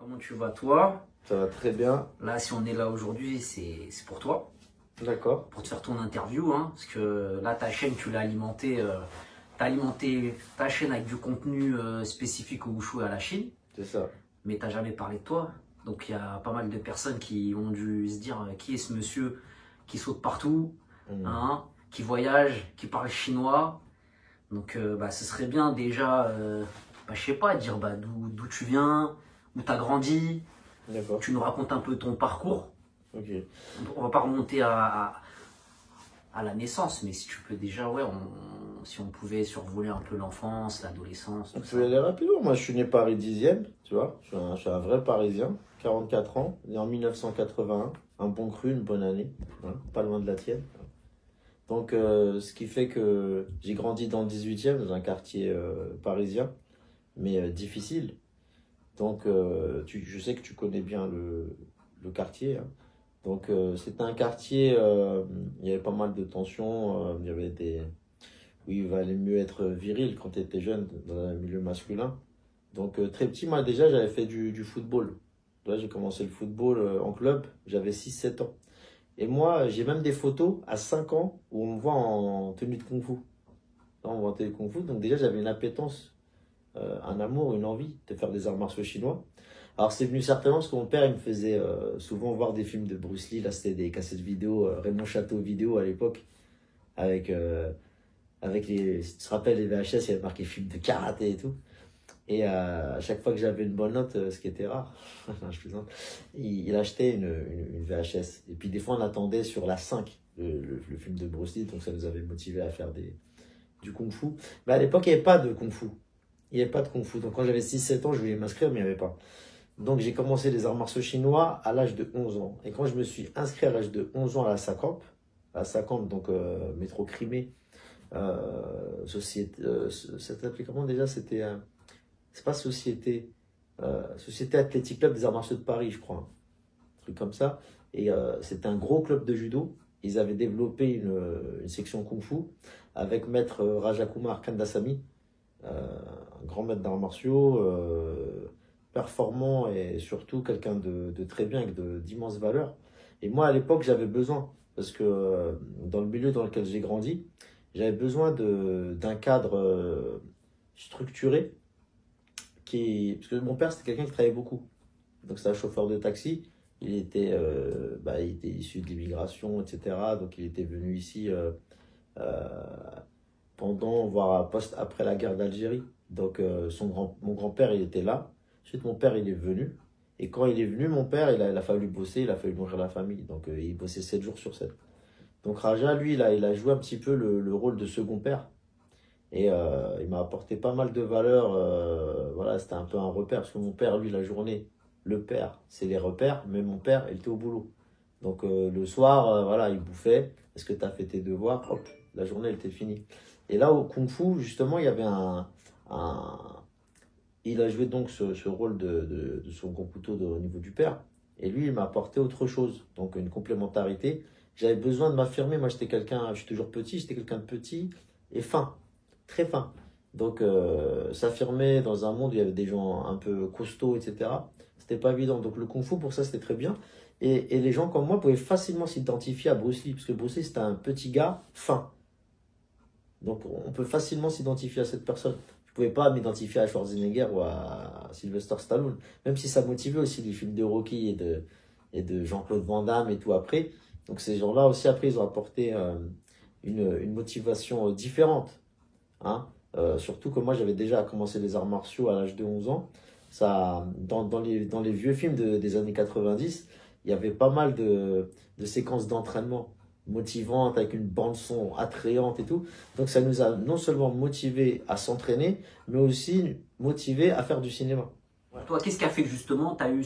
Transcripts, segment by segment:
Comment tu vas toi? Ça va très bien. Là, si on est là aujourd'hui, c'est pour toi, D'accord. pour te faire ton interview, hein, parce que là, ta chaîne, tu l'as alimentée, t'as alimenté ta chaîne avec du contenu spécifique au Wushu et à la Chine, C'est ça. mais t'as jamais parlé de toi. Donc il y a pas mal de personnes qui ont dû se dire qui est ce monsieur qui saute partout, hein, qui voyage, qui parle chinois. Donc ce serait bien déjà, je sais pas, dire d'où tu viens, où tu as grandi. D'accord. Tu nous racontes un peu ton parcours. Ok. On va pas remonter à la naissance, mais si tu peux déjà, ouais, si on pouvait survoler un peu l'enfance, l'adolescence. On peut y aller rapidement. Moi, je suis né Paris 10e, tu vois. Je suis un vrai Parisien, 44 ans, né en 1981. Un bon cru, une bonne année, hein, pas loin de la tienne. Donc, ce qui fait que j'ai grandi dans le 18e, dans un quartier parisien, mais difficile. Donc, je sais que tu connais bien le quartier, hein. Donc, c'était un quartier, il y avait pas mal de tensions, il y avait où il valait mieux être viril quand tu étais jeune dans un milieu masculin. Donc, très petit, moi déjà, j'avais fait du football. Là, j'ai commencé le football en club, j'avais 6 7 ans. Et moi, j'ai même des photos à 5 ans où on me voit en tenue de kung-fu. Là, on me voit en tenue de kung-fu, donc déjà, j'avais une appétence, un amour, une envie de faire des arts martiaux chinois. Alors c'est venu certainement parce que mon père il me faisait souvent voir des films de Bruce Lee, là c'était des cassettes vidéo, Raymond Château vidéo à l'époque, avec les, tu te rappelles les VHS, il y avait marqué film de karaté et tout. Et à chaque fois que j'avais une bonne note, ce qui était rare, je plaisante, il achetait une VHS. Et puis des fois on attendait sur la 5, le film de Bruce Lee, donc ça nous avait motivé à faire du kung-fu. Mais à l'époque il n'y avait pas de kung-fu. Il n'y avait pas de kung-fu. Donc quand j'avais 6 7 ans, je voulais m'inscrire, mais il n'y avait pas. Donc j'ai commencé les arts martiaux chinois à l'âge de 11 ans. Et quand je me suis inscrit à l'âge de 11 ans à la SACAMP, donc métro Crimée, société, ça s'appelait comment déjà? C'était, c'est pas société, Société Athlétique Club des Arts Martiaux de Paris, je crois. Un truc comme ça. Et c'était un gros club de judo. Ils avaient développé une section kung-fu avec maître Rajakumar Kandasamy, un grand maître d'arts martiaux, performant et surtout quelqu'un de très bien, avec d'immenses valeurs. Et moi, à l'époque, j'avais besoin, parce que dans le milieu dans lequel j'ai grandi, j'avais besoin d'un cadre structuré, parce que mon père, c'était quelqu'un qui travaillait beaucoup. Donc, c'était un chauffeur de taxi. Il était issu de l'immigration, etc. Donc, il était venu ici pendant, voire après la guerre d'Algérie. Donc, mon grand-père, il était là. Ensuite, mon père, il est venu. Et quand il est venu, mon père, il a fallu bosser, il a fallu nourrir la famille. Donc, il bossait 7 jours sur 7. Donc, Raja, lui, il a joué un petit peu le rôle de second père. Et il m'a apporté pas mal de valeurs. Voilà, c'était un peu un repère. Parce que mon père, lui, la journée, le père, c'est les repères. Mais mon père, il était au boulot. Donc, le soir, voilà, il bouffait. Est-ce que tu as fait tes devoirs? Hop, la journée, elle était finie. Et là, au Kung Fu, justement, il y avait il a joué donc ce rôle de son gros couteau au niveau du père. Et lui, il m'a apporté autre chose. Donc, une complémentarité. J'avais besoin de m'affirmer. Moi, je suis toujours petit, j'étais quelqu'un de petit et fin, très fin. Donc, s'affirmer dans un monde où il y avait des gens un peu costauds, etc., c'était pas évident. Donc, le Kung Fu, pour ça, c'était très bien. Et les gens comme moi pouvaient facilement s'identifier à Bruce Lee, parce que Bruce Lee, c'était un petit gars fin. Donc, on peut facilement s'identifier à cette personne. Je ne pouvais pas m'identifier à Schwarzenegger ou à Sylvester Stallone, même si ça motivait aussi les films de Rocky et de Jean-Claude Van Damme et tout après. Donc, ces gens-là aussi, après, ils ont apporté une motivation différente, hein. Surtout que moi, j'avais déjà commencé les arts martiaux à l'âge de 11 ans. Ça, dans les vieux films des années 90, il y avait pas mal de séquences d'entraînement motivantes avec une bande son attrayante et tout. Donc ça nous a non seulement motivés à s'entraîner, mais aussi motivés à faire du cinéma. Toi, qu'est-ce qui a fait que justement tu as eu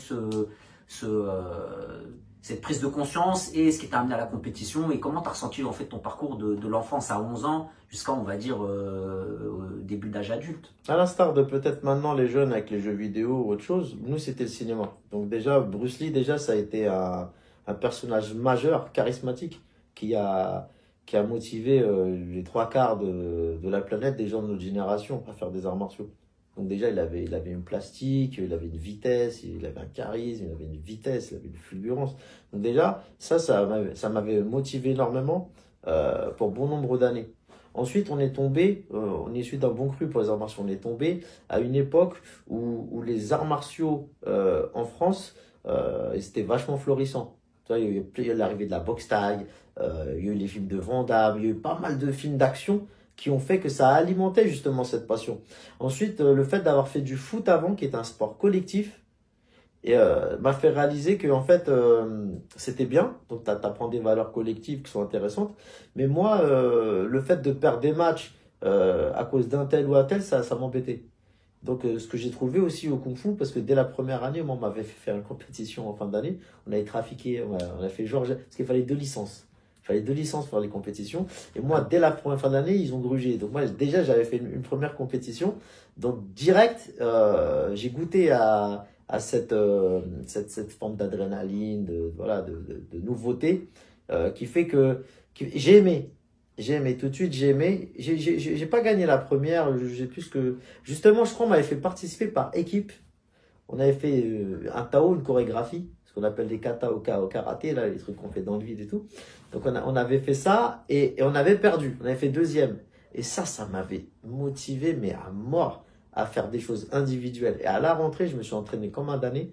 cette prise de conscience et ce qui t'a amené à la compétition et comment tu as ressenti en fait ton parcours de l'enfance à 11 ans jusqu'à, on va dire, début d'âge adulte? À l'instar de peut-être maintenant les jeunes avec les jeux vidéo ou autre chose, nous c'était le cinéma. Donc déjà, Bruce Lee, déjà ça a été un personnage majeur, charismatique, qui a motivé les 3 quarts de la planète, des gens de notre génération, à faire des arts martiaux. Donc déjà, il avait une plastique, il avait une vitesse, il avait un charisme, il avait une vitesse, il avait une fulgurance. Donc déjà, ça m'avait motivé énormément pour bon nombre d'années. Ensuite, on est issu d'un bon cru pour les arts martiaux. On est tombé à une époque où les arts martiaux en France, c'était vachement florissant. Tu vois, il y a eu l'arrivée de la boxe thaï, il y a eu les films de Van Damme, il y a eu pas mal de films d'action qui ont fait que ça alimentait justement cette passion. Ensuite, le fait d'avoir fait du foot avant, qui est un sport collectif, m'a fait réaliser que en fait c'était bien, donc tu apprends des valeurs collectives qui sont intéressantes, mais moi le fait de perdre des matchs à cause d'un tel ou un tel, ça m'embêtait. Donc ce que j'ai trouvé aussi au Kung Fu, parce que dès la première année, moi on m'avait fait faire une compétition en fin d'année, on avait trafiqué, on a fait genre, parce qu'il fallait 2 licences. Il fallait 2 licences pour les compétitions. Et moi, dès la première fin d'année, ils ont grugé. Donc moi, déjà, j'avais fait une première compétition. Donc direct, j'ai goûté à cette forme d'adrénaline, voilà, de nouveauté, qui fait que j'ai aimé. J'ai aimé tout de suite, j'ai aimé. J'ai pas gagné la première, j'ai plus que. Justement, je crois, on m'avait fait participer par équipe. On avait fait un Tao, une chorégraphie, ce qu'on appelle des kata au karaté, là, les trucs qu'on fait dans le vide et tout. Donc on avait fait ça et on avait perdu. On avait fait deuxième. Et ça m'avait motivé, mais à mort, à faire des choses individuelles. Et à la rentrée, je me suis entraîné comme un damné.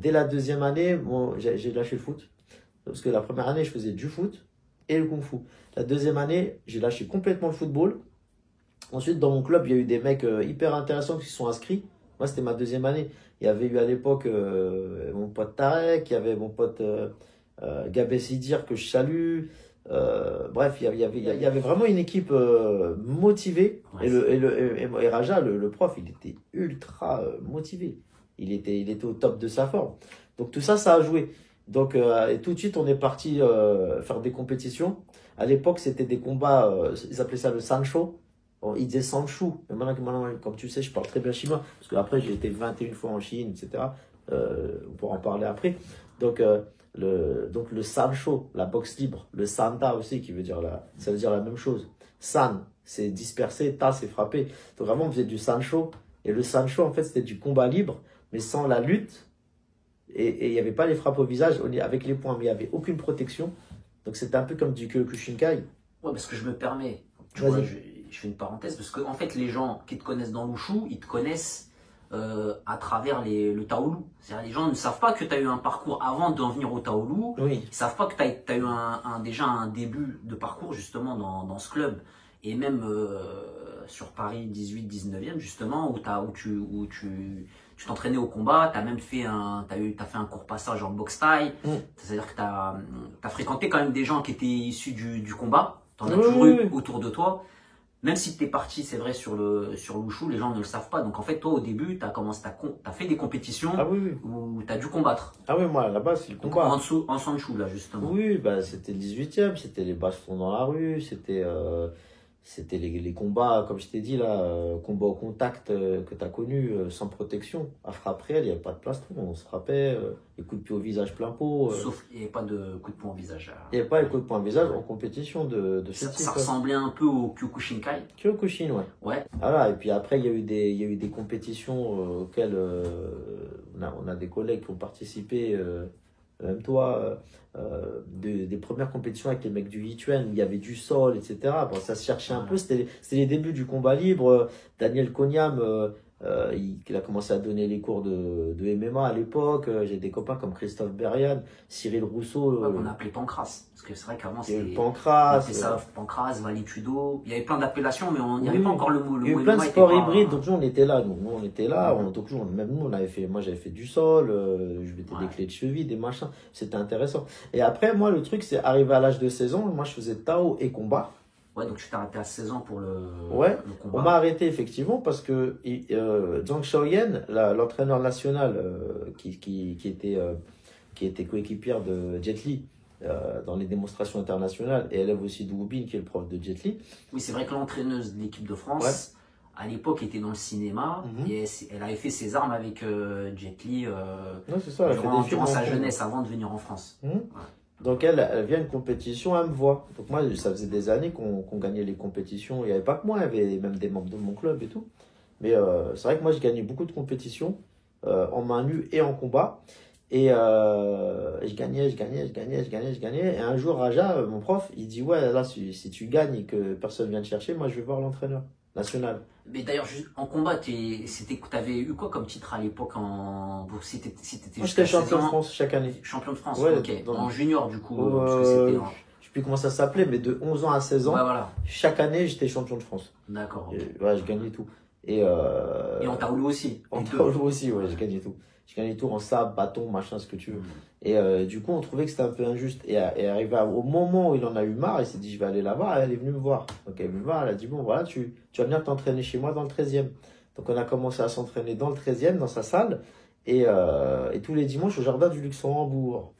Dès la deuxième année, j'ai lâché le foot. Parce que la première année, je faisais du foot et le kung-fu. La deuxième année, j'ai lâché complètement le football. Ensuite, dans mon club, il y a eu des mecs hyper intéressants qui se sont inscrits. Moi, c'était ma deuxième année. Il y avait eu à l'époque mon pote Tarek, il y avait mon pote Gabé Sidir que je salue. Bref, il y avait vraiment une équipe motivée. Ouais, Et Raja, le prof, il était ultra motivé. Il était au top de sa forme. Donc tout ça, ça a joué. Donc, et tout de suite, on est parti faire des compétitions. À l'époque, c'était des combats, ils appelaient ça le Sancho. Bon, ils disaient Sanchu. Mais maintenant, comme tu sais, je parle très bien chinois. Parce qu'après, j'ai été 21 fois en Chine, etc. On pourra en parler après. Donc, le Sancho, la boxe libre. Le Santa aussi, ça veut dire la même chose. San, c'est disperser. Ta, c'est frapper. Donc, vraiment, on faisait du Sancho. Et le Sancho, en fait, c'était du combat libre, mais sans la lutte. Et il n'y avait pas les frappes au visage avec les poings, mais il n'y avait aucune protection. Donc, c'était un peu comme du Kyokushinkai. ouais, parce que je me permets, tu vois, je fais une parenthèse, parce que en fait, les gens qui te connaissent dans l'Wushu, ils te connaissent à travers le Taolu. C'est-à-dire, les gens ne savent pas que tu as eu un parcours avant d'en venir au Taolu. Oui. Ils ne savent pas que tu as eu déjà un début de parcours, justement, dans ce club. Et même sur Paris 18-19e, justement, où tu t'entraînais au combat, tu as même fait t'as fait un court passage en boxe thaï. C'est-à-dire que tu as fréquenté quand même des gens qui étaient issus du combat. Tu en as toujours eu autour de toi. Même si tu es parti, c'est vrai, sur l'Wushu, les gens ne le savent pas. Donc en fait, toi, au début, tu as fait des compétitions où tu as dû combattre. Ah oui, moi, là-bas, c'est le combat. En Sanchu, là, justement. Oui, bah, c'était le 18e, c'était les bastons dans la rue, c'était les combats, comme je t'ai dit là, combats au contact que tu as connus, sans protection. À frappe réelle, il n'y avait pas de plastron, on se frappait, les coups de pied au visage plein pot. Sauf qu'il n'y avait pas de coup de poing au visage. Il n'y avait pas les coups de poing au visage en compétition de ce type. Ça ressemblait un peu au Kyokushinkai. Kyokushin, ouais. Ouais. Voilà, et puis après, il y a eu des compétitions auxquelles on a des collègues qui ont participé. Même toi, des premières compétitions avec les mecs du Yichuan, il y avait du sol, etc. Bon, ça se cherchait un peu, c'était les débuts du combat libre. Daniel Konyam, il a commencé à donner les cours de MMA à l'époque. J'ai des copains comme Christophe Berian, Cyril Rousseau. On appelait Pancras, parce que c'est vrai qu'avant c'était. Pancras. On appelait ça Pancras, Valitudo. Il y avait plein d'appellations, mais il n'y avait pas encore le mot. Il y a eu plein de sports hybrides, donc nous on était là. Donc même nous, moi j'avais fait du sol, je mettais des clés de cheville, des machins. C'était intéressant. Et après, moi, le truc, c'est arrivé à l'âge de 16 ans, moi je faisais Tao et combat. Ouais, donc tu t'es arrêté à 16 ans pour le combat. On m'a arrêté effectivement parce que Zhang Shaoyan, l'entraîneur national qui était coéquipière de Jet Li dans les démonstrations internationales et élève aussi de Wu Bin qui est le prof de Jet Li. Oui, c'est vrai que l'entraîneuse de l'équipe de France, à l'époque, était dans le cinéma et elle avait fait ses armes avec Jet Li durant sa jeunesse avant de venir en France. Donc elle vient à une compétition, elle me voit. Donc moi, ça faisait des années qu'on gagnait les compétitions. Il n'y avait pas que moi, il y avait même des membres de mon club et tout. Mais c'est vrai que moi, je gagnais beaucoup de compétitions en main nue et en combat. Et je gagnais, je gagnais, je gagnais, je gagnais, je gagnais. Et un jour, Raja, mon prof, il dit, ouais, là, si tu gagnes et que personne vient te chercher, moi, je vais voir l'entraîneur national. Mais d'ailleurs, en combat, t'avais eu quoi comme titre à l'époque si t'étais Moi, jusqu'à j'étais 16 champion de ans, France chaque année. champion de France, Ouais, ok. En junior, du coup, parce que je c'était sais plus comment ça s'appelait, mais de 11 ans à 16 ans, ouais, voilà. chaque année, j'étais champion de France. D'accord. Ok. Ouais, je gagnais tout. Et en taoulou aussi. en les deux. taoulou aussi, ouais, je gagnais tout. Je gagnais tout en sabre, bâton, machin, ce que tu veux. Et du coup, on trouvait que c'était un peu injuste. Et arrivé au moment où il en a eu marre, il s'est dit, je vais aller là-bas. Elle est venue me voir. Donc elle est venue me voir, elle a dit, bon, voilà, tu vas venir t'entraîner chez moi dans le 13e. Donc on a commencé à s'entraîner dans le 13e, dans sa salle. Et tous les dimanches au Jardin du Luxembourg.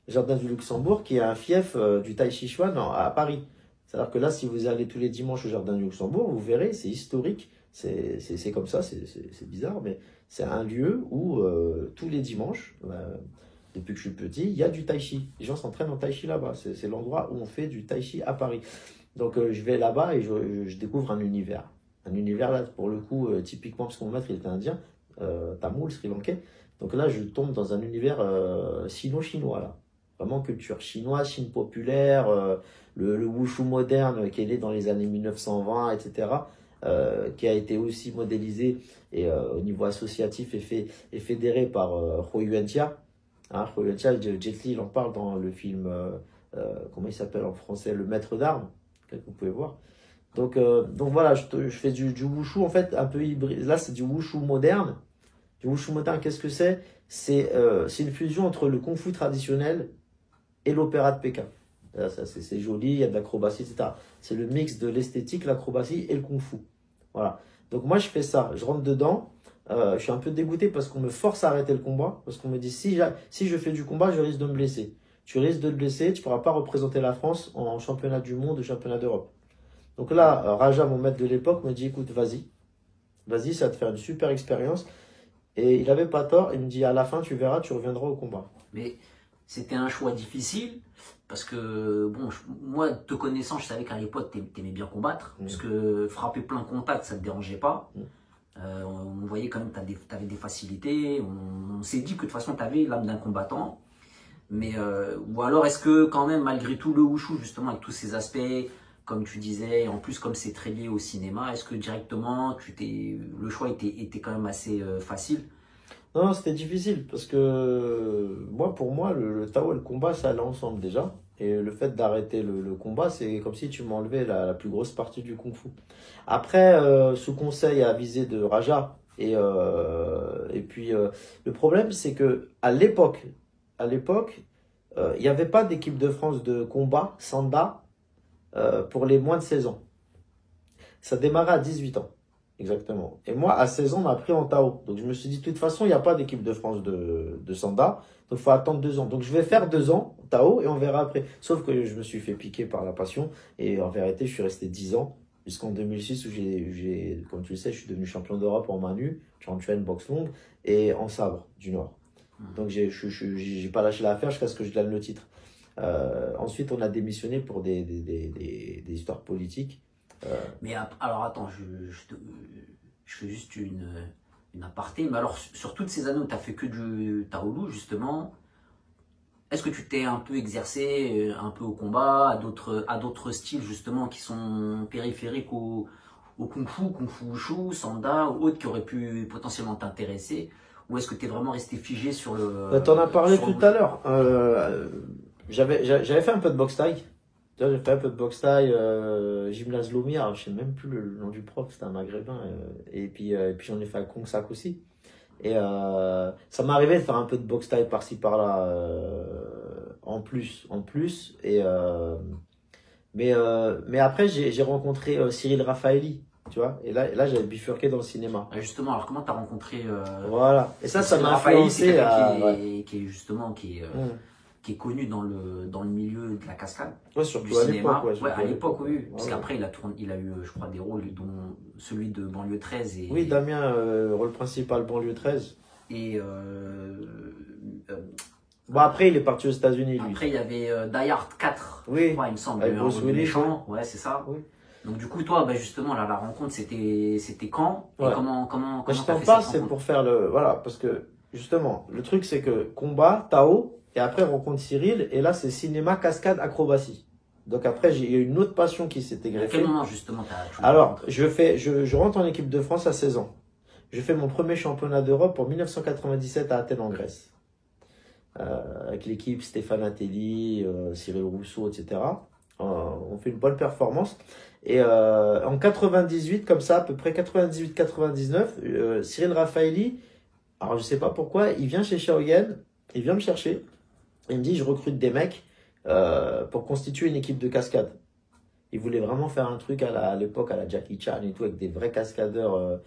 Le Jardin du Luxembourg, qui est un fief du Tai Chi Chuan à Paris. C'est-à-dire que là, si vous allez tous les dimanches au Jardin du Luxembourg, vous verrez, c'est historique. C'est comme ça, c'est bizarre, mais c'est un lieu où tous les dimanches, depuis que je suis petit, il y a du tai chi. Les gens s'entraînent en tai chi là-bas. C'est l'endroit où on fait du tai chi à Paris. Donc je vais là-bas et je découvre un univers. Un univers là, pour le coup, typiquement, parce que mon maître il était indien, tamoul, sri-lankais. Donc là, je tombe dans un univers sino-chinois là. Vraiment culture chinoise, Chine populaire, le wushu moderne qui est né dans les années 1920, etc. Qui a été aussi modélisé et au niveau associatif et fédéré par Ho Yuan-Tia. Hein, Ho Yuan-Tia, Jet Li, il en parle dans le film, comment il s'appelle en français, Le Maître d'Armes, que vous pouvez voir. Donc voilà, je fais du wushu en fait un peu hybride. Là, c'est du wushu moderne. Du wushu moderne, qu'est-ce que c'est? C'est une fusion entre le kung-fu traditionnel et l'opéra de Pékin. C'est joli, il y a de l'acrobatie, etc. C'est le mix de l'esthétique, l'acrobatie et le kung-fu. Voilà. Donc moi, je fais ça. Je rentre dedans. Je suis un peu dégoûté parce qu'on me force à arrêter le combat. Parce qu'on me dit, si je fais du combat, je risque de me blesser. Tu risques de te blesser, tu ne pourras pas représenter la France en championnat du monde ou championnat d'Europe. Donc là, Raja, mon maître de l'époque, me dit, écoute, vas-y. Vas-y, ça va te faire une super expérience. Et il n'avait pas tort. Il me dit, à la fin, tu verras, tu reviendras au combat. Mais c'était un choix difficile parce que, bon, moi, te connaissant, je savais qu'à l'époque, tu aimais bien combattre. Parce que frapper plein contact, ça ne te dérangeait pas. On voyait quand même que tu avais des facilités. On s'est dit que de toute façon, tu avais l'âme d'un combattant. Mais, ou alors, est-ce que quand même, malgré tout, le wushu, justement, avec tous ces aspects, comme tu disais, et en plus, comme c'est très lié au cinéma, est-ce que directement, le choix était quand même assez facile? Non, c'était difficile parce que pour moi, le Tao et le combat, ça allait ensemble déjà. Et le fait d'arrêter le combat, c'est comme si tu m'enlevais la plus grosse partie du kung-fu. Après, ce conseil à viser de Raja. Et puis, le problème, c'est que à l'époque, il n'y avait pas d'équipe de France de combat, Sanda, pour les moins de 16 ans. Ça démarrait à 18 ans. Exactement. Et moi, à 16 ans, on m'a pris en Tao. Donc, je me suis dit, de toute façon, il n'y a pas d'équipe de France de Sanda. Donc, il faut attendre 2 ans. Donc, je vais faire 2 ans Tao et on verra après. Sauf que je me suis fait piquer par la passion. Et en vérité, je suis resté 10 ans. Jusqu'en 2006, où comme tu le sais, je suis devenu champion d'Europe en main nue, champion boxe longue et en sabre du Nord. Donc, j'ai pas lâché l'affaire jusqu'à ce que je gagne le titre. Ensuite, on a démissionné pour des histoires politiques. Mais alors attends, je fais juste une aparté. Mais alors sur toutes ces années où tu as fait que du taolu justement, est-ce que tu t'es un peu exercé un peu au combat, à d'autres styles justement qui sont périphériques au kung fu wushu, sanda ou autres qui auraient pu potentiellement t'intéresser? Ou est-ce que tu es vraiment resté figé sur le... T'en as parlé tout à l'heure. J'avais fait un peu de boxe thaï. J'ai fait un peu de boxe thaï, Gymnase Lomir, je sais même plus le nom du prof, c'était un maghrébin. Et puis j'en ai fait à Kong Sak aussi. Et ça m'arrivait de faire un peu de boxe thaï par-ci par-là, en plus. Mais après, j'ai rencontré Cyril Raffaelli, tu vois. Et là j'avais bifurqué dans le cinéma. Justement, alors comment tu as rencontré... Voilà. Et ça m'a influencé qui est connu dans le milieu de la cascade, surtout du cinéma. À l'époque, oui. Parce qu'après, il a eu, je crois, des rôles, dont celui de Banlieue 13. Oui, Damien, rôle principal, Banlieue 13. Et... après, il est parti aux États-Unis, lui. Après, il y avait Die Hard 4, oui, je crois, il me semble. Avec Bruce Willis, méchant. Ouais, c'est ça. Oui. Donc du coup, toi, bah, justement, là, la rencontre, c'était quand? Et Ouais. comment Je t'as t'en fait cette parle, c'est rencontre? pour faire le. Voilà, parce que justement, le truc, c'est que combat, Tao, et après rencontre Cyril, et là, c'est cinéma, cascade, acrobatie. Donc après, il y a une autre passion qui s'était À quel greffée. moment, justement, tu l'as Alors, rencontré? je rentre en équipe de France à 16 ans. Je fais mon premier championnat d'Europe en 1997 à Athènes en Grèce. Avec l'équipe Stéphane Attelli, Cyril Rousseau, etc. On fait une bonne performance. Et en 98, comme ça, à peu près 98-99, Cyril Raffaelli, alors je sais pas pourquoi, il vient chez Shaoyan, il vient me chercher, il me dit je recrute des mecs pour constituer une équipe de cascade. Il voulait vraiment faire un truc à l'époque à la Jackie Chan et tout, avec des vrais cascadeurs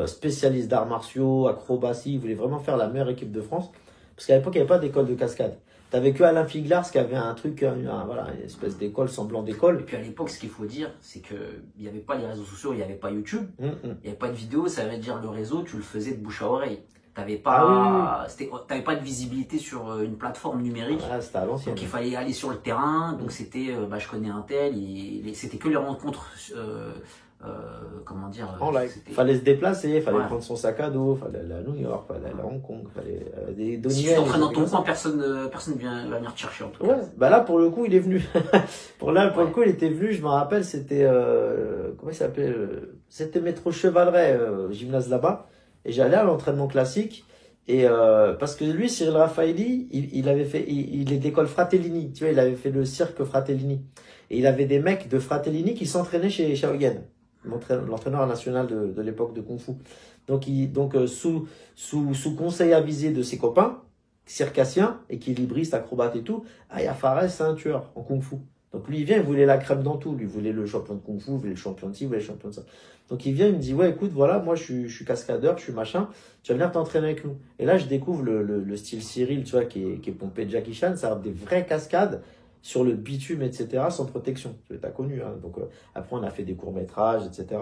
spécialistes d'arts martiaux, acrobatie. Il voulait vraiment faire la meilleure équipe de France. Parce qu'à l'époque, il n'y avait pas d'école de cascade. T'avais que Alain Figlars qui avait un truc, voilà, une espèce d'école, semblant Et d'école. puis à l'époque, ce qu'il faut dire, c'est qu'il n'y avait pas les réseaux sociaux, il n'y avait pas YouTube, Hum, hum. il n'y avait pas de vidéo, ça veut dire le réseau, tu le faisais de bouche à oreille. T'avais Ah oui, oui, pas, t'avais pas de visibilité sur une plateforme numérique. oui. Ah, c'était à l'ancienne. Donc il fallait aller sur le terrain. Donc c'était, bah, je connais un tel. C'était que les rencontres, comment dire, En live. c'était. Fallait se déplacer, fallait Ouais. prendre son sac à dos, fallait aller à New York, fallait aller à Hong Kong, fallait des Donnie Si tu Yen, t'entraînes des dans trucs ton comme ça. coin, personne va venir te chercher en tout Ouais, cas. bah là pour le coup il est venu. Pour le Ouais. coup il était venu, je me rappelle, c'était comment il s'appelait c'était Métro Chevaleret, gymnase là-bas, et j'allais à l'entraînement classique et parce que lui Cyril Raffaelli, il avait fait il est d'école Fratellini, tu vois, il avait fait le cirque Fratellini et il avait des mecs de Fratellini qui s'entraînaient chez Shaoyan, l'entraîneur national de l'époque de Kung Fu. Donc sous conseil avisé de ses copains circassien, équilibriste, acrobate et tout. Ah, il y a Fares, c'est un tueur en kung fu. Donc lui, il vient, il voulait la crème dans tout. Lui, il voulait le champion de kung fu, il voulait le champion de ci, il voulait le champion de ça. Donc il vient, il me dit, ouais, écoute, voilà, moi je suis cascadeur, je suis machin, tu vas venir t'entraîner avec nous. Et là, je découvre le style Cyril, tu vois, qui est pompé de Jackie Chan, ça a des vraies cascades sur le bitume, etc., sans protection. Tu as connu, hein. Donc après, on a fait des courts-métrages, etc.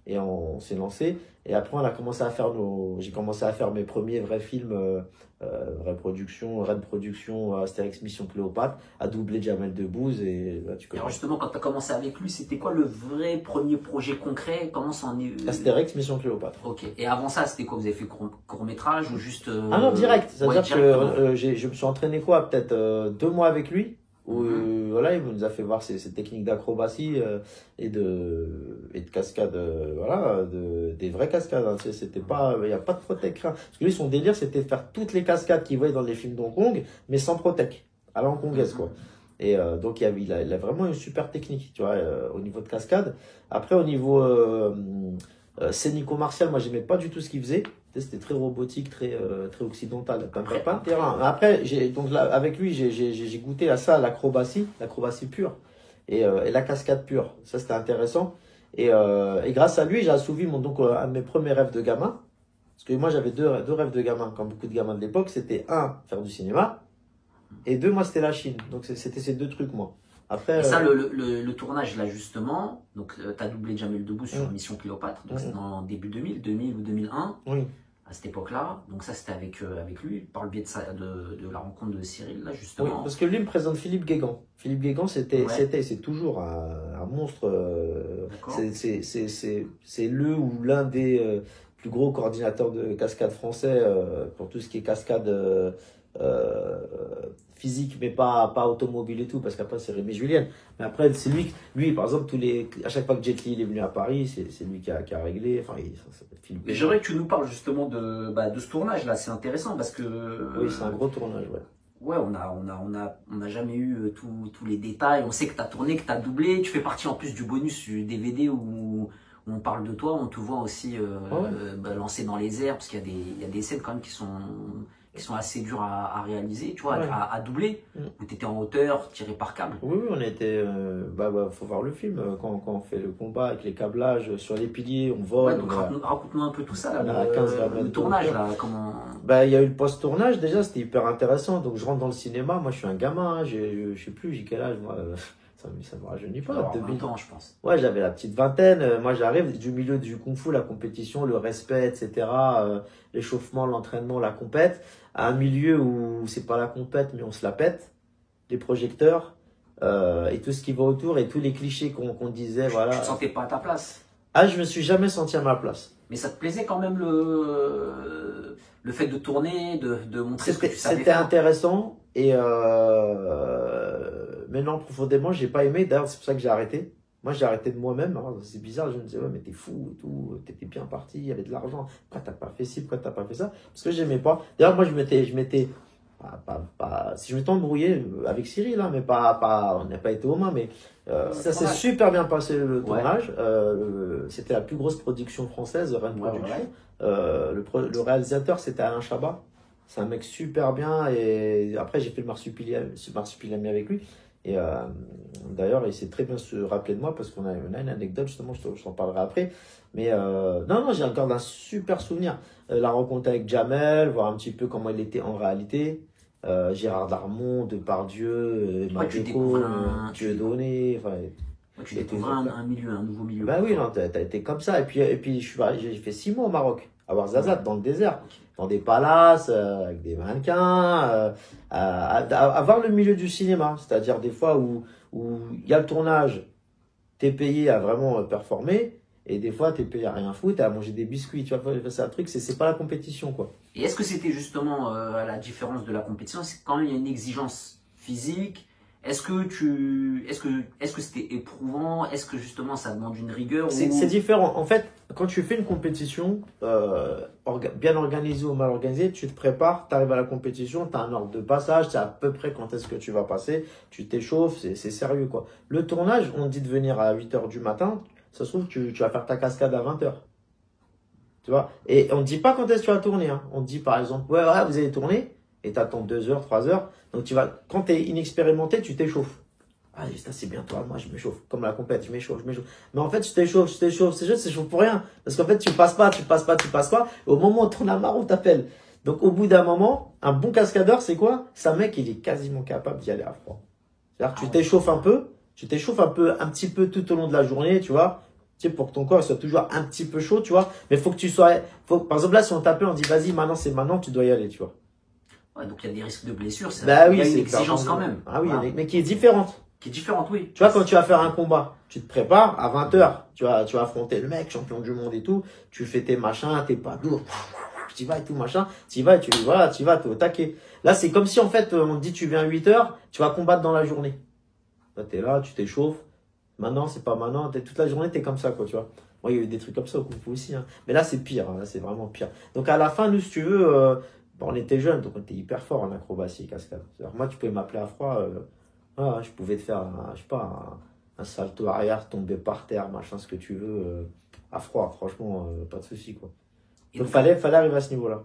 Et on s'est lancé. Et après, j'ai commencé à faire mes premiers vrais films, vraie production, Red Production, Astérix Mission Cléopâtre, à doubler Jamel Debbouze. Et là, tu Et connais. alors justement, quand tu as commencé avec lui, c'était quoi le vrai premier projet concret? Comment ça en est Astérix Mission Cléopâtre. Ok. Et avant ça, c'était quoi? Vous avez fait court métrage ou juste Ah non, direct. ouais, C'est-à-dire que directement. je me suis entraîné quoi? Peut-être 2 mois avec lui. Où, Mhm. voilà, il nous a fait voir ses techniques d'acrobatie et de cascade, voilà, des vraies cascades. Hein. Tu sais, c'était pas, il n'y a pas de protec, hein. Parce que lui, son délire, c'était de faire toutes les cascades qu'il voyait dans les films d'Hong Kong, mais sans protec, à la hongkongaise, quoi. Et donc, il a vraiment une super technique, tu vois, au niveau de cascade. Après, au niveau scénico-martial, moi, j'aimais pas du tout ce qu'il faisait. C'était très robotique, très occidental. Pas de terrain. Après, donc là, avec lui, j'ai goûté à ça, l'acrobatie pure et la cascade pure. Ça, c'était intéressant. Et grâce à lui, j'ai assouvi donc, un de mes premiers rêves de gamin. Parce que moi, j'avais deux rêves de gamin, comme beaucoup de gamins de l'époque. C'était un, faire du cinéma. Et deux, moi, c'était la Chine. Donc, c'était ces deux trucs, moi. Après, Et ça, le tournage, là, justement, donc tu as doublé Jamel Debbouze sur Mission Cléopâtre, donc c'est dans début 2000 ou 2001, oui. à cette époque-là. Donc ça, c'était avec lui, par le biais de la rencontre de Cyril, là, Oui, justement. parce que lui me présente Philippe Guégan. Philippe Guégan, Ouais. c'est toujours un monstre. D'accord. C'est le ou l'un des plus gros coordinateurs de cascade français pour tout ce qui est cascade euh, physique, mais pas automobile et tout, parce qu'après c'est Rémi Julien. Mais après, c'est lui, par exemple, à chaque fois que Jet Li il est venu à Paris, c'est lui qui a réglé. Enfin, Philippe Mais Guégan. j'aimerais que tu nous parles justement de ce tournage-là, c'est intéressant parce que Oui, c'est un gros tournage, ouais. ouais, on n'a jamais eu tous les détails. On sait que tu as tourné, que tu as doublé. Tu fais partie en plus du bonus du DVD où on parle de toi. On te voit aussi Ah ouais. bah, lancer dans les airs parce qu'il y a des scènes quand même qui sont assez dures à réaliser, tu vois, Ouais. à doubler. Mm. Où tu étais en hauteur, tiré par câble. Oui, oui, on était. Faut voir le film. Quand on fait le combat avec les câblages sur les piliers, on Ouais, vole. donc raconte-nous un peu tout ça, là, On a 15 grammes le de tournage, hauteur. là, comment... Il y a eu le post-tournage, déjà, c'était hyper intéressant. Donc, je rentre dans le cinéma. Moi, je suis un gamin. Je sais plus, j'ai quel âge, moi. Ça me rajeunit Tu dois pas. avoir 20 ans, je pense. Ouais, j'avais la petite vingtaine. Moi, j'arrive du milieu du kung-fu, la compétition, le respect, etc. L'échauffement, l'entraînement, la compète. À un milieu où c'est pas la compète, mais on se la pète. Les projecteurs. et tout ce qui va autour et tous les clichés qu'on disait, voilà. Tu te sentais pas à ta place? Ah, je me suis jamais senti à ma place. Mais ça te plaisait quand même le fait de tourner, de montrer ce que tu savais C'était faire? intéressant et mais non, profondément, j'ai pas aimé. D'ailleurs, c'est pour ça que j'ai arrêté. Moi, j'ai arrêté de moi-même. Hein. C'est bizarre, je me disais, ouais, mais t'es fou et tout, t'étais bien parti, il y avait de l'argent. Pourquoi t'as pas fait ci, pourquoi t'as pas fait ça? Parce que j'aimais pas. D'ailleurs, moi, si je m'étais embrouillé avec Cyril, hein, mais on n'a pas été aux mains, mais ça s'est super bien passé le tournage. C'était la plus grosse production française, Rennes Production. Le réalisateur, c'était Alain Chabat. C'est un mec super bien. Et après, j'ai fait le Marsupilami avec lui. Et d'ailleurs, il sait très bien se rappeler de moi parce qu'on a une anecdote, justement, je t'en parlerai après. Mais non, j'ai encore un super souvenir. La rencontre avec Jamel, voir un petit peu comment il était en réalité. Gérard Darmon, Depardieu, Madeco, Dieudonné. Tu découvres un milieu, un nouveau milieu. Bah oui, non, t'as été comme ça. Et puis j'ai fait 6 mois au Maroc, à Ouarzazate, dans le désert. Okay. Dans des palaces, avec des mannequins, à voir le milieu du cinéma. C'est-à-dire des fois où il y a le tournage, t'es payé à vraiment performer, et des fois t'es payé à rien foutre, à manger des biscuits. Tu vois, c'est un truc, c'est pas la compétition, quoi. Et est-ce que c'était justement à la différence de la compétition, c'est quand même il y a une exigence physique? Est-ce que c'était éprouvant? Est-ce que justement ça demande une rigueur? C'est différent. En fait, quand tu fais une compétition bien organisée ou mal organisée, tu te prépares, tu arrives à la compétition, tu as un ordre de passage, tu sais à peu près quand est-ce que tu vas passer, tu t'échauffes, c'est sérieux, quoi. Le tournage, on te dit de venir à 8 h du matin, ça se trouve tu vas faire ta cascade à 20 h. Tu vois? Et on ne dit pas quand est-ce que tu vas tourner. Hein. On te dit par exemple, ouais, vous allez tourner. Et t'attends 2 h, 3 h. Donc quand t'es inexpérimenté, tu t'échauffes. Ah, c'est bien toi, moi je m'échauffe. Comme la compète, je m'échauffe. Mais en fait, tu t'échauffes, c'est pour rien. Parce qu'en fait, tu passes pas. Et au moment où t'en as marre, on t'appelle. Donc au bout d'un moment, un bon cascadeur, c'est quoi? C'est un mec, il est quasiment capable d'y aller à froid. C'est-à-dire que tu t'échauffes un peu, un petit peu tout au long de la journée, tu vois. Tu sais, pour que ton corps soit toujours un petit peu chaud, tu vois. Mais faut que tu sois. Par exemple, là, si on t'appelle, on dit vas-y, c'est maintenant, tu dois y aller, tu vois. Ouais, donc il y a des risques de blessures, il y a une exigence quand même. Ah oui, voilà. Mais qui est différente. Qui est différente, oui. Tu vois, quand tu vas faire un combat, tu te prépares, à 20 h, tu vas affronter le mec, champion du monde et tout, tu fais tes machins, tes pas lourds, tu y vas et tout, machin, tu y vas, t'es au taquet. Là, c'est comme si, en fait, on te dit, tu viens à 8 h, tu vas combattre dans la journée. Là, t'es là, tu t'échauffes. Maintenant, c'est pas maintenant, toute la journée, t'es comme ça, quoi, tu vois. Moi, il y a eu des trucs comme ça au Kung Fu aussi, hein. Mais là, c'est pire, hein, là, c'est vraiment pire. Donc, à la fin, nous, si tu veux, on était jeunes, donc on était hyper fort en acrobatie et cascade. Moi, tu pouvais m'appeler à froid, je pouvais te faire, un salto arrière, tomber par terre, machin, ce que tu veux, à froid, franchement, pas de souci, quoi. Donc, fallait arriver à ce niveau-là.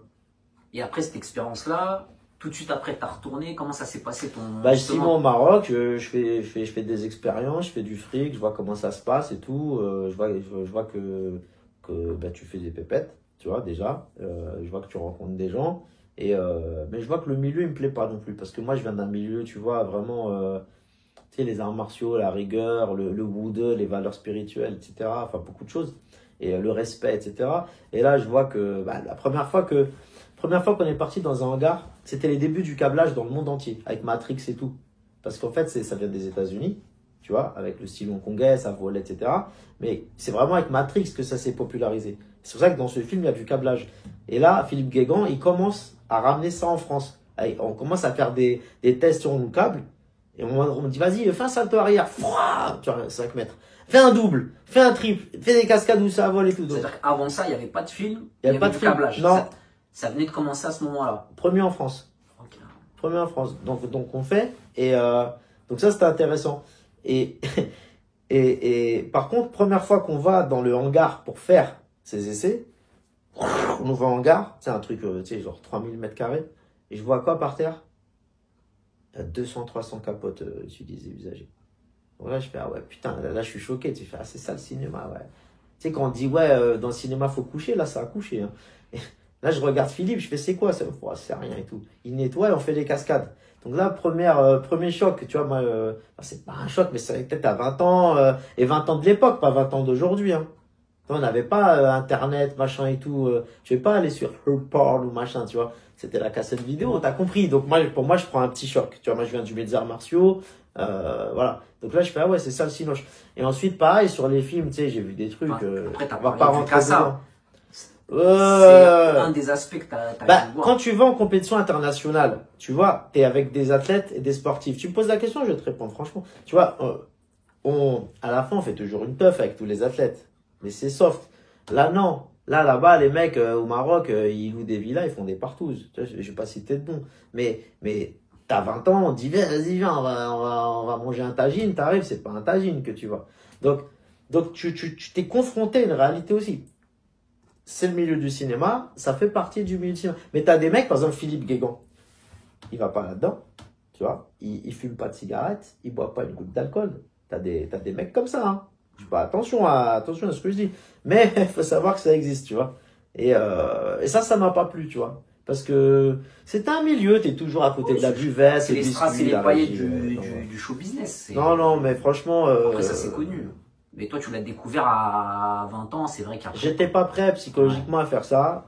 Et après cette expérience-là, tout de suite après, t'as retourné, comment ça s'est passé ton... 6 mois au Maroc, je fais des expériences, je fais du fric, je vois comment ça se passe et tout, je vois que tu fais des pépettes, tu vois, déjà, je vois que tu rencontres des gens. Mais je vois que le milieu il me plaît pas non plus parce que moi je viens d'un milieu, tu vois, vraiment tu sais, les arts martiaux, la rigueur, le wude, les valeurs spirituelles, etc., enfin beaucoup de choses, et le respect, etc. Et là je vois que la première fois qu'on est parti dans un hangar, c'était les débuts du câblage dans le monde entier avec Matrix et tout, parce qu'en fait ça vient des États-Unis, tu vois, avec le style hongkongais, ça volait, etc. Mais c'est vraiment avec Matrix que ça s'est popularisé. C'est pour ça que dans ce film il y a du câblage. Et là, Philippe Guégan, il commence à ramener ça en France. On commence à faire des tests sur le câble. Et on me dit, vas-y, fais un salto arrière. Tu vois, 5 mètres. Fais un double, fais un triple, fais des cascades où ça vole et tout. C'est-à-dire qu'avant ça, il n'y avait pas de film, il n'y avait pas de câblage. Non. Ça venait de commencer à ce moment-là. Premier en France. Okay. Premier en France. Donc on fait. Et donc ça, c'était intéressant. Et par contre, première fois qu'on va dans le hangar pour faire ces essais, on ouvre un hangar, c'est un truc, tu sais, genre 3000 m², et je vois quoi par terre? 200-300 capotes utilisées, usagées. Donc là, je fais, ah ouais, putain, là je suis choqué, tu fais, ah c'est ça le cinéma, ouais. Tu sais, quand on dit, ouais, dans le cinéma, faut coucher, là, ça a couché. Hein. Et là, je regarde Philippe, je fais, c'est quoi ça? Oh, c'est rien et tout. Il nettoie et on fait des cascades. Donc là, premier choc, tu vois, moi, c'est pas un choc, mais c'est peut-être à 20 ans, et 20 ans de l'époque, pas 20 ans d'aujourd'hui, hein. On n'avait pas Internet, machin et tout. Je vais pas aller sur YouPorn ou machin, tu vois. C'était la cassette vidéo, t'as compris. Donc pour moi, je prends un petit choc. Tu vois, moi, je viens du milieu des arts martiaux. Voilà. Donc là, je fais, ah ouais, c'est ça le cinoche. Et ensuite, pareil, sur les films, tu sais, j'ai vu des trucs. Après, t'as on va parlé pas du rentrer Casa. dedans. C'est un des aspects que t'as Bah, dû voir. quand tu vas en compétition internationale, tu vois, t'es avec des athlètes et des sportifs. Tu me poses la question, je vais te répondre franchement. Tu vois, à la fin, on fait toujours une teuf avec tous les athlètes. Mais c'est soft. Là, non. Là-bas, les mecs au Maroc, ils louent des villas, ils font des partouzes. Tu vois, je vais pas citer de nom. Mais t'as 20 ans, on dit, vas-y, viens, on va manger un tagine. T'arrives, c'est pas un tagine que tu vas. Donc tu t'es confronté à une réalité aussi. C'est le milieu du cinéma, ça fait partie du milieu du cinéma. Mais t'as des mecs, par exemple Philippe Guégan, il va pas là-dedans, tu vois, il fume pas de cigarette, il boit pas une goutte d'alcool. T'as des mecs comme ça, hein. Je dis pas attention à ce que je dis, mais il faut savoir que ça existe, tu vois. Et ça m'a pas plu, tu vois. Parce que c'est un milieu, t'es toujours à côté de la buvette, c'est les strass et les paillettes du show business. Non, mais franchement. Après, ça c'est connu. Mais toi, tu l'as découvert à 20 ans, c'est vrai qu'après. J'étais pas prêt psychologiquement à faire ça.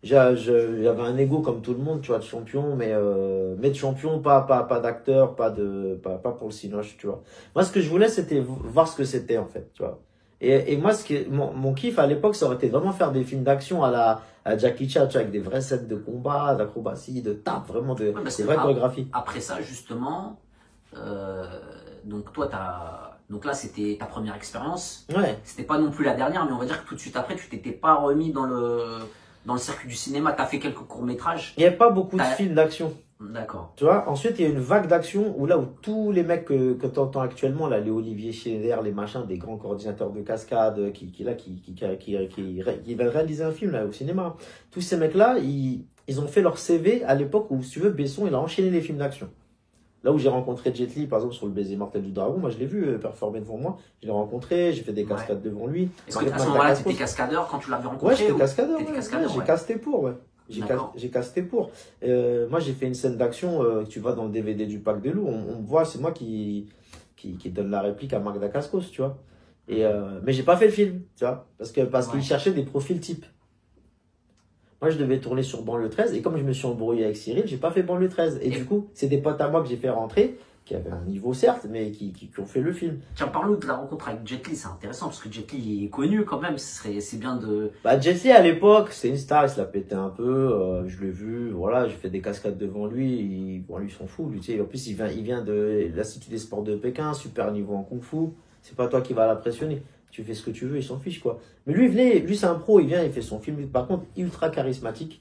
J'avais un ego comme tout le monde, tu vois, de champion, mais de champion, pas d'acteur, pas pour le cinoche, tu vois. Moi, ce que je voulais, c'était voir ce que c'était, en fait, tu vois. Et moi, mon kiff à l'époque, ça aurait été vraiment faire des films d'action à Jackie Chan, tu vois, avec des vraies scènes de combat, d'acrobatie, de tape, vraiment des vraies chorégraphies. Après ça, justement, donc toi, donc là, c'était ta première expérience. Ouais. C'était pas non plus la dernière, mais on va dire que tout de suite après, tu t'étais pas remis dans le circuit du cinéma. Tu as fait quelques courts-métrages. Il n'y avait pas beaucoup de films d'action. D'accord. Tu vois, ensuite, il y a une vague d'action où tous les mecs que tu entends actuellement, là, les Olivier Schneider, les machins, des grands coordinateurs de cascade qui veulent réaliser un film là, au cinéma. Tous ces mecs-là, ils ont fait leur CV à l'époque où, si tu veux, Besson, il a enchaîné les films d'action. Là où j'ai rencontré Jet Li, par exemple, sur le baiser mortel du dragon, moi je l'ai vu performer devant moi. Je l'ai rencontré, j'ai fait des cascades devant lui. Est-ce que à ce moment-là, tu étais cascadeur quand tu l'avais rencontré? Ouais, j'étais cascadeur. J'ai casté pour, ouais. J'ai casté pour. Moi, j'ai fait une scène d'action, tu vois, dans le DVD du Pack des Loups. On me voit, c'est moi qui donne la réplique à Marc Dacascos, tu vois. Mais j'ai pas fait le film, tu vois. Parce qu'il cherchait des profils types. Moi, je devais tourner sur Banlieue 13 et comme je me suis embrouillé avec Cyril, j'ai pas fait Banlieue 13. Et du coup, c'est des potes à moi que j'ai fait rentrer, qui avaient un niveau certes, mais qui ont fait le film. Tiens, parle-nous de la rencontre avec Jet Li, c'est intéressant parce que Jet Li est connu quand même, c'est bien de... Bah, Jet Li à l'époque, c'est une star, il se la pétait un peu, je l'ai vu, voilà, j'ai fait des cascades devant lui, lui il s'en fout, lui, tu sais. En plus, il vient de l'Institut des sports de Pékin, super niveau en kung-fu, c'est pas toi qui vas l'impressionner. Tu fais ce que tu veux, il s'en fiche, quoi. Mais lui c'est un pro, il vient, il fait son film. Par contre, ultra charismatique.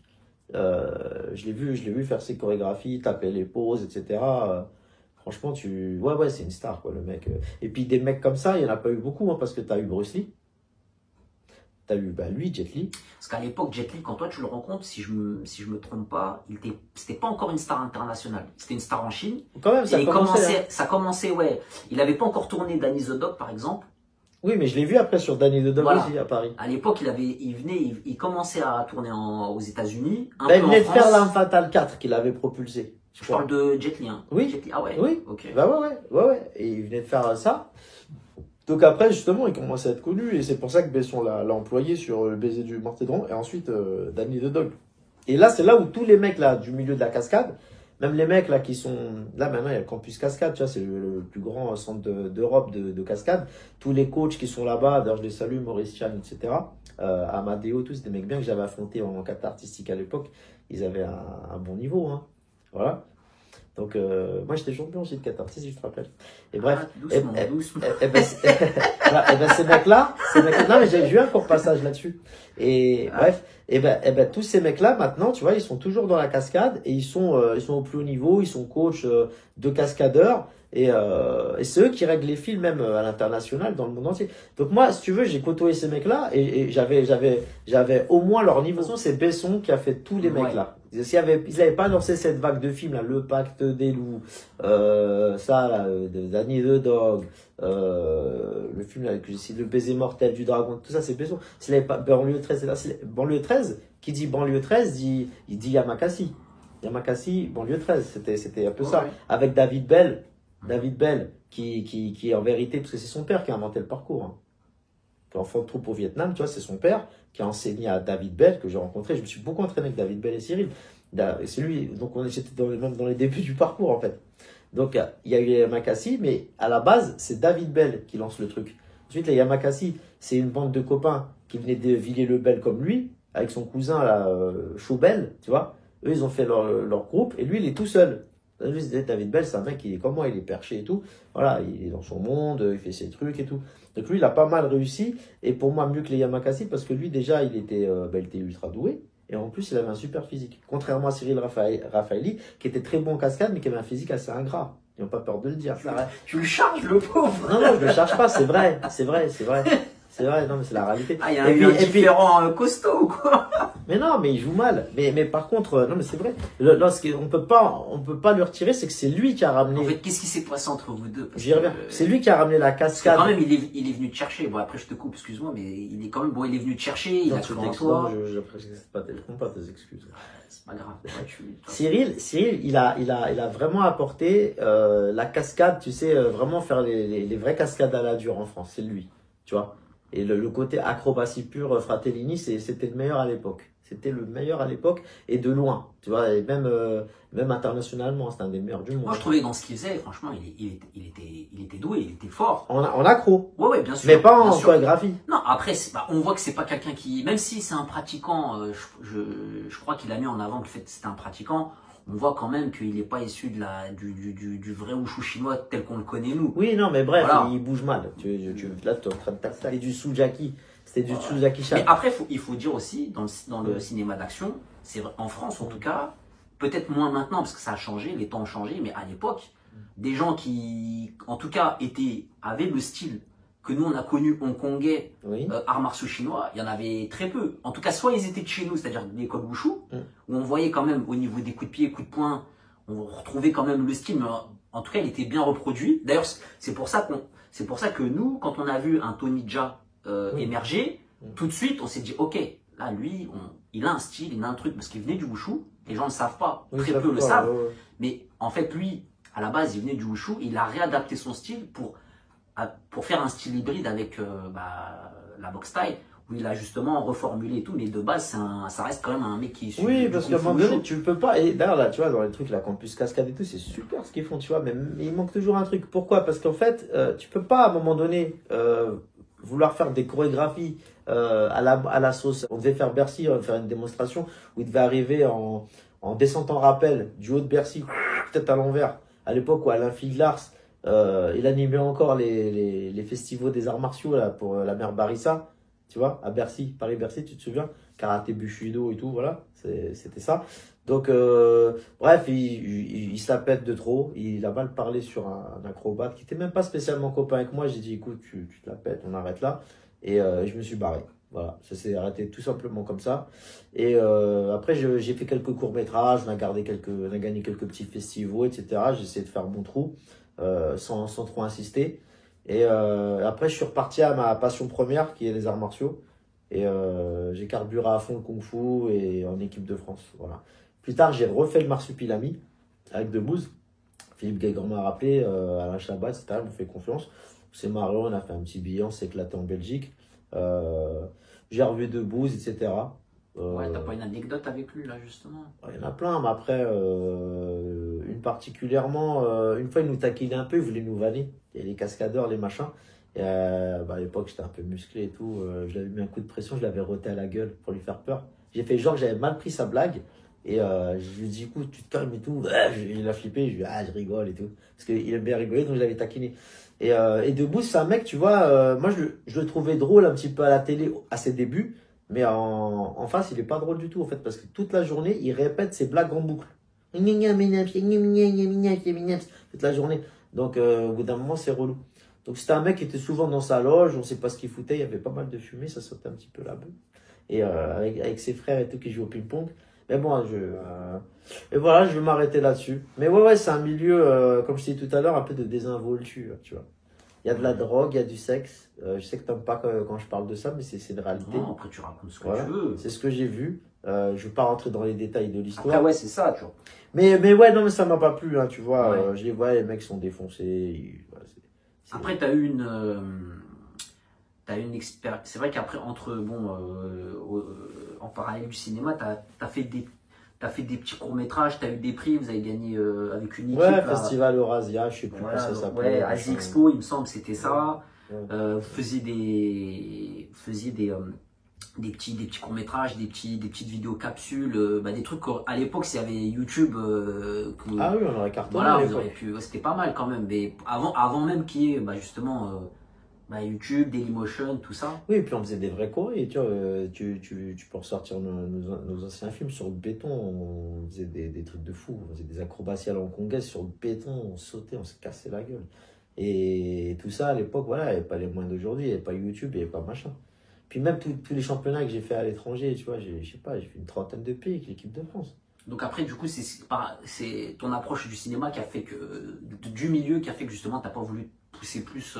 Je l'ai vu faire ses chorégraphies, taper les poses, etc. Franchement, ouais, c'est une star, quoi, le mec. Et puis, des mecs comme ça, il n'y en a pas eu beaucoup, hein, parce que tu as eu Bruce Lee. Tu as eu, lui, Jet Li. Parce qu'à l'époque, Jet Li, quand toi, tu le rencontres, si je me trompe pas, c'était pas encore une star internationale. C'était une star en Chine. Quand même, ça commençait, ouais. Il avait pas encore tourné Danny the Dog, par exemple. Oui, mais je l'ai vu après sur Danny the Dog aussi à Paris. À l'époque, il commençait à tourner aux États-Unis. Il venait de faire l'Arme Fatale 4 qu'il avait propulsé. Je parle de Jet Li, hein. Oui. Jet Li. Ah ouais. Oui. Ok. Bah ouais. Et il venait de faire ça. Donc après, justement, il commençait à être connu. Et c'est pour ça que Besson l'a employé sur le baiser du Mortédron. Et ensuite, Danny the Dog. Et là, c'est là où tous les mecs là du milieu de la cascade, même les mecs là qui sont... Là maintenant il y a le campus cascade, tu vois, c'est le plus grand centre d'Europe de cascade. Tous les coachs qui sont là-bas, d'ailleurs je les salue, Maurice Chan, etc. Amadeo, tous des mecs bien que j'avais affrontés en kata artistique à l'époque. Ils avaient un bon niveau, hein. Voilà. Donc moi j'étais champion aussi de kata artistique, je te rappelle. Et bref. Doucement. Ces mecs-là, non mais j'ai eu un court passage là-dessus. Et bref, tous ces mecs-là, maintenant, tu vois, ils sont toujours dans la cascade et ils sont au plus haut niveau, ils sont coachs de cascadeurs et c'est eux qui règlent les films même à l'international, dans le monde entier. Donc moi, si tu veux, j'ai côtoyé ces mecs-là et j'avais au moins leur niveau. De toute façon, c'est Besson qui a fait tous les mecs-là. Ils n'avaient pas lancé cette vague de films là, Le Pacte des Loups, ça là, de Danny the Dog, le film là, que j'ai cité, Le Baiser Mortel du Dragon, tout ça c'est Besson. S'il n'avait pas Banlieue 13, Banlieue 13, qui dit Banlieue 13, il dit Yamakasi. Yamakasi, Banlieue 13, c'était un peu ça. Avec David Bell, qui en vérité, parce que c'est son père qui a inventé le parcours. Hein. enfant de troupe au Vietnam, tu vois, c'est son père qui a enseigné à David Bell, que j'ai rencontré. Je me suis beaucoup entraîné avec David Bell et Cyril. C'est lui, donc j'étais même dans les débuts du parcours, en fait. Donc, il y a eu les Yamakasi, mais à la base, c'est David Bell qui lance le truc. Ensuite, les Yamakasi, c'est une bande de copains qui venaient de Villers-le-Bel comme lui, avec son cousin, là, Chaubel, tu vois. Eux, ils ont fait leur groupe, et lui, il est tout seul. David Bell, c'est un mec, il est comme moi, il est perché et tout. Voilà, il est dans son monde, il fait ses trucs et tout. Donc lui, il a pas mal réussi, et pour moi, mieux que les Yamakasi, parce que lui, déjà, il était ultra doué. Et en plus, il avait un super physique. Contrairement à Cyril Raffaelli, qui était très bon en cascade, mais qui avait un physique assez ingrat. Ils n'ont pas peur de le dire. Tu le charges, le pauvre. Non, je ne le charge pas, c'est vrai. C'est vrai. C'est vrai, non, mais c'est la réalité. Ah, il y a un différent costaud ou quoi? Mais non, mais il joue mal. Mais par contre, non, mais c'est vrai. On peut pas lui retirer, c'est que c'est lui qui a ramené. En fait, qu'est-ce qui s'est passé entre vous deux? J'y reviens. C'est lui qui a ramené la cascade. Quand même, il est venu te chercher. Bon, après, je te coupe, excuse-moi, mais il est quand même, bon, il est venu te chercher, il a cru en toi. Je comprends pas tes excuses. C'est pas grave. Cyril, il a vraiment apporté, la cascade, tu sais, vraiment faire les vraies cascades à la dure en France. C'est lui, tu vois. Et le côté acrobatie pure, Fratellini, c'était le meilleur à l'époque. C'était le meilleur à l'époque et de loin, tu vois, et même internationalement, c'était un des meilleurs du monde. Moi, je trouvais dans ce qu'il faisait, franchement, il était doué, il était fort. En accro. Ouais, bien sûr. Mais pas en chorégraphie. Non, après, on voit que c'est pas quelqu'un qui, même si c'est un pratiquant, je crois qu'il a mis en avant le fait que c'était un pratiquant. On voit quand même qu'il n'est pas issu du vrai wushu chinois tel qu'on le connaît nous. Oui, non, mais bref, voilà. Il bouge mal. Là, tu es en train de taper du Suzaki. C'était du Suzaki Chan. Mais après, il faut dire aussi, dans le cinéma d'action, c'est vrai, en France en tout cas, peut-être moins maintenant parce que ça a changé, les temps ont changé, mais à l'époque, des gens qui, en tout cas, avaient le style que nous on a connu hongkongais, arts martiaux chinois, il y en avait très peu. En tout cas, soit ils étaient de chez nous, c'est-à-dire de l'école Wushu, où on voyait quand même au niveau des coups de pied, coups de poing, on retrouvait quand même le style, mais en tout cas, il était bien reproduit. D'ailleurs, c'est pour ça que nous, quand on a vu un Tony Jaa émerger, tout de suite, on s'est dit, ok, là, lui, il a un style, il a un truc, parce qu'il venait du Wushu, les gens ne le savent pas, très peu le savent, mais en fait, lui, à la base, il venait du Wushu, il a réadapté son style pour faire un style hybride avec la boxe thaï, où il a justement reformulé et tout, mais de base, ça reste quand même un mec qui est issu oui, parce qu'à un moment donné, tu peux pas. Et d'ailleurs, là, tu vois, dans les trucs, la campus cascade et tout, c'est super ce qu'ils font, tu vois, mais il manque toujours un truc. Pourquoi? Parce qu'en fait, tu peux pas, à un moment donné, vouloir faire des chorégraphies à la sauce. On devait faire Bercy, on devait faire une démonstration où il devait arriver en descente en rappel du haut de Bercy, peut-être à l'envers, à l'époque où Alain Figlars, il animait encore les festivals des arts martiaux là, pour la mère Barissa, tu vois, à Bercy, Paris-Bercy, tu te souviens? Karaté Bushido et tout, voilà, c'était ça. Donc, bref, il se la pète de trop. Il a mal parlé sur un acrobate qui n'était même pas spécialement copain avec moi. J'ai dit, écoute, tu te la pètes, on arrête là. Et je me suis barré. Voilà, ça s'est arrêté tout simplement comme ça. Et après, j'ai fait quelques courts-métrages, on a gagné quelques petits festivals, etc. J'ai essayé de faire mon trou sans trop insister. Et après, je suis reparti à ma passion première, qui est les arts martiaux. Et j'ai carburé à fond le kung-fu et en équipe de France. Voilà. Plus tard, j'ai refait le marsupilami avec Debouze. Philippe Guégan m'a rappelé, Alain Chabat, etc. Ils m'ont fait confiance. C'est marrant, on a fait un petit billet, on s'est éclaté en Belgique. J'ai revu Debouze, etc. Ouais, t'as pas une anecdote avec lui là justement? Il y en a plein, mais après, une particulièrement, une fois il nous taquinait un peu, il voulait nous vanner. Il y a les cascadeurs, les machins. Et à l'époque, j'étais un peu musclé et tout. Je l'avais mis un coup de pression, je l'avais roté à la gueule pour lui faire peur. J'ai fait genre que j'avais mal pris sa blague. Et je lui ai dit, écoute, tu te calmes et tout. Il a flippé, je lui ai dit, je rigole et tout. Parce qu'il aime bien rigoler, donc je l'avais taquiné. Et Debouze, c'est un mec, tu vois, moi je le trouvais drôle un petit peu à la télé à ses débuts. Mais en face, il est pas drôle du tout, en fait, parce que toute la journée, il répète ses blagues en boucle. Toute la journée. Donc, au bout d'un moment, c'est relou. Donc, c'était un mec qui était souvent dans sa loge, on ne sait pas ce qu'il foutait, il y avait pas mal de fumée, ça sautait un petit peu là-bas. Et avec ses frères et tout qui jouent au ping-pong. Mais bon, et voilà, je vais m'arrêter là-dessus. Mais ouais, c'est un milieu, comme je disais tout à l'heure, un peu de désinvolture, tu vois. Il y a de la drogue, il y a du sexe. Je sais que tu n'aimes pas quand je parle de ça, mais c'est une réalité. Non, après tu racontes ce que tu veux. C'est ce que j'ai vu. Je ne vais pas rentrer dans les détails de l'histoire. Après, ouais, c'est ça, tu vois. Mais ouais, non, mais ça m'a pas plu, hein, tu vois. Ouais. Je les vois, les mecs sont défoncés. Après, tu as eu t'as une expérience. C'est vrai qu'après, en parallèle du cinéma, t'as fait des petits courts-métrages, t'as eu des prix, vous avez gagné avec une équipe. Ouais, là. Festival Eurasia, je sais plus Voilà, comment ça s'appelle. ouais, Asie Expo, il me semble, c'était ça. Ouais. Vous faisiez des petits courts-métrages, des petites vidéos capsules, des trucs qu'à l'époque, s'il y avait YouTube, Ah oui, on aurait cartonné. voilà, à vous l'époque. auriez pu, c'était pas mal quand même. Mais avant même qu'il y ait justement YouTube, Dailymotion, tout ça. Oui, et puis on faisait des vrais chorés, tu vois, tu peux ressortir nos anciens films sur le béton, on faisait des trucs de fou, on faisait des acrobaties à l'hongkongaise sur le béton, on sautait, on se cassait la gueule. Et tout ça à l'époque, voilà, il n'y avait pas les moyens d'aujourd'hui, il n'y avait pas YouTube, il n'y avait pas machin. Puis même tous les championnats que j'ai fait à l'étranger, tu vois, je sais pas, j'ai fait une trentaine de pays avec l'équipe de France. Donc après, du coup, c'est ton approche du cinéma qui a fait que, du milieu qui a fait que justement, t'as pas voulu pousser plus,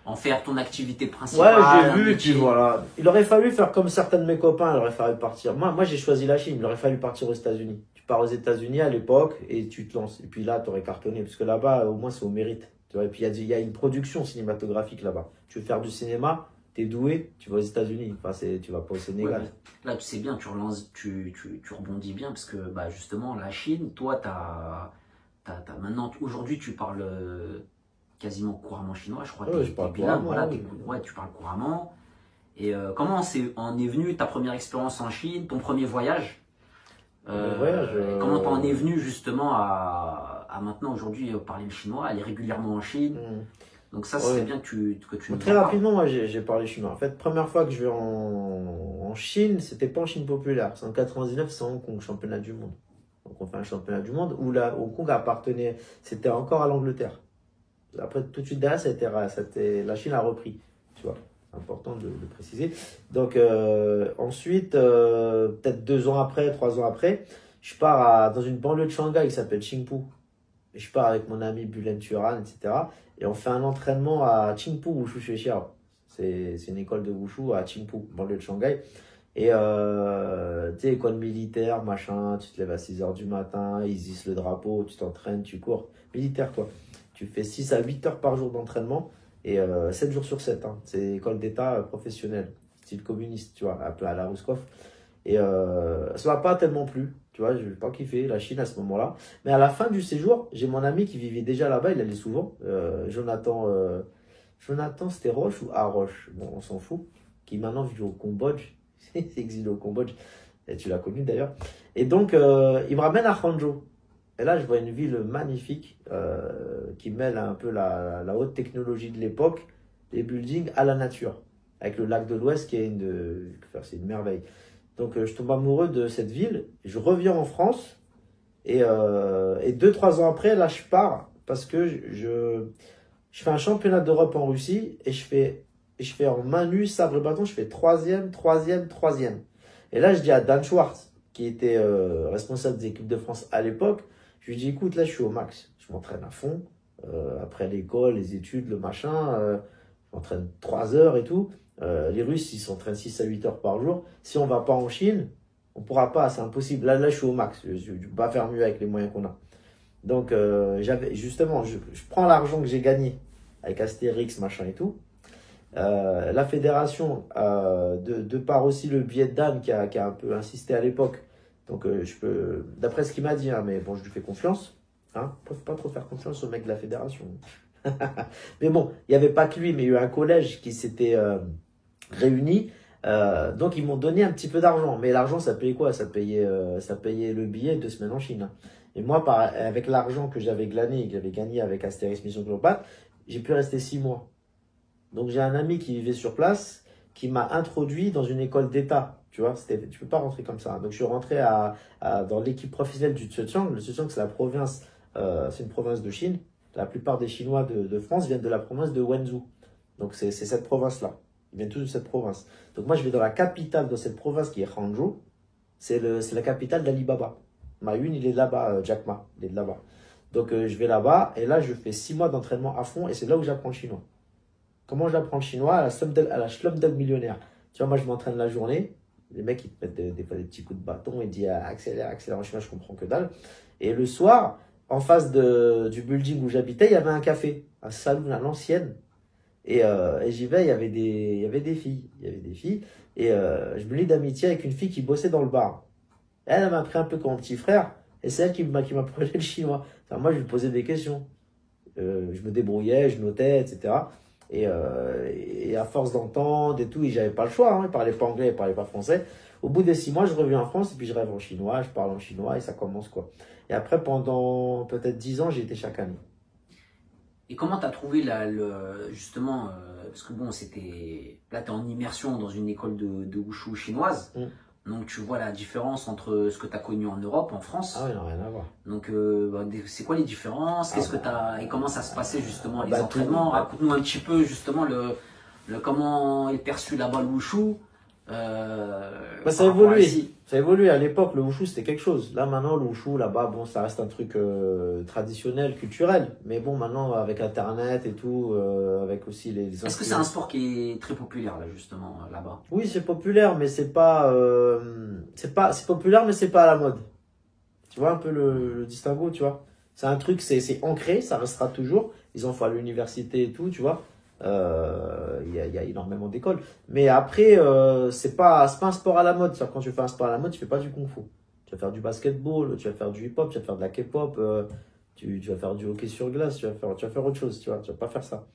en faire ton activité principale. Ouais, j'ai vu, et métier. puis voilà. Il aurait fallu faire comme certains de mes copains, il aurait fallu partir. Moi j'ai choisi la Chine, il aurait fallu partir aux États-Unis. Tu pars aux États-Unis à l'époque et tu te lances. Et puis là, tu aurais cartonné, parce que là-bas, au moins, c'est au mérite. Tu vois, et puis il y a une production cinématographique là-bas. Tu veux faire du cinéma, t'es doué, tu vas aux États-Unis. Enfin, tu vas pas au Sénégal. Ouais, là, tu sais bien, tu relances, tu rebondis bien, parce que justement, la Chine, toi, maintenant, aujourd'hui, tu parles quasiment couramment chinois, je crois. Ouais, je parle couramment, voilà, oui. ouais, tu parles couramment. Et comment en est venu ta première expérience en Chine, ton premier voyage? Comment t'en es venu justement à maintenant, aujourd'hui, parler le chinois, aller régulièrement en Chine? Donc ça, c'est Ouais. bien que tu nous Très en parles. rapidement, moi, j'ai parlé chinois. En fait, première fois que je vais en Chine, c'était pas en Chine populaire. C'est en 99, c'est Hong Kong, championnat du monde. Donc, on fait un championnat du monde où Hong Kong appartenait, c'était encore à l'Angleterre. Après, tout de suite derrière, la Chine a repris. Tu vois, important de le préciser. Donc, ensuite, peut-être 2 ans après, 3 ans après, je pars dans une banlieue de Shanghai qui s'appelle Qingpu. Et je pars avec mon ami Bulen Turan, etc. Et on fait un entraînement à Qingpu, Wushu Xuexiao. C'est une école de Wushu à Qingpu, banlieue de Shanghai. Et tu sais, école militaire, machin, tu te lèves à 6h du matin, ils hissent le drapeau, tu t'entraînes, tu cours. Militaire, quoi. Tu fais 6 à 8 heures par jour d'entraînement et 7 jours sur 7. Hein. C'est école d'État professionnelle, style communiste, tu vois, à la Rouskov. Et ça m'a pas tellement plu, tu vois, je n'ai pas kiffé la Chine à ce moment-là. Mais à la fin du séjour, j'ai mon ami qui vivait déjà là-bas, il allait souvent, Jonathan, c'était Roche ou Aroche, bon, on s'en fout, qui maintenant vit au Cambodge, il s'est exilé au Cambodge, et tu l'as connu d'ailleurs. Et donc, il me ramène à Hangzhou. Et là, je vois une ville magnifique qui mêle un peu la haute technologie de l'époque, les buildings à la nature, avec le lac de l'Ouest qui est c'est une merveille. Donc, je tombe amoureux de cette ville. Je reviens en France et 2-3 ans après, là, je pars parce que je fais un championnat d'Europe en Russie et je fais en main nue, sabre et bâton, je fais 3e, 3e, 3e. Et là, je dis à Dan Schwartz, qui était responsable des équipes de France à l'époque, je lui dis, écoute, là, je suis au max. Je m'entraîne à fond. Après l'école, les études, le machin, je m'entraîne 3 heures et tout. Les Russes, ils s'entraînent 6 à 8 heures par jour. Si on va pas en Chine, on pourra pas, c'est impossible. Là, je suis au max. Je ne peux pas faire mieux avec les moyens qu'on a. Donc, je prends l'argent que j'ai gagné avec Astérix, machin et tout. La fédération, de par aussi le billet de Dan qui a un peu insisté à l'époque. Donc, d'après ce qu'il m'a dit, hein, mais bon, je lui fais confiance. Hein, faut pas trop faire confiance au mec de la fédération. Mais bon, il n'y avait pas que lui, mais il y a eu un collège qui s'était réuni. Donc, ils m'ont donné un petit peu d'argent. Mais l'argent, ça payait quoi? Ça payait le billet 2 semaines en Chine. Hein. Et moi, avec l'argent que j'avais glané et que j'avais gagné avec Astérix Mission Cléopâtre, j'ai pu rester 6 mois. Donc, j'ai un ami qui vivait sur place qui m'a introduit dans une école d'État. Tu vois, tu peux pas rentrer comme ça. Donc, je suis rentré dans l'équipe professionnelle du Zhejiang. Le Zhejiang, c'est c'est une province de Chine. La plupart des Chinois de France viennent de la province de Wenzhou. Donc, c'est cette province-là. Ils viennent tous de cette province. Donc, moi, je vais dans la capitale de cette province qui est Hangzhou. C'est la capitale d'Alibaba. Mayun, il est là-bas, Jack Ma, il est de là-bas. Donc, je vais là-bas et là, je fais 6 mois d'entraînement à fond et c'est là où j'apprends le chinois. Comment j'apprends le chinois? À la Slumdog Millionnaire. Tu vois, moi, je m'entraîne la journée. Les mecs, ils te mettent des fois des petits coups de bâton. Ils disent accélère, accélère. En chinois, je comprends que dalle. Et le soir, en face du building où j'habitais, il y avait un café, un saloon à l'ancienne. Et j'y vais, il y avait des filles. Il y avait des filles. Et je me lie d'amitié avec une fille qui bossait dans le bar. Elle m'a pris un peu comme petit frère. Et c'est elle qui m'apprenait le chinois. Enfin, moi, je lui posais des questions. Je me débrouillais, je notais, etc. Et à force d'entendre et tout, j'avais pas le choix. Hein, il parlait pas anglais, il parlait pas français. Au bout des 6 mois, je reviens en France et puis je rêve en chinois, je parle en chinois et ça commence quoi. Et après, pendant peut-être 10 ans, j'ai été chaque année. Et comment tu as trouvé justement, parce que bon, là tu es en immersion dans une école de wushu chinoise, donc tu vois la différence entre ce que tu as connu en Europe, en France. Ah oui, non, rien à voir. Donc c'est quoi les différences, qu'est-ce que et comment ça se passait justement les entraînements? Tout. Raconte-nous un petit peu justement comment est perçu là-bas le wushu. Ça a évolué. Ça a évolué. À l'époque, le wushu c'était quelque chose. Là maintenant, le wushu là-bas, bon, ça reste un truc traditionnel, culturel. Mais bon, maintenant avec Internet et tout, avec aussi les. Est-ce que c'est un sport qui est très populaire là justement là-bas? Oui, c'est populaire, mais c'est populaire, mais c'est pas à la mode. Tu vois un peu le distinguo, tu vois. C'est un truc, c'est ancré, ça restera toujours. Ils en font à l'université et tout, tu vois. Il y a énormément d'écoles. Mais après, c'est pas un sport à la mode. Quand tu fais un sport à la mode, tu fais pas du kung-fu. Tu vas faire du basketball, tu vas faire du hip-hop, tu vas faire de la K-pop, tu vas faire du hockey sur glace, tu vas faire autre chose, tu vois. Tu vas pas faire ça.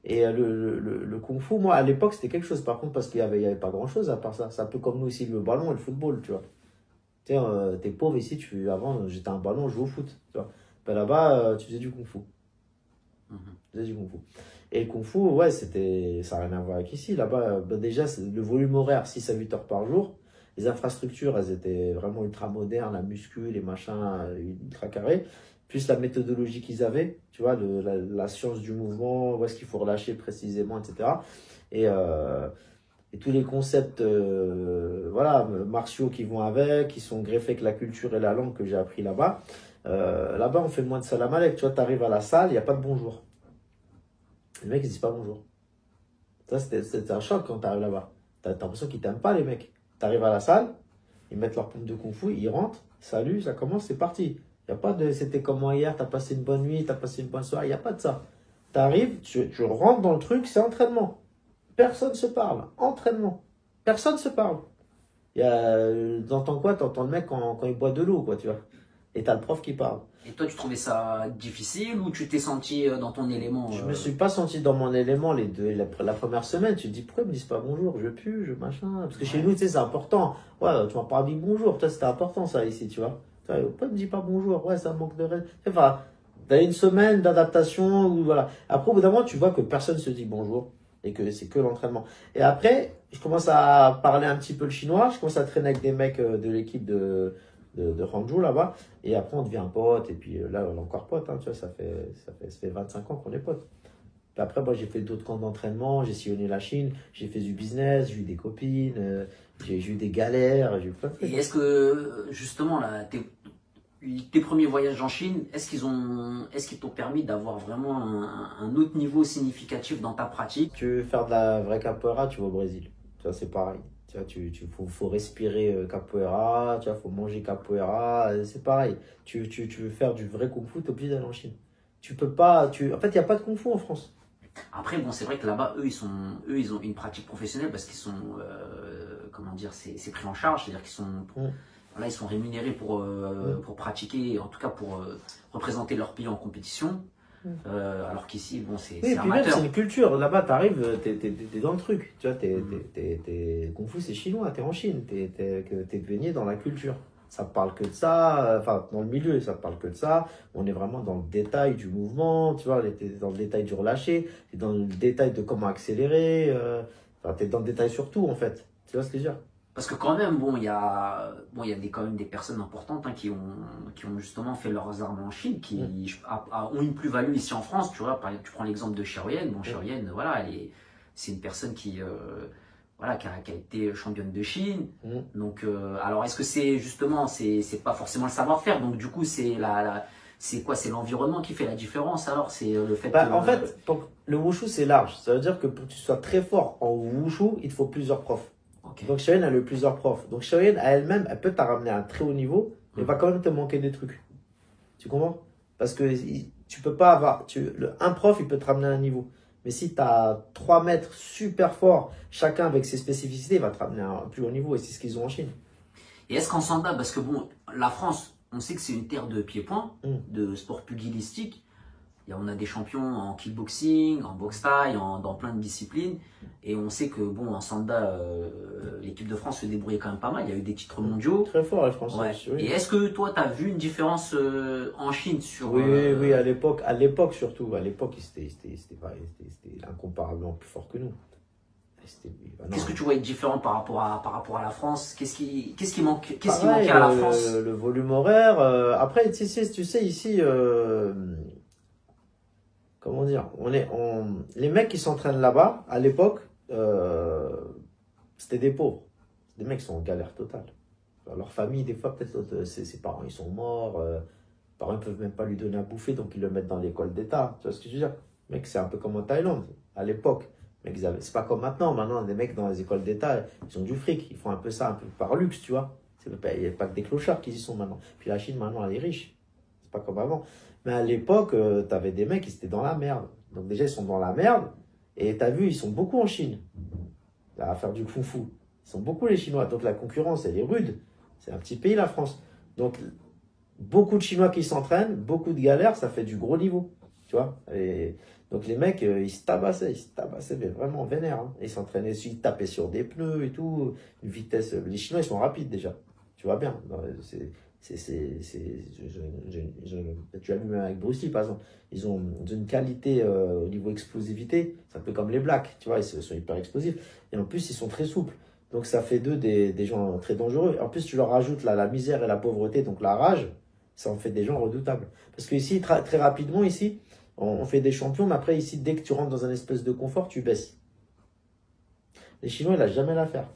Et le kung-fu, moi, à l'époque, c'était quelque chose. Par contre, parce qu'il y avait pas grand-chose à part ça. C'est un peu comme nous ici, le ballon et le football, tu vois. Tu sais, t'es pauvre ici, avant, j'étais un ballon, je jouais au foot, tu vois. Ben là-bas, tu faisais du kung-fu. Tu faisais du kung-fu. Et le kung-fu, ouais, ça n'a rien à voir avec ici. Là-bas, déjà, le volume horaire, 6 à 8 heures par jour. Les infrastructures, elles étaient vraiment ultra modernes, la muscu, les machins ultra carrés. Plus la méthodologie qu'ils avaient, tu vois, la science du mouvement, où est-ce qu'il faut relâcher précisément, etc. Et tous les concepts voilà, martiaux qui vont avec, qui sont greffés avec la culture et la langue que j'ai appris là-bas. Là-bas, on fait moins de salam alek. Tu vois, tu arrives à la salle, il n'y a pas de bonjour. Les mecs, ils disent pas bonjour. Ça, c'était un choc quand tu arrives là-bas. Tu as l'impression qu'ils t'aiment pas, les mecs. Tu arrives à la salle, ils mettent leur pompe de kung-fu, ils rentrent, salut, ça commence, c'est parti. Il n'y a pas de c'était comment hier, tu as passé une bonne nuit, tu as passé une bonne soirée, il n'y a pas de ça. Tu arrives, tu rentres dans le truc, c'est entraînement. Personne se parle. Entraînement. Personne se parle. T'entends quoi? T'entends le mec quand il boit de l'eau, quoi, tu vois. Et t'as le prof qui parle. Et toi, tu trouvais ça difficile ou tu t'es senti dans ton élément? Je me suis pas senti dans mon élément la première semaine. Tu te dis, pourquoi ils me disent pas bonjour? Je pue, je machin. Parce que chez nous, tu sais, c'est important. Ouais, tu m'as pas dit bonjour. Toi, c'était important, ça, ici, tu vois. Pourquoi tu me dis pas bonjour? Ouais, ça manque de respect. Enfin, t'as une semaine d'adaptation, ou voilà. Après, au bout d'un moment, tu vois que personne se dit bonjour. Et que c'est que l'entraînement. Et après, je commence à parler un petit peu le chinois. Je commence à traîner avec des mecs de l'équipe de Hangzhou là-bas. Et après, on devient pote. Et puis là, on est encore pote. Hein, tu vois, ça fait 25 ans qu'on est pote. Puis après, moi, j'ai fait d'autres camps d'entraînement. J'ai sillonné la Chine. J'ai fait du business. J'ai eu des copines. J'ai eu des galères. J'ai eu plein de trucs. Et est-ce que, justement, là, tes premiers voyages en Chine, est-ce qu'ils t'ont permis d'avoir vraiment un autre niveau significatif dans ta pratique? Tu veux faire de la vraie capoeira, tu vas au Brésil. Tu vois, c'est pareil. Tu vois, faut respirer capoeira, tu vois, faut manger capoeira, c'est pareil. Tu veux faire du vrai kung-fu, t'es obligé d'aller en Chine. Tu peux pas, en fait, il n'y a pas de kung-fu en France. Après, bon, c'est vrai que là-bas, eux, ils ont une pratique professionnelle parce qu'ils sont, comment dire, c'est pris en charge, c'est-à-dire qu'ils sont, là, ils sont rémunérés pour pratiquer, en tout cas pour représenter leur pays en compétition. Alors qu'ici, bon, c'est oui, puis amateur. même, c'est une culture. Là-bas, t'arrives, t'es dans le truc. Tu vois, Kung Fu, c'est chinois, t'es en Chine. T'es baigné dans la culture. Ça parle que de ça. Enfin, dans le milieu, ça parle que de ça. On est vraiment dans le détail du mouvement. Tu vois, t'es dans le détail du relâché. T'es dans le détail de comment accélérer. Enfin, t'es dans le détail sur tout, en fait. Tu vois ce que je veux dire? Parce que quand même, bon, il y a quand même des personnes importantes qui ont justement fait leurs armes en Chine, qui ont une plus-value ici en France. Tu vois, tu prends l'exemple de Xiaoyan. Bon, Xiaoyan, voilà, c'est une personne qui a été championne de Chine. Donc, alors, est-ce que c'est justement, c'est pas forcément le savoir-faire. Donc, du coup, c'est c'est l'environnement qui fait la différence. Alors, c'est le fait en fait, le wushu, c'est large. Ça veut dire que pour que tu sois très fort en wushu, il te faut plusieurs profs. Okay. Donc Xiaoyan a plusieurs profs. Donc Xiaoyan à elle-même, elle peut t'a ramener à un très haut niveau, mais va quand même te manquer des trucs. Tu comprends? Parce que tu peux pas avoir. Un prof, il peut te ramener à un niveau. Mais si tu as 3 maîtres super forts, chacun avec ses spécificités, il va te ramener à un plus haut niveau. Et c'est ce qu'ils ont en Chine. Et est-ce qu'en Sanda, parce que bon, la France, on sait que c'est une terre de pieds-points, de sport pugilistique. On a des champions en kickboxing, en boxe thaï, dans plein de disciplines. Et on sait que bon, en Sanda, l'équipe de France se débrouillait quand même pas mal. Il y a eu des titres mondiaux. Très fort les Français. Ouais. Oui. Et est-ce que toi, tu as vu une différence en Chine sur... Oui, à l'époque surtout. À l'époque, c'était incomparablement plus fort que nous. Qu'est-ce que tu voyais de différent par rapport à la France? Qu'est-ce qui manquait à la France? Le volume horaire. Après, tu sais, ici, comment dire, les mecs qui s'entraînent là-bas, à l'époque, c'était des pauvres. Des mecs qui sont en galère totale. Leur famille, des fois, peut-être ses parents, ils sont morts. Les parents ne peuvent même pas lui donner à bouffer, donc ils le mettent dans l'école d'État. Tu vois ce que je veux dire? Mec, c'est un peu comme en Thaïlande, à l'époque. C'est pas comme maintenant. Maintenant, des mecs dans les écoles d'État, ils ont du fric. Ils font un peu ça, un peu par luxe, tu vois. Il n'y a pas que des clochards qui y sont maintenant. Puis la Chine, maintenant, elle est riche. C'est pas comme avant. Mais à l'époque, tu avais des mecs qui étaient dans la merde. Donc déjà, ils sont dans la merde. Et tu as vu, ils sont beaucoup en Chine. À faire du kung-fu. Ils sont beaucoup les Chinois. Donc la concurrence, elle est rude. C'est un petit pays, la France. Donc, beaucoup de Chinois qui s'entraînent, beaucoup de galères, ça fait du gros niveau. Tu vois. Et donc les mecs, ils se tabassaient, mais vraiment vénère. Hein. Ils s'entraînaient, ils tapaient sur des pneus et tout. Une vitesse. Les Chinois, ils sont rapides déjà. Tu vois bien. Tu as vu même avec Bruce Lee, par exemple. Ils ont une qualité au niveau explosivité. C'est un peu comme les Blacks. Tu vois, ils sont hyper explosifs. Et en plus, ils sont très souples. Donc ça fait d'eux des gens très dangereux. En plus, tu leur rajoutes la misère et la pauvreté, donc la rage. Ça en fait des gens redoutables. Parce que ici, très rapidement, ici, on fait des champions, mais après, ici, dès que tu rentres dans un espèce de confort, tu baisses. Les Chinois, ils lâchent jamais l'affaire.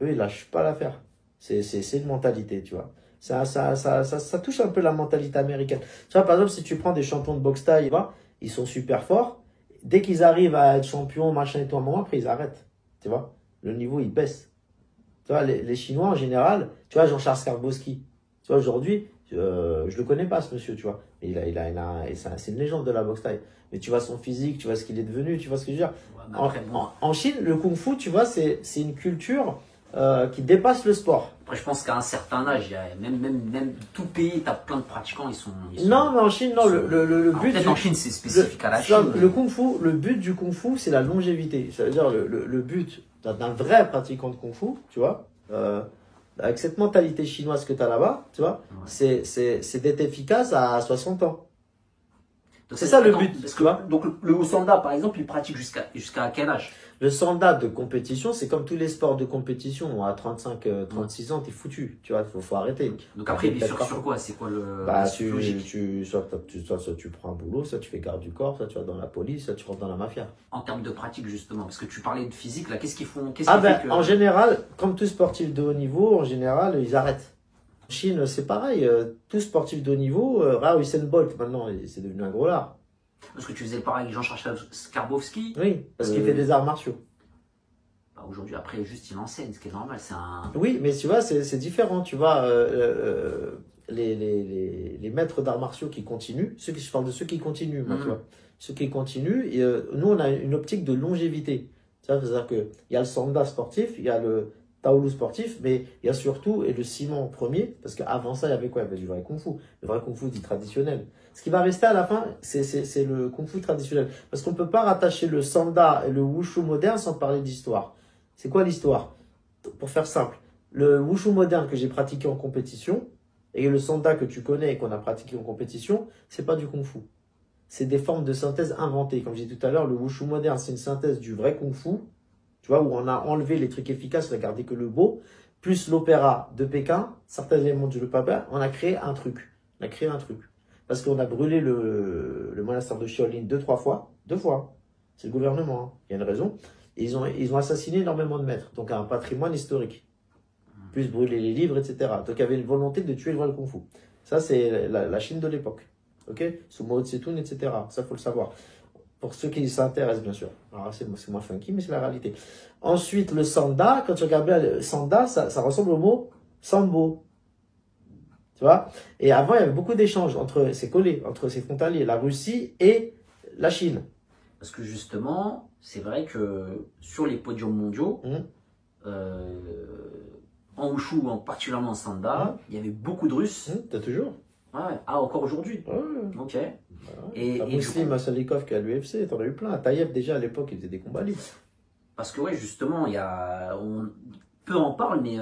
Eux, ils lâchent pas l'affaire. C'est une mentalité, tu vois. Ça touche un peu la mentalité américaine. Tu vois, par exemple, si tu prends des champions de boxe thaï, ils sont super forts. Dès qu'ils arrivent à être champions, machin et tout, à un moment, après, ils arrêtent. Tu vois, le niveau, il baisse. Tu vois, les Chinois, en général, tu vois, Jean-Charles Skarbowski. Tu vois, aujourd'hui, je le connais pas, ce monsieur, tu vois. C'est une légende de la boxe thaï. Mais tu vois son physique, tu vois ce qu'il est devenu, tu vois ce que je veux dire. Ouais, en Chine, le kung-fu, tu vois, c'est une culture qui dépasse le sport. Après, je pense qu'à un certain âge, il y a même tout pays, tu as plein de pratiquants, ils sont non, mais en Chine, non, le but. Peut-être en Chine, c'est spécifique à la Chine. Le kung-fu, le but du kung-fu, c'est la longévité. Ça veut dire le but d'un vrai pratiquant de kung-fu, tu vois, avec cette mentalité chinoise que tu as là-bas, tu vois, ouais. C'est d'être efficace à 60 ans. C'est ça le but. Tu vois. Donc le Sanda, par exemple, il pratique jusqu'à quel âge? Le Sanda de compétition, c'est comme tous les sports de compétition. À 35, 36 ans, t'es foutu. Tu vois, faut arrêter. Donc après, il est sur quoi? C'est quoi le soit tu prends un boulot, soit tu fais garde du corps, soit tu vas dans la police, soit tu rentres dans la mafia. En termes de pratique, justement, parce que tu parlais de physique, là, qu'est-ce qu'ils font? En général, comme tout sportif de haut niveau, en général, ils arrêtent. En Chine, c'est pareil. Tout sportif de haut niveau, Usain Bolt, maintenant, c'est devenu un gros lard. Parce que tu faisais pareil avec Jean-Charles Skarbowski. Oui, parce qu'il fait des arts martiaux. Bah aujourd'hui, après, juste il enseigne, ce qui est normal. Oui, mais tu vois, c'est différent. Tu vois, les maîtres d'arts martiaux qui continuent, je parle de ceux qui continuent, moi, tu vois. Ceux qui continuent, et, nous, on a une optique de longévité. C'est-à-dire qu'il y a le Sanda sportif, il y a le Taolu sportif, mais il y a surtout, et le ciment premier, parce qu'avant ça, il y avait quoi? Il y avait du vrai kung-fu. Le vrai kung-fu dit traditionnel. Ce qui va rester à la fin, c'est le kung-fu traditionnel. Parce qu'on ne peut pas rattacher le Sanda et le Wushu moderne sans parler d'histoire. C'est quoi l'histoire? Pour faire simple, le Wushu moderne que j'ai pratiqué en compétition, et le Sanda que tu connais et qu'on a pratiqué en compétition, c'est pas du kung-fu. C'est des formes de synthèse inventées. Comme j'ai dit tout à l'heure, le Wushu moderne, c'est une synthèse du vrai kung-fu. Tu vois, où on a enlevé les trucs efficaces, on a gardé que le beau, plus l'opéra de Pékin, certains éléments du Papa, on a créé un truc. Parce qu'on a brûlé le monastère de Shaolin 2-3 fois. 2 fois. C'est le gouvernement, hein. Il y a une raison. Et ils ont assassiné énormément de maîtres. Donc un patrimoine historique. Plus brûler les livres, etc. Donc il y avait une volonté de tuer le vrai kung-fu. Ça, c'est la Chine de l'époque. Ok? Sous Mao Tse-tung, etc. Ça, faut le savoir. Pour ceux qui s'intéressent, bien sûr. Alors, c'est moins funky, mais c'est la réalité. Ensuite, le Sanda, quand tu regardes bien le Sanda, ça ressemble au mot Sambo. Tu vois? Et avant, il y avait beaucoup d'échanges c'est collé, entre ces frontaliers, la Russie et la Chine. Parce que justement, c'est vrai que sur les podiums mondiaux, en wushu, particulièrement en sanda, il y avait beaucoup de Russes. T'as toujours. Ouais. Ah, encore aujourd'hui. Ouais. Ok. Et Muslim Assalikov qui est à l'UFC, t'en as eu plein. Taïev, déjà à l'époque, il faisait des combats libres. Parce que, ouais, justement, peu en parle, mais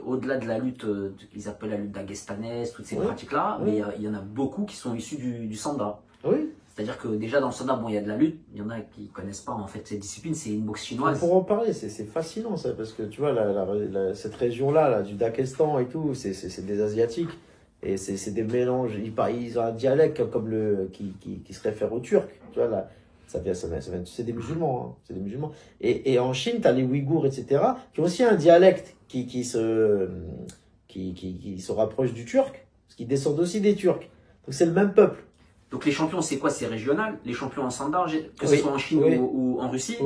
au-delà de la lutte qu'ils appellent la lutte dagestanaise, toutes ces pratiques-là, mais il y en a beaucoup qui sont issus du sanda. Oui. C'est-à-dire que déjà dans le sanda, bon, il y a de la lutte, il y en a qui ne connaissent pas en fait cette discipline, c'est une boxe chinoise. Pour en parler, c'est fascinant ça, parce que tu vois, cette région-là, là, du Daghestan et tout, c'est des Asiatiques, et c'est des mélanges, ils ont un dialecte comme qui se réfère aux Turcs, tu vois, là, c'est des musulmans, hein, c'est des musulmans. Et en Chine, tu as les Ouïghours, etc., qui ont aussi un dialecte qui se rapproche du turc, parce qu'ils descendent aussi des Turcs. Donc c'est le même peuple. Donc les champions, c'est quoi? C'est régional? Les champions en sanda, que ce soit en Chine ou en Russie,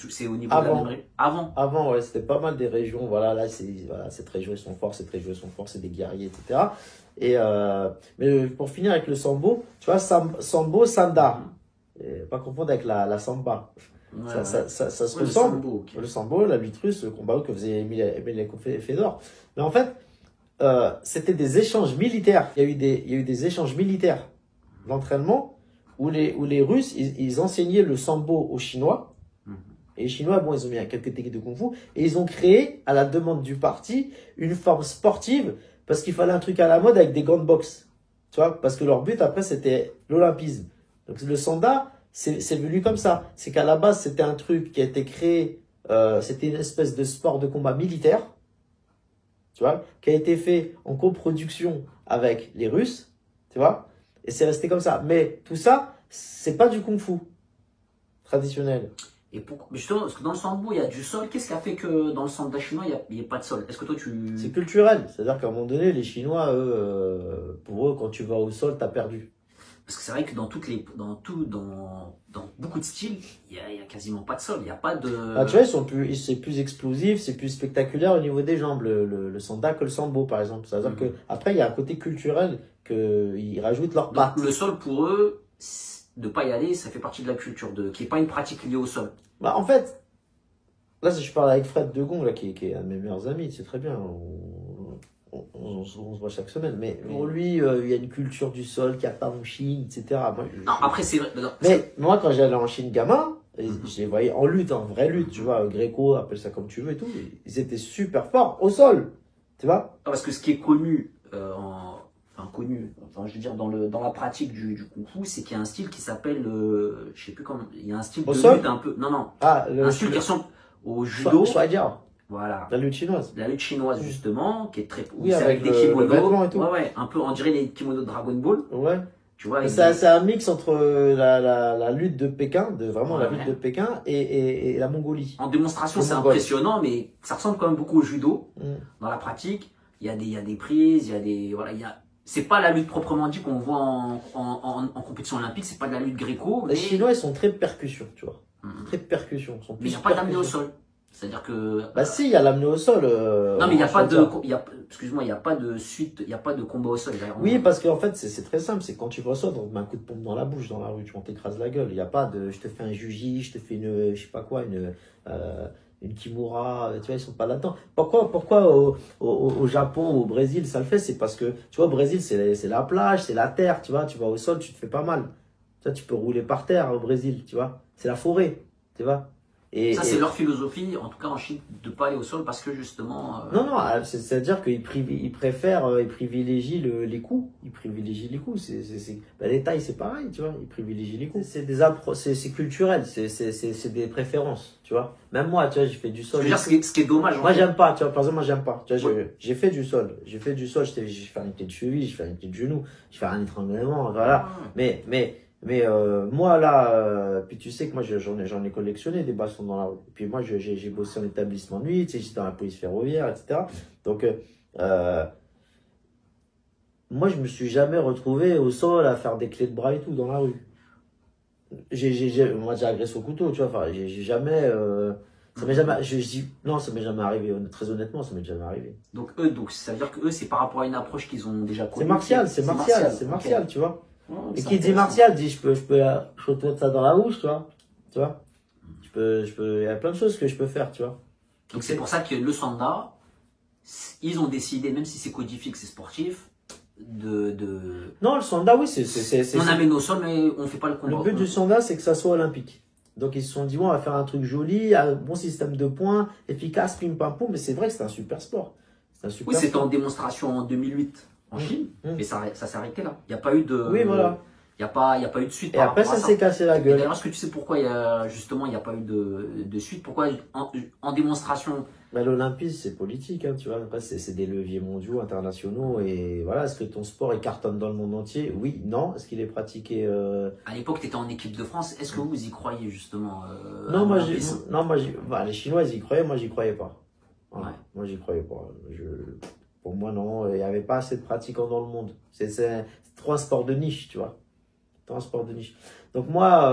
c'est au niveau de l'Amérique. Avant, ouais, c'était pas mal des régions. Voilà, là, cette région ils sont forts, cette région ils sont forts, c'est des guerriers, etc. Mais pour finir avec le sambo, tu vois, sambo, sanda. Et pas confondre avec la samba. Ça se ressemble. Le sambo, la lutte russe, le combat que faisait Emile Fedor. Mais en fait, c'était des échanges militaires. Il y a eu des échanges militaires d'entraînement où les Russes, ils enseignaient le sambo aux Chinois. Et les Chinois, bon, ils ont mis quelques techniques de kung-fu. Et ils ont créé, à la demande du parti, une forme sportive parce qu'il fallait un truc à la mode avec des gants de boxe. Tu vois, parce que leur but, après, c'était l'olympisme. Donc le sanda, c'est venu comme ça. C'est qu'à la base, c'était un truc qui a été créé, c'était une espèce de sport de combat militaire, tu vois, qui a été fait en coproduction avec les Russes, tu vois. Et c'est resté comme ça. Mais tout ça, c'est pas du kung-fu traditionnel. Et justement, parce que dans le sambo, il y a du sol. Qu'est-ce qui a fait que dans le sanda chinois, il n'y a pas de sol? Est-ce que toi, C'est culturel. C'est-à-dire qu'à un moment donné, les Chinois, pour eux, quand tu vas au sol, t'as perdu. Parce que c'est vrai que dans beaucoup de styles, il y a quasiment pas de sol. Il n'y a pas de... Ah, tu vois, c'est plus explosif, c'est plus spectaculaire au niveau des jambes, le sanda que le sambo, par exemple. C'est-à-dire que après il y a un côté culturel qu'ils rajoutent leur patte. Donc, le sol, pour eux, de pas y aller, ça fait partie de la culture, qui n'est pas une pratique liée au sol. Bah, en fait, là, si je parle avec Fred Degong, là, qui est un de mes meilleurs amis, c'est très bien. On se voit chaque semaine, mais pour lui, il y a une culture du sol qu'il n'y a pas en Chine, etc. Non, après, c'est vrai. Mais moi, quand j'allais en Chine gamin, je les voyais en lutte, en vraie lutte, tu vois, gréco, appelle ça comme tu veux et tout, ils étaient super forts au sol, tu vois. Parce que ce qui est connu, je veux dire, dans la pratique du Kung Fu, c'est qu'il y a un style qui s'appelle, je sais plus comment, il y a un style de lutte un peu, un style qui ressemble au judo. Voilà. La lutte chinoise. La lutte chinoise, justement, qui est très... Oui, avec des kimonos et tout. Ouais, un peu, on dirait les kimonos de Dragon Ball. Ouais. Tu vois, c'est un mix entre la lutte de Pékin, la lutte de Pékin et la Mongolie. En démonstration, c'est impressionnant, mais ça ressemble quand même beaucoup au judo. Dans la pratique, il y a des prises, c'est pas la lutte proprement dit qu'on voit en compétition olympique, c'est pas de la lutte gréco. Les Chinois, ils sont très percussion, tu vois. Très percussion. Mais il n'y a pas d'amener au sol. C'est-à-dire que... Bah si, il y a l'amener au sol. Non, mais il n'y a pas de... Excuse-moi, il n'y a pas de suite, il n'y a pas de combat au sol. Oui, parce qu'en fait, c'est très simple. C'est quand tu vas au sol, on te met un coup de pompe dans la bouche, dans la rue, on t'écrase la gueule. Il n'y a pas de... Je te fais un juji, je te fais une... Je sais pas quoi, une kimura. Tu vois, ils sont pas là-dedans. Pourquoi au Japon, au Brésil, ça le fait? C'est parce que, tu vois, au Brésil, c'est la plage, c'est la terre, tu vois. Tu vas au sol, tu te fais pas mal. Tu vois, tu peux rouler par terre au Brésil, tu vois. C'est la forêt, tu vois. C'est leur philosophie, en tout cas en Chine, de ne pas aller au sol parce que justement... Non, c'est-à-dire qu'ils préfèrent, ils privilégient les coups. Ils privilégient les coups. Les tailles, c'est pareil, tu vois. Ils privilégient les coups. C'est culturel, c'est des préférences, tu vois. Même moi, tu vois, j'ai fait du sol. Je veux dire, ce qui est dommage. Moi, j'aime pas, tu vois. Par exemple, moi, j'aime pas. Tu vois, j'ai fait du sol. J'ai fait du sol, j'ai fait un pied de cheville, j'ai fait un pied de genou, j'ai fait un étranglement, voilà. Mais moi là, puis tu sais que moi j'en ai collectionné des bâtons dans la rue. Puis moi j'ai bossé en établissement de nuit, tu sais, j'étais dans la police ferroviaire, etc. Donc moi je me suis jamais retrouvé au sol à faire des clés de bras et tout dans la rue. Moi j'ai agressé au couteau, tu vois. Enfin j'ai jamais, ça m'est jamais, non, ça m'est jamais arrivé. Très honnêtement, ça m'est jamais arrivé. Donc ça veut dire que eux c'est par rapport à une approche qu'ils ont déjà connue. C'est martial, tu vois. Et qui dit martial dit je peux te mettre ça dans la bouche, tu vois. Tu vois. Il y a plein de choses que je peux faire, tu vois. Donc c'est pour ça que le Sanda, ils ont décidé, même si c'est codifié, que c'est sportif, Non, le Sanda, oui, on amène au sol, mais on fait pas le combat. Le but du Sanda, c'est que ça soit olympique. Donc ils se sont dit, bon, on va faire un truc joli, un bon système de points, efficace, pim pam poum, mais c'est vrai que c'est un super sport. Oui, c'était en démonstration en 2008 en Chine, mais ça s'est arrêté là. Il n'y a pas eu de. Oui, voilà. Il n'y a pas eu de suite. Et après, ça s'est cassé la gueule. D'ailleurs, est-ce que tu sais pourquoi justement il n'y a pas eu de suite? Pourquoi en démonstration? Ben, l'Olympisme, c'est politique, hein, tu vois. Après, c'est des leviers mondiaux, internationaux. Et voilà, est-ce que ton sport il cartonne dans le monde entier? Oui, non. Est-ce qu'il est pratiqué À l'époque, tu étais en équipe de France. Est-ce que vous y croyez justement Non, les Chinois, ils y croyaient. Moi, j'y croyais pas. Voilà. Ouais. Moi, j'y croyais pas. Pour moi, non. Il n'y avait pas assez de pratiquants dans le monde. C'est trop un sport de niche, tu vois. Un sport de niche. Donc moi,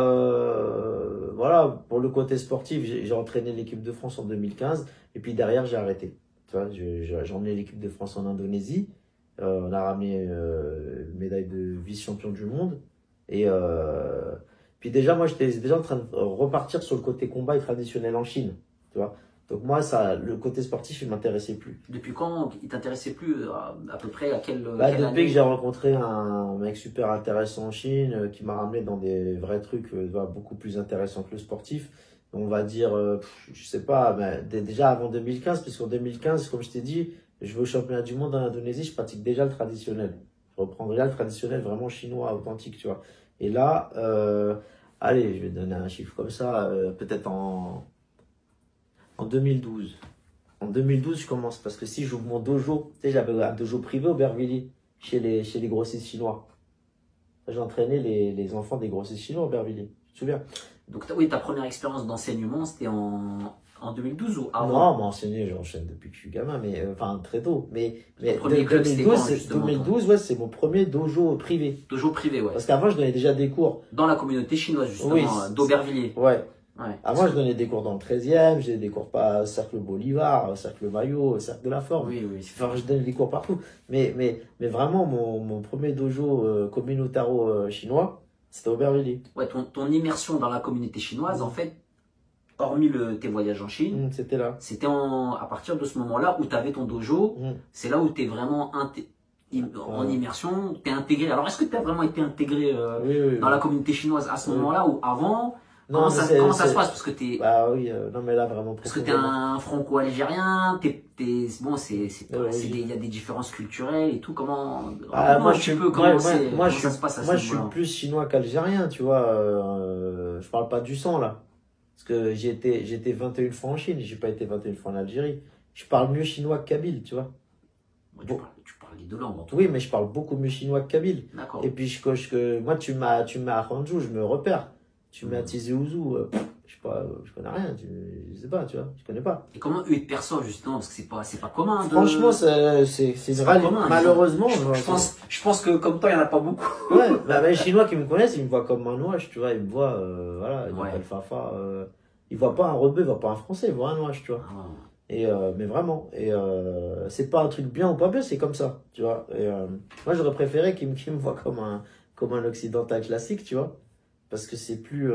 voilà, pour le côté sportif, j'ai entraîné l'équipe de France en 2015 et puis derrière j'ai arrêté. Tu vois, j'ai emmené l'équipe de France en Indonésie. On a ramené une médaille de vice-champion du monde et puis déjà moi j'étais déjà en train de repartir sur le côté combat et traditionnel en Chine. Tu vois. Donc moi, le côté sportif, il m'intéressait plus. Depuis quand il t'intéressait plus à peu près à quelle depuis année? que j'ai rencontré un mec super intéressant en Chine, qui m'a ramené dans des vrais trucs beaucoup plus intéressants que le sportif. On va dire, je sais pas, mais déjà avant 2015, puisqu'en 2015, comme je t'ai dit, je vais au championnat du monde en Indonésie, je pratique déjà le traditionnel. Je reprends déjà le traditionnel vraiment chinois, authentique, tu vois. Et là, allez, je vais donner un chiffre comme ça, peut-être en 2012. En 2012, je commence parce que si j'ouvre mon dojo, tu sais, j'avais un dojo privé au Aubervilliers, chez les grossistes chinois. J'entraînais les enfants des grossistes chinois au Aubervilliers, tu te souviens? Donc, oui, ta première expérience d'enseignement, c'était en 2012 ou avant? Non, m'enseigner, j'enchaîne depuis que je suis gamin, mais enfin très tôt. Mais 2012, ouais, c'est mon premier dojo privé. Dojo privé, ouais. Parce qu'avant, je donnais déjà des cours. Dans la communauté chinoise, justement, oui, d'Aubervilliers. Ouais. Ouais. Avant, je donnais des cours dans le 13e, j'ai des cours pas Cercle Bolivar, Cercle Maillot, Cercle de la Forme. Oui. Enfin, je donnais des cours partout. Mais vraiment, mon premier dojo communautaro chinois, c'était Aubervilliers. Ouais, ton immersion dans la communauté chinoise, en fait, hormis tes voyages en Chine, c'était là. C'était à partir de ce moment-là où tu avais ton dojo, c'est là où tu es vraiment en immersion, tu es intégré. Alors, est-ce que tu as vraiment été intégré dans la communauté chinoise à ce moment-là ou avant? Comment ça se passe? Parce que t'es. Bah oui, non mais là vraiment. Parce que t'es un franco-algérien, bon, il y a des différences culturelles et tout. Comment ça se passe à ce moment-là? Moi, je suis plus chinois qu'algérien, tu vois. Je parle pas du sang là, parce que j'ai été 21 fois en Chine, j'ai pas été 21 fois en Algérie. Je parle mieux chinois que kabyle, tu vois. Ouais, tu parles les deux langues en tout. Oui, mais je parle beaucoup mieux chinois que kabyle. D'accord. Et puis moi, tu m'as à Hangzhou, je me repère. Tu mets à Tizi Ouzou, je sais pas, je connais rien, je sais pas, tu vois, je connais pas. Et comment eux ils te perçoivent justement, parce que c'est pas commun. Franchement, c'est pas commun. Malheureusement, je pense que comme toi, il y en a pas beaucoup. Ouais, les Chinois qui me connaissent, ils me voient comme un Nouache, tu vois, ils me voient, voilà, ils m'appellent Fafa. Ils voient pas un rebeu, ils voient pas un Français, ils voient un Nouache, tu vois. Et mais vraiment, c'est pas un truc bien ou pas bien, c'est comme ça, tu vois. Et moi, j'aurais préféré qu'ils me voient comme un occidental classique, tu vois. Parce que c'est plus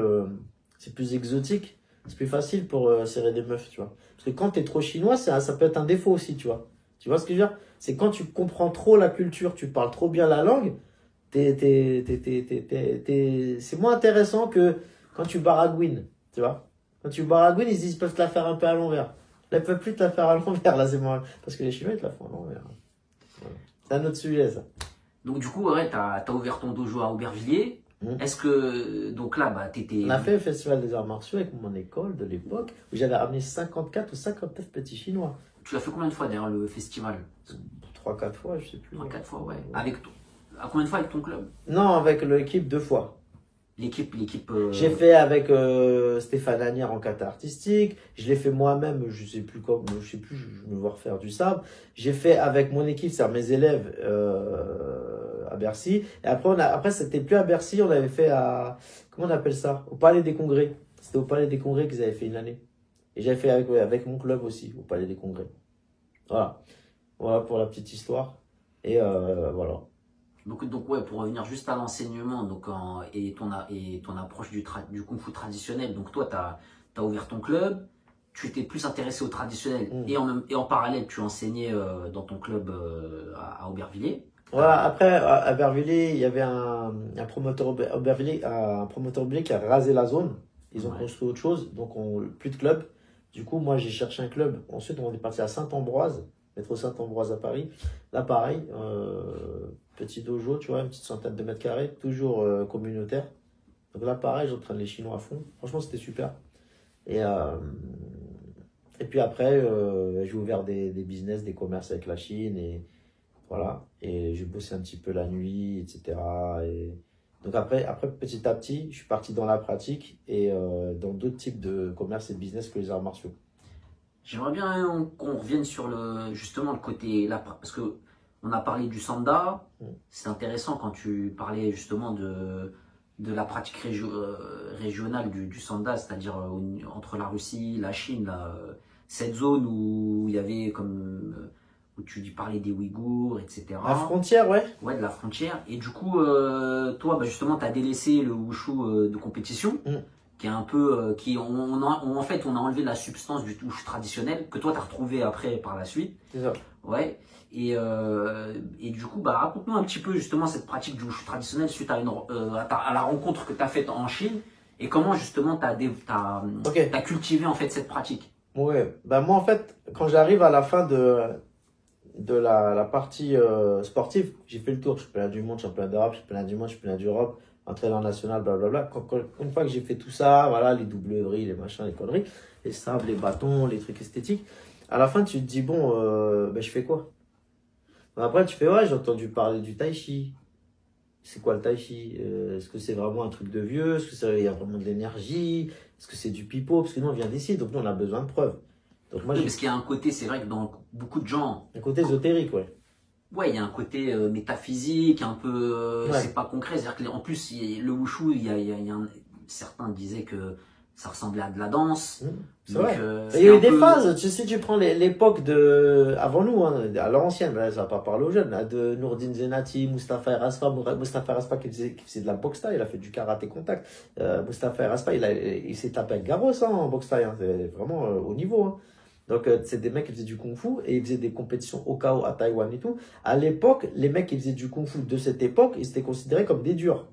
exotique, c'est plus facile pour serrer des meufs, tu vois. Parce que quand t'es trop chinois, ça peut être un défaut aussi, tu vois. Tu vois ce que je veux dire? C'est quand tu comprends trop la culture, tu parles trop bien la langue, c'est moins intéressant que quand tu baragouines, tu vois. Quand tu baragouines, ils se disent, ils peuvent te la faire un peu à l'envers. Là, ils peuvent plus te la faire à l'envers, là, c'est moi. Parce que les Chinois, ils te la font à l'envers. Voilà. C'est un autre sujet, ça. Donc, du coup, ouais, t'as ouvert ton dojo à Aubervilliers. Est-ce que, donc là, t'étais... On a fait le festival des arts martiaux avec mon école de l'époque, où j'avais ramené 54 ou 59 petits Chinois. Tu l'as fait combien de fois derrière le festival? 3-4 fois, je sais plus. 3-4 fois, ouais. À combien de fois avec ton club? Non, avec l'équipe 2 fois. L'équipe. J'ai fait avec Stéphane Agnières en kata artistique. Je l'ai fait moi-même, je sais plus, je me vois refaire du sabre. J'ai fait avec mon équipe, c'est-à-dire mes élèves à Bercy. Et après, c'était plus à Bercy, on avait fait comment on appelle ça? Au Palais des Congrès. C'était au Palais des Congrès qu'ils avaient fait une année. Et j'avais fait avec mon club aussi, au Palais des Congrès. Voilà. Voilà pour la petite histoire. Et voilà. Donc ouais, pour revenir juste à l'enseignement et ton approche du Kung Fu traditionnel, donc toi, tu as ouvert ton club, tu t'es plus intéressé au traditionnel et en parallèle, tu enseignais dans ton club à Aubervilliers. Voilà, après, à Aubervilliers, il y avait un promoteur Aubervilliers qui a rasé la zone. Ils ont construit autre chose, donc plus de club. Du coup, moi, j'ai cherché un club. Ensuite, on est parti à Saint-Ambroise, métro Saint-Ambroise à Paris. Là, pareil, petit dojo, tu vois, une petite centaine de mètres carrés, toujours communautaire. Donc là, pareil, j'entraîne les Chinois à fond. Franchement, c'était super. Et puis après, j'ai ouvert des business, des commerces avec la Chine. Et voilà. Et j'ai bossé un petit peu la nuit, etc. Et donc après, petit à petit, je suis parti dans la pratique et dans d'autres types de commerce et de business que les arts martiaux. J'aimerais bien qu'on revienne sur justement le côté là, parce que on a parlé du sanda. C'est intéressant quand tu parlais justement de la pratique régionale du sanda, c'est-à-dire entre la Russie, la Chine, là, cette zone où il y avait où tu parlais des Ouïghours, etc. La frontière, ouais. Ouais, de la frontière. Et du coup, toi, bah, justement, tu as délaissé le wushu de compétition, qui est un peu... en fait, on a enlevé la substance du wushu traditionnel, que toi, tu as retrouvé après par la suite. C'est ça. Ouais. Et du coup, bah, raconte-nous un petit peu justement cette pratique du wushu traditionnel suite à la rencontre que tu as faite en Chine et comment justement tu as cultivé en fait cette pratique. Ouais, bah moi en fait, quand j'arrive à la fin de la partie sportive, j'ai fait le tour, championnat du monde, championnat d'Europe, championnat du monde, championnat d'Europe, entraîneur national, blablabla. Une fois que j'ai fait tout ça, voilà, les doubleries, les machins, les conneries, les sables, les bâtons, les trucs esthétiques, à la fin tu te dis, bon, ben, je fais quoi? Après tu fais, ouais, j'ai entendu parler du tai chi. C'est quoi le tai chi? Est-ce que c'est vraiment un truc de vieux? Est-ce qu'il y a vraiment de l'énergie? Est-ce que c'est du pipeau? Parce que nous on vient d'ici, donc nous on a besoin de preuves. Donc moi, parce qu'il y a un côté, c'est vrai que dans beaucoup de gens... Un côté ésotérique, ouais. Ouais, il y a un côté métaphysique, un peu... c'est pas concret. C'est-à-dire qu'en plus, le wushu, certains disaient que ça ressemblait à de la danse. C'est vrai. Il y a eu des phases. Si tu prends l'époque avant nous, hein, à l'ancienne, ça va pas parler aux jeunes, de Nourdine Zenati, Mustapha Eraspa. Mustapha Eraspa qui faisait de la boxe thaï, il a fait du karaté contact. Mustapha Eraspa, il s'est tapé avec Garros en boxe thaï. Hein, c'est vraiment au niveau. Hein. Donc, c'est des mecs qui faisaient du kung-fu et ils faisaient des compétitions au KO à Taïwan et tout. À l'époque, les mecs qui faisaient du kung-fu de cette époque, ils étaient considérés comme des durs.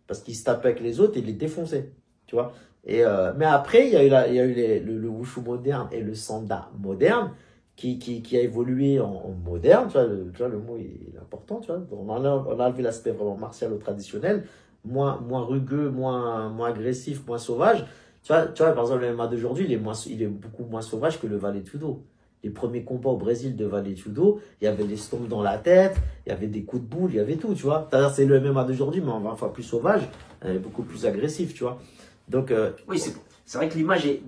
Parce qu'ils se tapaient avec les autres et ils les défonçaient. Tu vois. Mais après, il y a eu le wushu moderne et le sanda moderne qui a évolué en moderne. Tu vois, le mot est important. Tu vois. On a enlevé l'aspect vraiment martial au traditionnel, moins rugueux, moins agressif, moins sauvage. Tu vois, par exemple, le MMA d'aujourd'hui, il est beaucoup moins sauvage que le Vale Tudo. Les premiers combats au Brésil de Vale Tudo, il y avait des stompes dans la tête, il y avait des coups de boule, il y avait tout, tu vois. C'est le MMA d'aujourd'hui, mais en 20 fois plus sauvage, beaucoup plus agressif, tu vois. Donc, oui, c'est vrai que l'image est...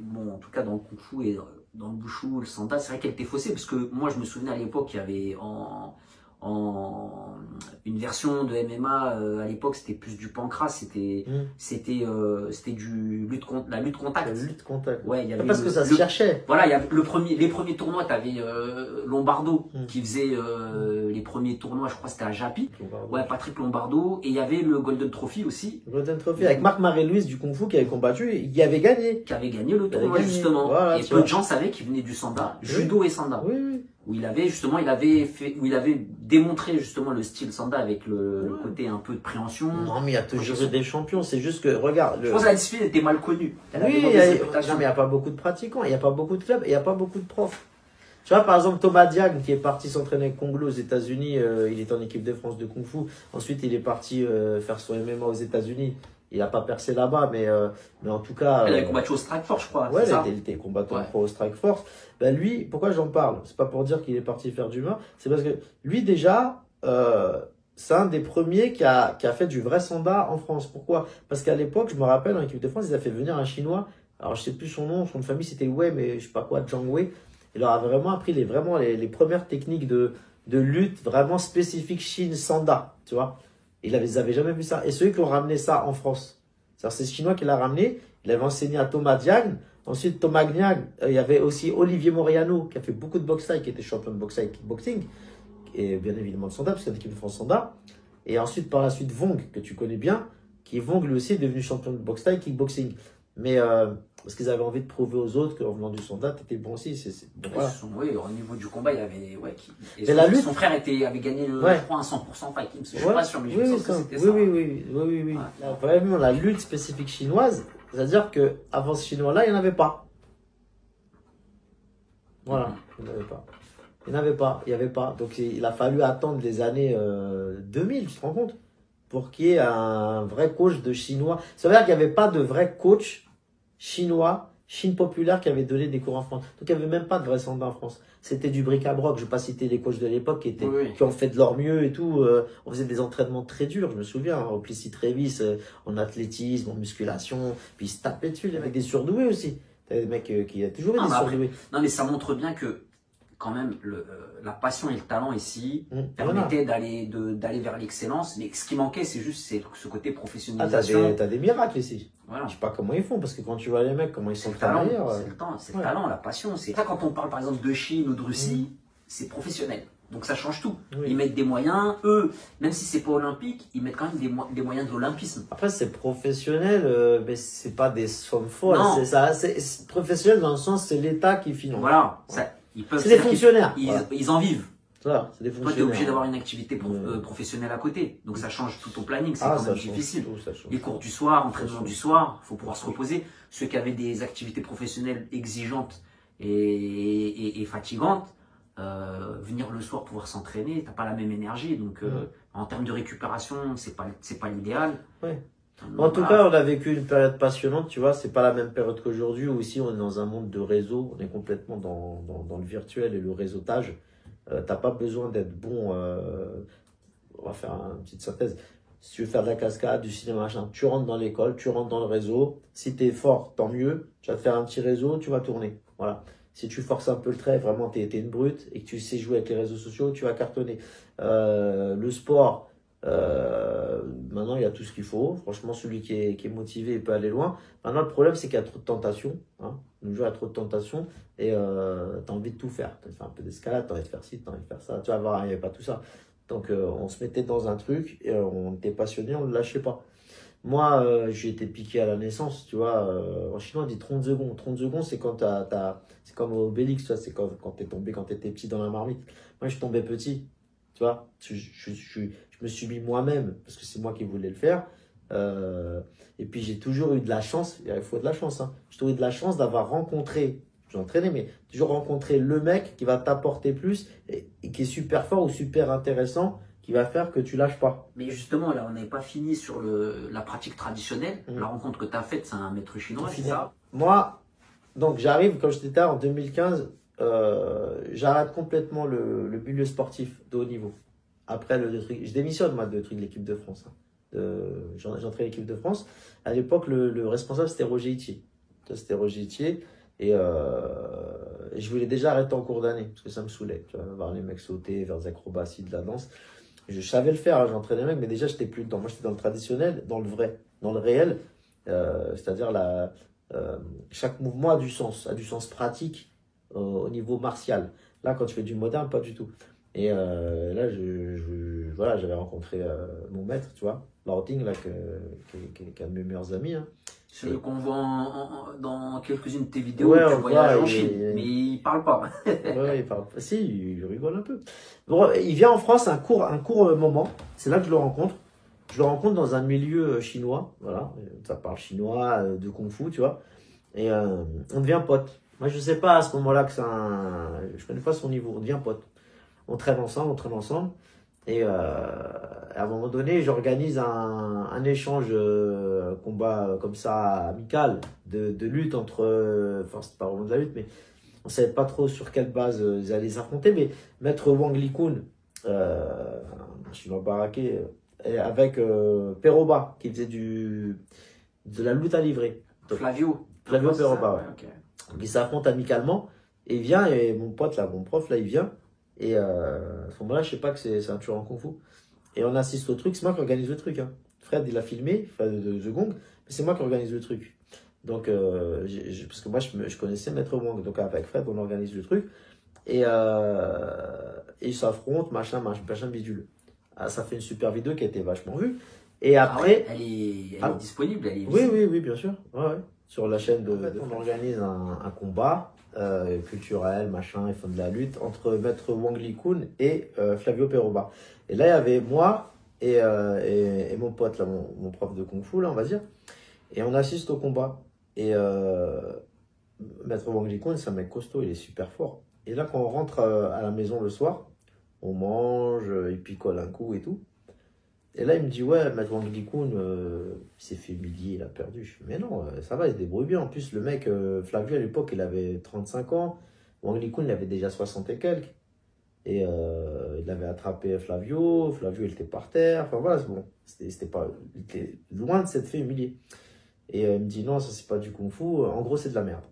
Bon, en tout cas, dans le Kung Fu et dans le Wushu, le Sanda, c'est vrai qu'elle était faussée, parce que moi, je me souvenais à l'époque, il y avait une version de MMA à l'époque, c'était plus du pancras, c'était la lutte contact. La lutte contact. Ouais, il y avait parce que ça se cherchait. Voilà, il y avait les premiers tournois, tu avais Lombardo qui faisait les premiers tournois, je crois que c'était à Japi. Ouais, Patrick Lombardo, et il y avait le Golden Trophy aussi. Golden Trophy avec Marc Marie-Louise du Kung Fu qui avait combattu et qui avait gagné. Qui avait gagné le tournoi justement. Voilà, et peu de gens savaient qu'il venait du Sanda, judo et Sanda. Oui, oui. Où il avait démontré justement le style Sanda avec le côté un peu de préhension. Non, mais il y a toujours des champions. C'est juste que, regarde. Je pense que la discipline était mal connue. Non, mais il n'y a pas beaucoup de pratiquants, il n'y a pas beaucoup de clubs, et il n'y a pas beaucoup de profs. Tu vois, par exemple, Thomas Diagne, qui est parti s'entraîner avec Konglo aux États-Unis, il est en équipe de France de Kung Fu. Ensuite, il est parti faire son MMA aux États-Unis. Il n'a pas percé là-bas, mais en tout cas. Il avait combattu au Strike Force, je crois. Ouais, il était combattant pro au Strike Force. Ben lui, pourquoi j'en parle? C'est pas pour dire qu'il est parti faire du main, c'est parce que lui, déjà, c'est un des premiers qui a fait du vrai sanda en France. Pourquoi? Parce qu'à l'époque, je me rappelle, en équipe de France, ils avaient fait venir un Chinois. Alors, je sais plus son nom de famille, c'était Wei, mais je sais pas quoi, Zhang Wei. Il leur a vraiment appris les premières techniques de lutte vraiment spécifiques Chine sanda, tu vois. Ils n'avaient jamais vu ça. Et ceux qui ont ramené ça en France, c'est ce Chinois qui l'a ramené. Il avait enseigné à Thomas Diagne. Ensuite, Thomas Diagne, il y avait aussi Olivier Moriano, qui a fait beaucoup de boxe thaï, qui était champion de boxe thaï kickboxing. et bien évidemment le Sanda, parce qu'il y a l'équipe de France Sanda. Et ensuite, par la suite, Vong, que tu connais bien, qui Vong lui aussi est devenu champion de boxe thaï, kickboxing. Mais parce qu'ils avaient envie de prouver aux autres qu'en venant du Sanda, tu étais bon aussi. Bon, voilà. Oui, au niveau du combat, il y avait. Ouais, et la lutte, son frère avait gagné, je crois, un 100% fight. Je ne suis pas sûr, mais je pense que c'était ça. Oui. Ouais. Vraiment, la lutte spécifique chinoise, c'est-à-dire qu'avant ce chinois-là, il n'y en avait pas. Voilà, il n'y en avait pas. Il n'y avait pas. Donc il a fallu attendre les années 2000, tu te rends compte, pour qu'il y ait un vrai coach de chinois. Ça veut dire qu'il n'y avait pas de vrai coach chinois, Chine populaire, qui avait donné des cours en France. Donc il n'y avait même pas de vrai Sanda en France. C'était du bric-à-broc. Je ne vais pas citer les coachs de l'époque qui ont fait de leur mieux et tout. On faisait des entraînements très durs, je me souviens, au Plessis-Trévis, en athlétisme, en musculation. Puis ils se tapaient dessus, avec des surdoués aussi. T'avais des mecs qui a toujours eu des surdoués. Non, mais ça montre bien que quand même la passion et le talent ici permettaient d'aller vers l'excellence, mais ce qui manquait c'est ce côté professionnalisation. T'as des miracles ici. Voilà. Je sais pas comment ils font, parce que quand tu vois les mecs comment ils sont travaillés, c'est le talent, la passion. C'est quand on parle par exemple de Chine ou de Russie, c'est professionnel, donc ça change tout. Ils mettent des moyens, eux, même si c'est pas olympique, ils mettent quand même des moyens de l'olympisme. Après c'est professionnel, mais c'est pas des sommes folles. C'est professionnel dans le sens c'est l'État qui finance. Voilà. C'est des fonctionnaires. Ils en vivent. Voilà, c'est des fonctionnaires. Toi, tu es obligé d'avoir une activité professionnelle à côté. Donc, ça change tout ton planning. C'est quand même difficile. Les cours du soir, entraînement du soir, il faut pouvoir se reposer. Ceux qui avaient des activités professionnelles exigeantes et fatigantes, venir le soir pouvoir s'entraîner, tu n'as pas la même énergie. Donc, en termes de récupération, c'est pas l'idéal. Ouais. En tout cas, on a vécu une période passionnante, tu vois, c'est pas la même période qu'aujourd'hui, où ici on est dans un monde de réseau, on est complètement dans le virtuel et le réseautage. T'as pas besoin d'être bon, on va faire une petite synthèse. Si tu veux faire de la cascade, du cinéma, machin, tu rentres dans l'école, tu rentres dans le réseau. Si tu es fort, tant mieux, tu vas te faire un petit réseau, tu vas tourner. Voilà. Si tu forces un peu le trait, vraiment tu es une brute et que tu sais jouer avec les réseaux sociaux, tu vas cartonner. Le sport, maintenant il y a tout ce qu'il faut. Franchement, celui qui est motivé, il peut aller loin. Maintenant, le problème, c'est qu'il y a trop de tentations. Hein. Le jeu a trop de tentations et tu as envie de tout faire. Tu as envie de faire un peu d'escalade, tu as envie de faire ci, tu as envie de faire ça. Tu vas voir, il n'y avait pas tout ça. Donc, on se mettait dans un truc et on était passionné, on ne le lâchait pas. Moi, j'ai été piqué à la naissance, tu vois. En chinois, on dit 30 secondes. 30 secondes, c'est quand c'est comme au Obélix, tu vois, c'est quand t'es tombé, quand t'étais petit dans la marmite. Moi, je tombais petit, tu vois. Je me suis mis moi-même, parce que c'est moi qui voulais le faire. Et puis, j'ai toujours eu de la chance, il faut de la chance, hein. J'ai toujours eu de la chance d'avoir rencontré, j'ai entraîné, mais toujours rencontré le mec qui va t'apporter plus et qui est super fort ou super intéressant, qui va faire que tu lâches pas. Mais justement, là, on n'est pas fini sur la pratique traditionnelle. La rencontre que tu as faite, c'est un maître chinois, c'est ça? Moi, donc j'arrive, comme je disais en 2015, j'arrête complètement le milieu sportif de haut niveau. Après je démissionne, moi, de l'équipe de France. Hein. J'entrais l'équipe de France. À l'époque, le responsable, c'était Roger Itier. C'était Roger Itier. Et je voulais déjà arrêter en cours d'année, parce que ça me saoulait. Tu vois, voir les mecs sauter, faire des acrobaties, de la danse. Je savais le faire, hein, j'entraînais les mecs, mais déjà, j'étais plus dedans. Moi, j'étais dans le traditionnel, dans le vrai, dans le réel. C'est-à-dire, chaque mouvement a du sens pratique au niveau martial. Là, quand tu fais du moderne, pas du tout. Et là, voilà, j'avais rencontré mon maître, tu vois, Lauting, là, qui est un de mes meilleurs amis. Hein. Celui qu'on voit dans quelques-unes de tes vidéos, tu voyages en Chine, mais il parle pas. Ouais, il parle pas. Si, il rigole un peu. Bon, il vient en France un court moment, c'est là que je le rencontre. Je le rencontre dans un milieu chinois, voilà, ça parle chinois, de kung-fu, tu vois, et on devient potes. Moi, je sais pas à ce moment-là que je connais pas son niveau, on devient potes. On traîne ensemble, et à un moment donné, j'organise un échange combat comme ça, amical, de lutte entre, enfin, c'est pas vraiment de la lutte, mais on savait pas trop sur quelle base ils allaient s'affronter, mais Maître Wang Likun, chinois baraqué, avec Peroba, qui faisait de la lutte à livrer. Flavio Peroba, ouais. Okay. Donc, ils s'affrontent amicalement, et il vient, et mon pote là, mon prof là, il vient, et à ce moment-là, je sais pas que c'est un tueur en kung fu. Et on assiste au truc, c'est moi qui organise le truc. Hein. Fred, il a filmé, Fred de The Gong, mais c'est moi qui organise le truc. Donc, parce que moi, je connaissais Maître Wang, donc avec Fred, on organise le truc. ils s'affrontent, machin, bidule. Ah, ça fait une super vidéo qui a été vachement vue. Et après. Elle est disponible, elle est oui, bien sûr. Ouais. Sur la chaîne on organise un combat culturel, machin, ils font de la lutte entre Maître Wang Li-kun et Flavio Peroba. Et là, il y avait moi et mon pote, là, mon prof de Kung Fu, là, on va dire. Et on assiste au combat. Et Maître Wang Li-kun, c'est un mec costaud, il est super fort. Et là, quand on rentre à la maison le soir, on mange, il picole un coup et tout. Et là, il me dit, ouais, Maître Wang Li-kun, il s'est fait humilier, il a perdu. Je fais, mais non, ça va, il se débrouille bien. En plus, le mec, Flavio, à l'époque, il avait 35 ans. Wang Li-kun, il avait déjà 60 et quelques. Et il avait attrapé Flavio. Flavio, il était par terre. Enfin, voilà, c'est bon. Il était loin de s'être fait humilier. Et il me dit, non, ça, c'est pas du kung-fu. En gros, c'est de la merde.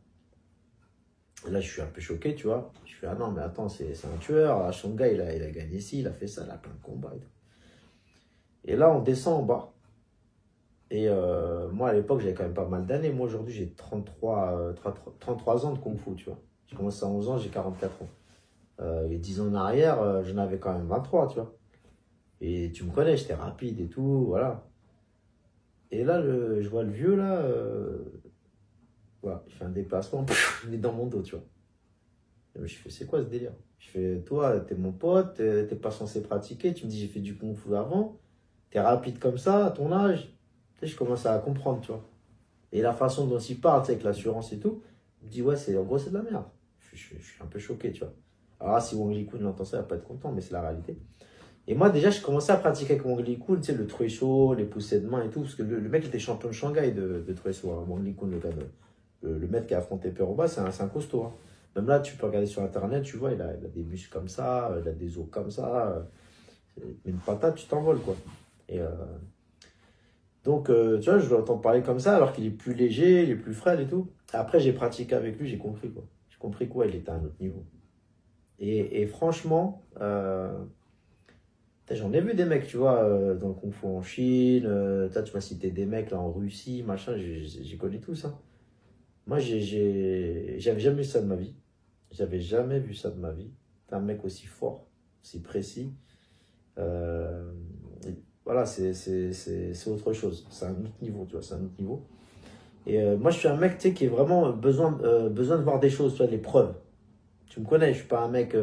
Et là, je suis un peu choqué, tu vois. Je fais, ah non, mais attends, c'est un tueur. À Shanghai, il a gagné ici, il a fait ça, il a plein de combats et tout. Et là, on descend en bas. Et moi, à l'époque, j'avais quand même pas mal d'années. Moi, aujourd'hui, j'ai 33 ans de Kung Fu, tu vois. J'ai commencé à 11 ans, j'ai 44 ans. Et 10 ans en arrière, j'en avais quand même 23, tu vois. Et tu me connais, j'étais rapide et tout, voilà. Et là, je vois le vieux, là, voilà, il fait un déplacement, il est dans mon dos, tu vois. Et je fais, c'est quoi ce délire? Je fais, toi, t'es mon pote, t'es pas censé pratiquer. Tu me dis, j'ai fait du Kung Fu avant. T'es rapide comme ça, à ton âge. Tu sais, je commence à comprendre, tu vois. Et la façon dont il parle, tu sais, avec l'assurance et tout, il me dit, ouais, en gros, c'est de la merde. Je suis un peu choqué, tu vois. Alors là, si Wang Li-kun l'entend ça, il va pas être content, mais c'est la réalité. Et moi, déjà, je commençais à pratiquer avec Wang Li-kun, tu sais, le Trui Sho, les poussées de main et tout, parce que le mec était champion de Shanghai de Trui Sho, hein. Wang Li-kun, le mec qui a affronté Peroba, c'est un costaud, hein. Même là, tu peux regarder sur Internet, tu vois, il a des muscles comme ça, il a des os comme ça. Une patate, tu t'envoles, quoi. Et donc, tu vois, je l'entends parler comme ça, alors qu'il est plus léger, il est plus frêle et tout. Après, j'ai pratiqué avec lui, j'ai compris, quoi. J'ai compris quoi, il était à un autre niveau. Et franchement, j'en ai vu des mecs, tu vois, dans le Kung Fu en Chine. Tu m'as cité des mecs là en Russie, machin, j'ai connu tout ça. Moi, j'avais jamais vu ça de ma vie. J'avais jamais vu ça de ma vie. T'es un mec aussi fort, aussi précis. Voilà, c'est autre chose. C'est un autre niveau, tu vois, c'est un autre niveau. Et moi, je suis un mec, tu sais, qui a vraiment besoin de voir des choses, tu vois, des preuves. Tu me connais, je suis pas un mec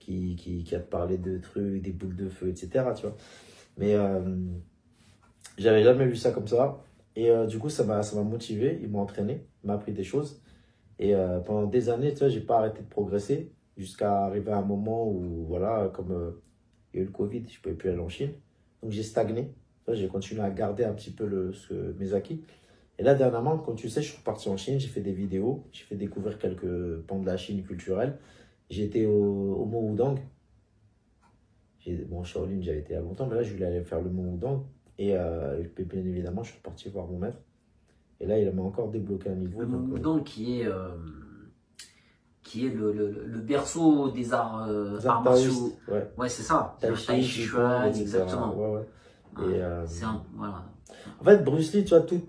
qui a te parlé de trucs, des boules de feu, etc., tu vois. Mais j'avais jamais vu ça comme ça. Et du coup, ça m'a motivé, il m'a entraîné, il m'a appris des choses. Et pendant des années, tu vois, j'ai pas arrêté de progresser jusqu'à arriver à un moment où, voilà, comme il y a eu le Covid, je pouvais plus aller en Chine. Donc j'ai stagné. J'ai continué à garder un petit peu mes acquis. Et là, dernièrement, comme tu sais, je suis reparti en Chine, j'ai fait des vidéos, j'ai fait découvrir quelques pans de la Chine culturelle. J'ai été au Mont Wudang. Bon, Shaolin, j'avais été il y a longtemps, mais là, je voulais aller faire le Mont Wudang. Et bien évidemment, je suis parti voir mon maître. Et là, il m'a encore débloqué un niveau. Le Mont Wudang qui est le berceau des arts martiaux. Ouais, c'est ça. Tai Chi Chuan, exactement. Ouais. Et, voilà. En fait, Bruce Lee, tu vois, tout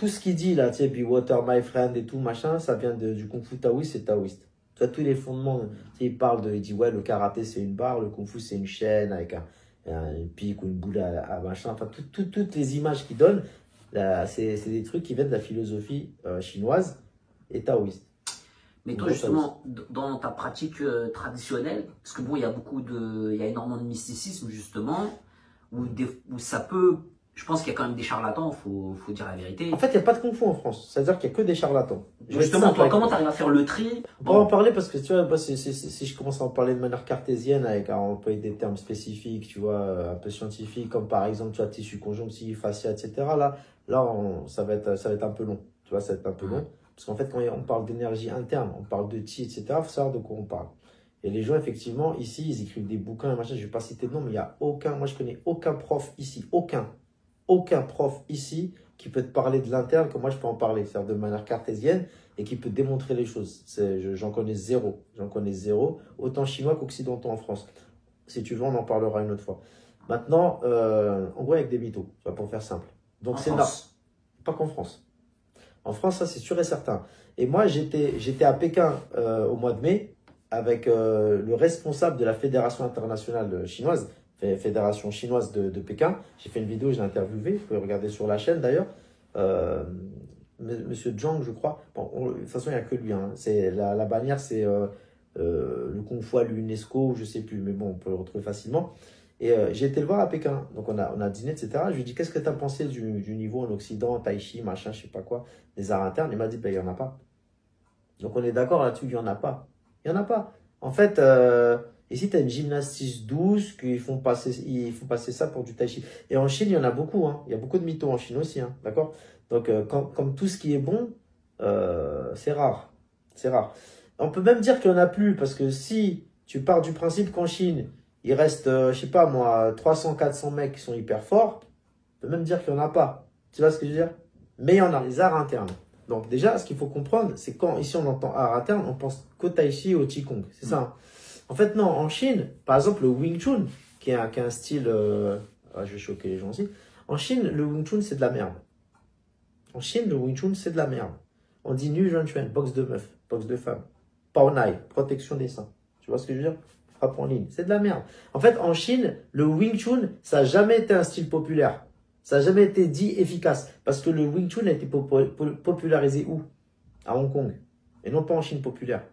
ce qu'il dit là, tu sais, Be Water, My Friend et tout, machin, ça vient du Kung Fu taoïste, c'est taoïste. Tu vois, tous les fondements, tu sais, il dit, ouais, le karaté c'est une barre, le Kung Fu c'est une chaîne avec un pic ou une boule à machin. Enfin, toutes les images qu'il donne, c'est des trucs qui viennent de la philosophie chinoise et taoïste. Mais toi, justement, dans ta pratique traditionnelle, parce que bon, il y a énormément de mysticisme, justement, où ça peut, je pense qu'il y a quand même des charlatans, faut dire la vérité. En fait, il n'y a pas de Kung Fu en France, c'est-à-dire qu'il n'y a que des charlatans. Justement, toi, comment tu arrives à faire le tri? On peut en parler parce que, tu vois, si je commence à en parler de manière cartésienne, avec à employer des termes spécifiques, tu vois, un peu scientifiques, comme par exemple, tu vois, tissu conjonctif, fascia, etc., ça va être un peu long, tu vois, ça va être un peu long. Parce qu'en fait, quand on parle d'énergie interne, on parle de chi, etc., il faut savoir de quoi on parle. Et les gens, effectivement, ici, ils écrivent des bouquins, machin, je ne vais pas citer de nom, mais il n'y a moi je connais aucun prof ici, aucun prof ici qui peut te parler de l'interne comme moi je peux en parler, c'est-à-dire de manière cartésienne et qui peut démontrer les choses. J'en connais zéro, autant chinois qu'occidentaux en France. Si tu veux, on en parlera une autre fois. Maintenant, en gros, avec des mythos, pour faire simple. Donc c'est là, pas qu'en France. En France, ça c'est sûr et certain. Et moi, j'étais à Pékin au mois de mai. avec le responsable de la Fédération internationale chinoise, Fédération chinoise de Pékin. J'ai fait une vidéo, je l'ai interviewé, vous pouvez regarder sur la chaîne d'ailleurs. Monsieur Zhang, je crois. Bon, de toute façon, il n'y a que lui. Hein. La bannière, c'est le Kung Fu à l'UNESCO, je ne sais plus, mais bon, on peut le retrouver facilement. Et j'ai été le voir à Pékin. Donc, on a dîné, etc. Je lui ai dit, qu'est-ce que tu as pensé du niveau en Occident, Tai Chi, machin, je sais pas quoi, des arts internes? Il m'a dit, ben, il n'y en a pas. Donc, on est d'accord là-dessus, il n'y en a pas. Il n'y en a pas. En fait, ici, tu as une gymnastique douce, ils font passer ça pour du Tai Chi. Et en Chine, il y en a beaucoup. Hein. Il y a beaucoup de mythos en Chine aussi. Hein, d'accord? Donc, comme tout ce qui est bon, c'est rare. C'est rare. On peut même dire qu'il n'y en a plus, parce que si tu pars du principe qu'en Chine, il reste, je sais pas moi, 300, 400 mecs qui sont hyper forts, on peut même dire qu'il n'y en a pas. Tu vois ce que je veux dire? Mais il y en a, les arts internes. Donc déjà, ce qu'il faut comprendre, c'est quand ici on entend art interne, on pense qu'au Tai Chi et au Qigong. C'est ça. Hein. En fait, non, en Chine, par exemple, le Wing Chun, qui est un style... je vais choquer les gens aussi. En Chine, le Wing Chun, c'est de la merde. En Chine, le Wing Chun, c'est de la merde. On dit Nu Zhuan Chuan, boxe de meuf, boxe de femme. Pao Nai, protection des seins. Tu vois ce que je veux dire? Frappe en ligne. C'est de la merde. En fait, en Chine, le Wing Chun, ça n'a jamais été un style populaire. Ça n'a jamais été dit efficace. Parce que le Wing Chun a été popularisé où? À Hong Kong. Et non pas en Chine populaire.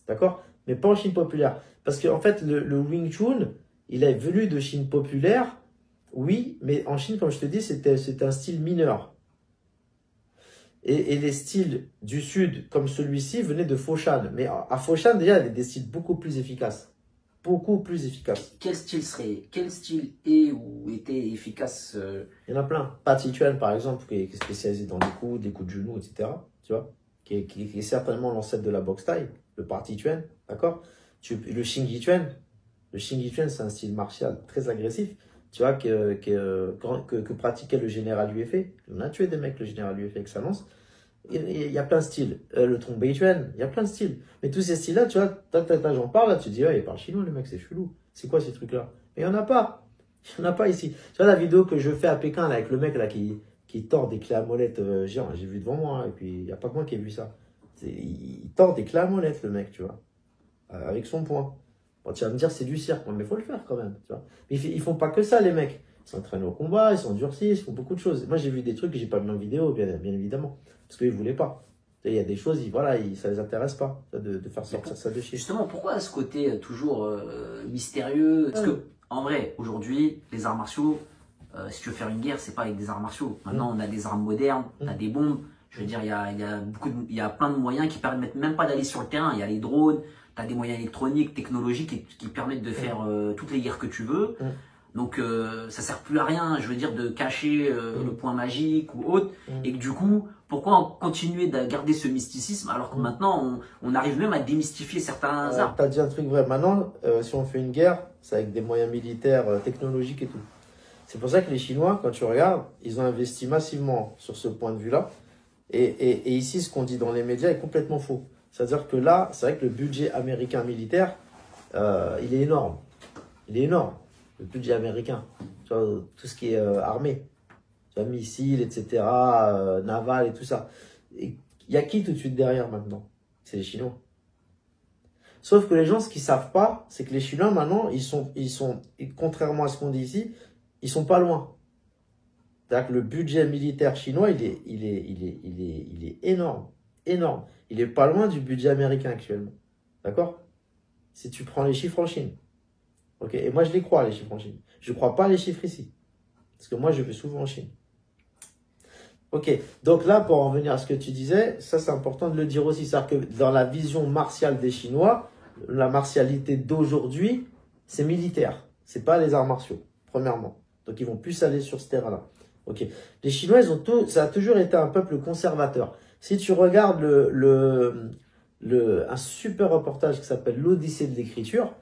D'accord? Mais pas en Chine populaire. Parce qu'en fait, le Wing Chun, il est venu de Chine populaire. Oui, mais en Chine, comme je te dis, c'était un style mineur. Et les styles du sud, comme celui-ci, venaient de Foshan. Mais à Foshan, déjà, il y a des styles beaucoup plus efficaces. Beaucoup plus efficaces. Quel style est ou était efficace Il y en a plein. Pati Chuan, par exemple, qui est spécialisé dans les coups de genoux, etc. Tu vois, qui est certainement l'ancêtre de la boxe thaï, le Pati Chuan, d'accord. Le Xingyi Chuan. Le Xingyi Chuan, c'est un style martial très agressif. Tu vois, que pratiquait le général Yue Fei. On a tué des mecs, le général Yue Fei, avec sa lance. Il y a plein de styles. Le Tong Bei Chuan, il y a plein de styles. Mais tous ces styles-là, tu vois, j'en parle, là, tu te dis, ouais, il parle chinois, le mec, c'est chelou. C'est quoi ces trucs-là? Mais il n'y en a pas. Il n'y en a pas ici. Tu vois la vidéo que je fais à Pékin, là, avec le mec là, qui tord des clés à molette géants. J'ai vu devant moi, hein, et puis il n'y a pas que moi qui ai vu ça. Il tord des clés à molette, le mec, tu vois, avec son poing. Bon, tu vas me dire, c'est du cirque, mais il faut le faire quand même. Tu vois. Mais ils font pas que ça, les mecs. Ils s'entraînent au combat, ils s'endurcissent, ils font beaucoup de choses. Moi, j'ai vu des trucs que j'ai pas mis en vidéo, bien évidemment, parce qu'ils voulaient pas. Il y a des choses, voilà, ça les intéresse pas de faire sortir ça de chez. Justement, pourquoi ce côté toujours mystérieux? Parce que, en vrai, aujourd'hui, les arts martiaux, si tu veux faire une guerre, c'est pas avec des arts martiaux. Maintenant, on a des armes modernes, on a des bombes. Je veux dire, il y a plein de moyens qui permettent même pas d'aller sur le terrain. Il y a les drones, tu as des moyens électroniques, technologiques qui permettent de faire toutes les guerres que tu veux. Donc, ça sert plus à rien, je veux dire, de cacher le point magique ou autre. Et que du coup, pourquoi continuer de garder ce mysticisme alors que maintenant, on arrive même à démystifier certains arts? Tu as dit un truc vrai. Maintenant, si on fait une guerre, c'est avec des moyens militaires, technologiques et tout. C'est pour ça que les Chinois, quand tu regardes, ils ont investi massivement sur ce point de vue-là. Et ici, ce qu'on dit dans les médias est complètement faux. C'est-à-dire que là, c'est vrai que le budget américain militaire, il est énorme. Il est énorme, le budget américain. Tu vois, tout ce qui est armé, tu vois, missiles, etc., naval et tout ça. Et il y a qui tout de suite derrière maintenant? C'est les Chinois. Sauf que les gens, ce qu'ils savent pas, c'est que les Chinois, maintenant, contrairement à ce qu'on dit ici, ils sont pas loin. C'est-à-dire que le budget militaire chinois, il est énorme. Énorme. Il est pas loin du budget américain actuellement. D'accord? Si tu prends les chiffres en Chine. Ok? Et moi, je les crois, les chiffres en Chine. Je ne crois pas les chiffres ici. Parce que moi, je vais souvent en Chine. Ok. Donc là, pour en venir à ce que tu disais, ça, c'est important de le dire aussi. C'est-à-dire que dans la vision martiale des Chinois, la martialité d'aujourd'hui, c'est militaire. C'est pas les arts martiaux, premièrement. Donc, ils vont plus aller sur ce terrain-là. Ok. Les Chinois, ça a toujours été un peuple conservateur. Si tu regardes un super reportage qui s'appelle l'Odyssée de l'écriture,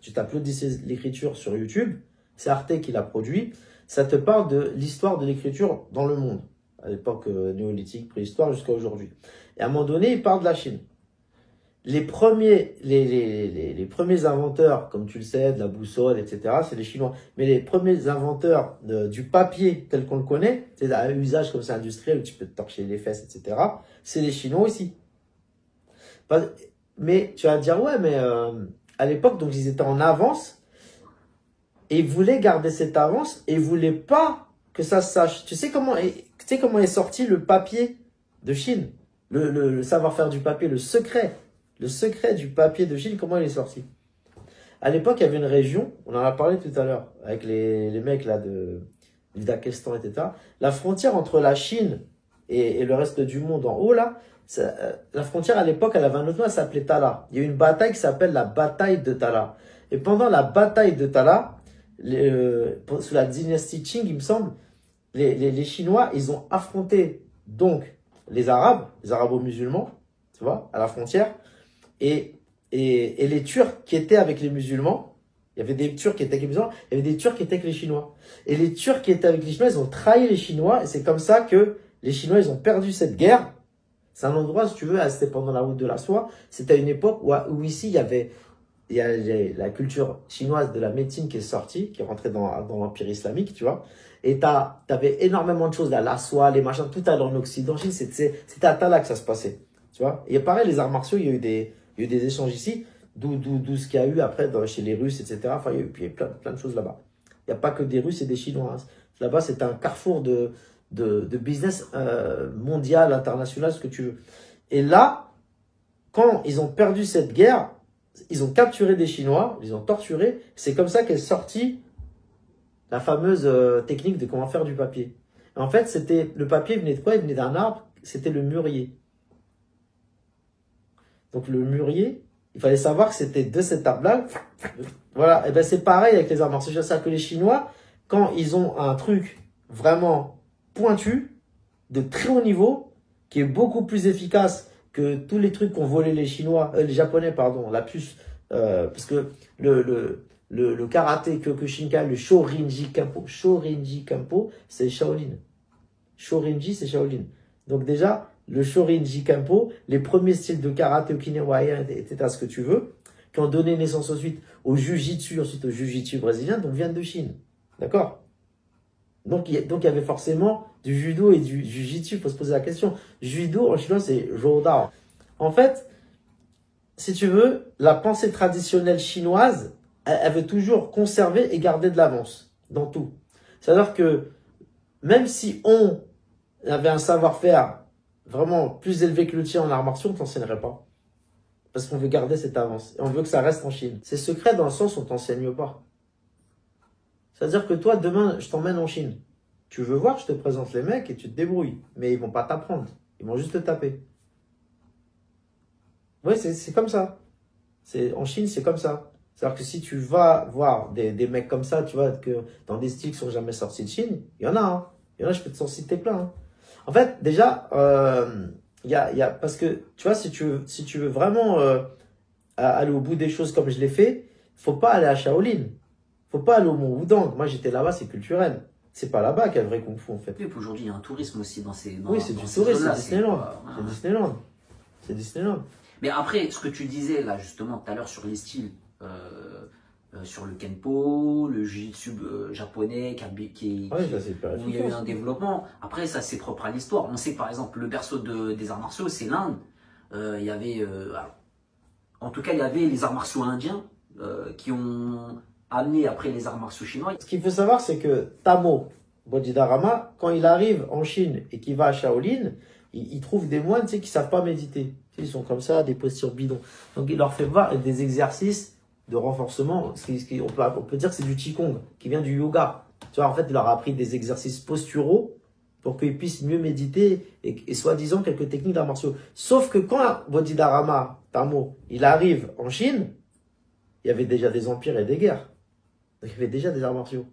tu tapes l'Odyssée de l'écriture sur YouTube, c'est Arte qui l'a produit, ça te parle de l'histoire de l'écriture dans le monde, à l'époque néolithique, préhistoire, jusqu'à aujourd'hui. Et à un moment donné, il parle de la Chine. Les premiers inventeurs, comme tu le sais, de la boussole, etc., c'est les Chinois. Mais les premiers inventeurs du papier tel qu'on le connaît, c'est un usage comme ça industriel où tu peux te torcher les fesses, etc., c'est les Chinois aussi. Mais tu vas dire, ouais, mais à l'époque, donc ils étaient en avance et ils voulaient garder cette avance et ils voulaient pas que ça se sache. Tu sais comment est sorti le papier de Chine? Le savoir-faire du papier, le secret du papier de Chine, comment il est sorti? À l'époque, il y avait une région, on en a parlé tout à l'heure, avec les mecs là du Daghestan, etc. La frontière entre la Chine et le reste du monde en haut, là, la frontière à l'époque, elle avait un autre nom, elle s'appelait Tala. Il y a eu une bataille qui s'appelle la bataille de Tala. Et pendant la bataille de Tala, sous la dynastie Qing, il me semble, les Chinois, ils ont affronté donc les Arabo-musulmans, tu vois, à la frontière, et les Turcs qui étaient avec les musulmans. Il y avait des Turcs qui étaient avec les musulmans, il y avait des Turcs qui étaient avec les Chinois. Et les Turcs qui étaient avec les Chinois, ils ont trahi les Chinois, et c'est comme ça que les Chinois, ils ont perdu cette guerre. C'est un endroit, si tu veux, c'était pendant la route de la soie. C'était à une époque où ici, il y a la culture chinoise de la médecine qui est sortie, qui est rentrée dans l'Empire islamique, tu vois. Et t'avais énormément de choses là, la soie, les machins, tout en Occident. En Chine, c'était à Tala que ça se passait, tu vois. Et pareil, les arts martiaux, il y a eu des échanges ici, d'où ce qu'il y a eu après chez les Russes, etc. Enfin, il y a eu plein de choses là-bas. Il n'y a pas que des Russes et des Chinois. Hein. Là-bas, c'est un carrefour de business mondial, international, ce que tu veux. Et là, quand ils ont perdu cette guerre, ils ont capturé des Chinois, ils ont torturé. C'est comme ça qu'est sortie la fameuse technique de comment faire du papier. Et en fait, le papier venait de quoi? Il venait d'un arbre, c'était le mûrier. Donc le mûrier, il fallait savoir que c'était de cet arbre-là. Voilà, et ben c'est pareil avec les arts martiaux. C'est-à-dire que les Chinois, quand ils ont un truc vraiment pointu, de très haut niveau, qui est beaucoup plus efficace que tous les trucs qu'ont volé les Japonais, pardon, la puce, parce que le karaté Kyokushinkai, le Shorinji Kampo, c'est Shaolin. Shorinji, c'est Shaolin. Donc déjà, le Shorinji Kampo, les premiers styles de karaté, okinawaien, etc., ce que tu veux, qui ont donné naissance ensuite au Jiu-Jitsu, ensuite au Jiu-Jitsu brésilien, donc viennent de Chine. D'accord? Donc il y avait forcément du judo et du jiu-jitsu, il faut se poser la question. Judo, en chinois, c'est Joudao. En fait, si tu veux, la pensée traditionnelle chinoise, elle veut toujours conserver et garder de l'avance dans tout. C'est-à-dire que même si on avait un savoir-faire vraiment plus élevé que le tien en arts martiaux, on ne t'enseignerait pas. Parce qu'on veut garder cette avance. Et on veut que ça reste en Chine. C'est secret dans le sens où on ne t'enseigne pas. C'est-à-dire que toi, demain, je t'emmène en Chine. Tu veux voir, je te présente les mecs et tu te débrouilles. Mais ils vont pas t'apprendre. Ils vont juste te taper. Oui, c'est comme ça. En Chine, c'est comme ça. C'est-à-dire que si tu vas voir des mecs comme ça, tu vois, que dans des styles qui sont jamais sortis de Chine, il y en a, hein. Il y en a, je peux t'en citer plein. Hein. En fait, déjà, parce que, tu vois, si tu veux vraiment aller au bout des choses comme je l'ai fait, faut pas aller à Shaolin. Faut pas aller au Mont Wudang. Moi, j'étais là-bas, c'est culturel. C'est pas là-bas qu'il y a le vrai Kung Fu, en fait. Et aujourd'hui, il y a un tourisme aussi dans ces oui, c'est du tourisme, c'est Disneyland. C'est Disneyland. C'est Disneyland. Mais après, ce que tu disais, là, justement, tout à l'heure, sur les styles, sur le Kenpo, le Jiu-Jitsu japonais, où il y a eu un développement. Après, ça, c'est propre à l'histoire. On sait, par exemple, le berceau des arts martiaux, c'est l'Inde. Il y avait... en tout cas, il y avait les arts martiaux indiens qui ont amené après les arts martiaux chinois. Ce qu'il faut savoir, c'est que Tamo Bodhidharma, quand il arrive en Chine et qu'il va à Shaolin, il trouve des moines, tu sais, qui savent pas méditer. Ils sont comme ça, des postures bidons. Donc il leur fait voir des exercices de renforcement. On peut dire que c'est du Qigong, qui vient du yoga. Tu vois, en fait, il leur a appris des exercices posturaux pour qu'ils puissent mieux méditer et soi-disant quelques techniques d'arts martiaux. Sauf que quand Bodhidharma, Tamo, il arrive en Chine, il y avait déjà des empires et des guerres. Donc, il y avait déjà des arts martiaux.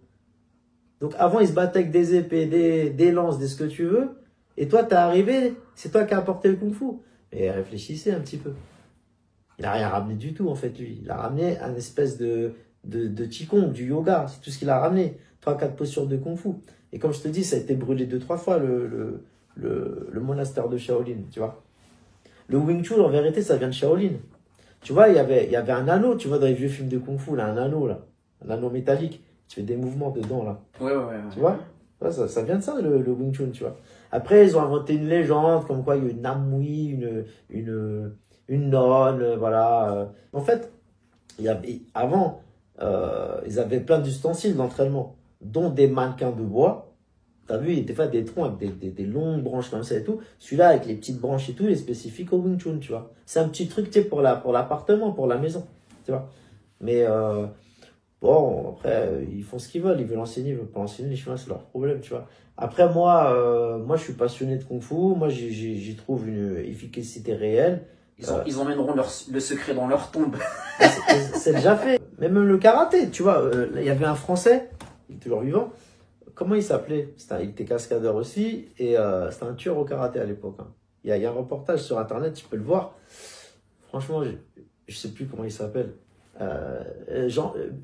Donc avant, ils se battaient avec des épées, des lances, ce que tu veux. Et toi, t'es arrivé, c'est toi qui as apporté le kung-fu. Mais réfléchissez un petit peu. Il n'a rien ramené du tout, en fait, lui. Il a ramené un espèce de Qigong, du yoga. C'est tout ce qu'il a ramené. 3-4 postures de kung-fu. Et comme je te dis, ça a été brûlé 2-3 fois, le monastère de Shaolin, tu vois. Le Wing Chun, en vérité, ça vient de Shaolin. Tu vois, il y avait un anneau, tu vois, dans les vieux films de kung-fu, là, un anneau, là. Un anneau métallique. Tu fais des mouvements dedans, là. Ouais. Tu vois, ça vient de ça, le Wing Chun, tu vois. Après, ils ont inventé une légende, comme quoi il y a une Namui, une nonne, voilà. En fait, avant, ils avaient plein d'ustensiles d'entraînement, dont des mannequins de bois. T'as vu, des fois des troncs avec des longues branches comme ça et tout. Celui-là, avec les petites branches et tout, il est spécifique au Wing Chun, tu vois. C'est un petit truc, tu sais, pour l'appartement, pour la maison, tu vois. Mais bon, après, ils font ce qu'ils veulent. Ils veulent enseigner, ils veulent pas enseigner. Les Chinois, c'est leur problème, tu vois. Après, moi, je suis passionné de Kung Fu. Moi, j'y trouve une efficacité réelle. Ils emmèneront le secret dans leur tombe. C'est déjà fait. Mais même le karaté, tu vois. Il y avait un Français, il est toujours vivant. Comment il s'appelait? Il était cascadeur aussi. Et c'était un tueur au karaté à l'époque. Hein. Il y a un reportage sur Internet, tu peux le voir. Franchement, je sais plus comment il s'appelle.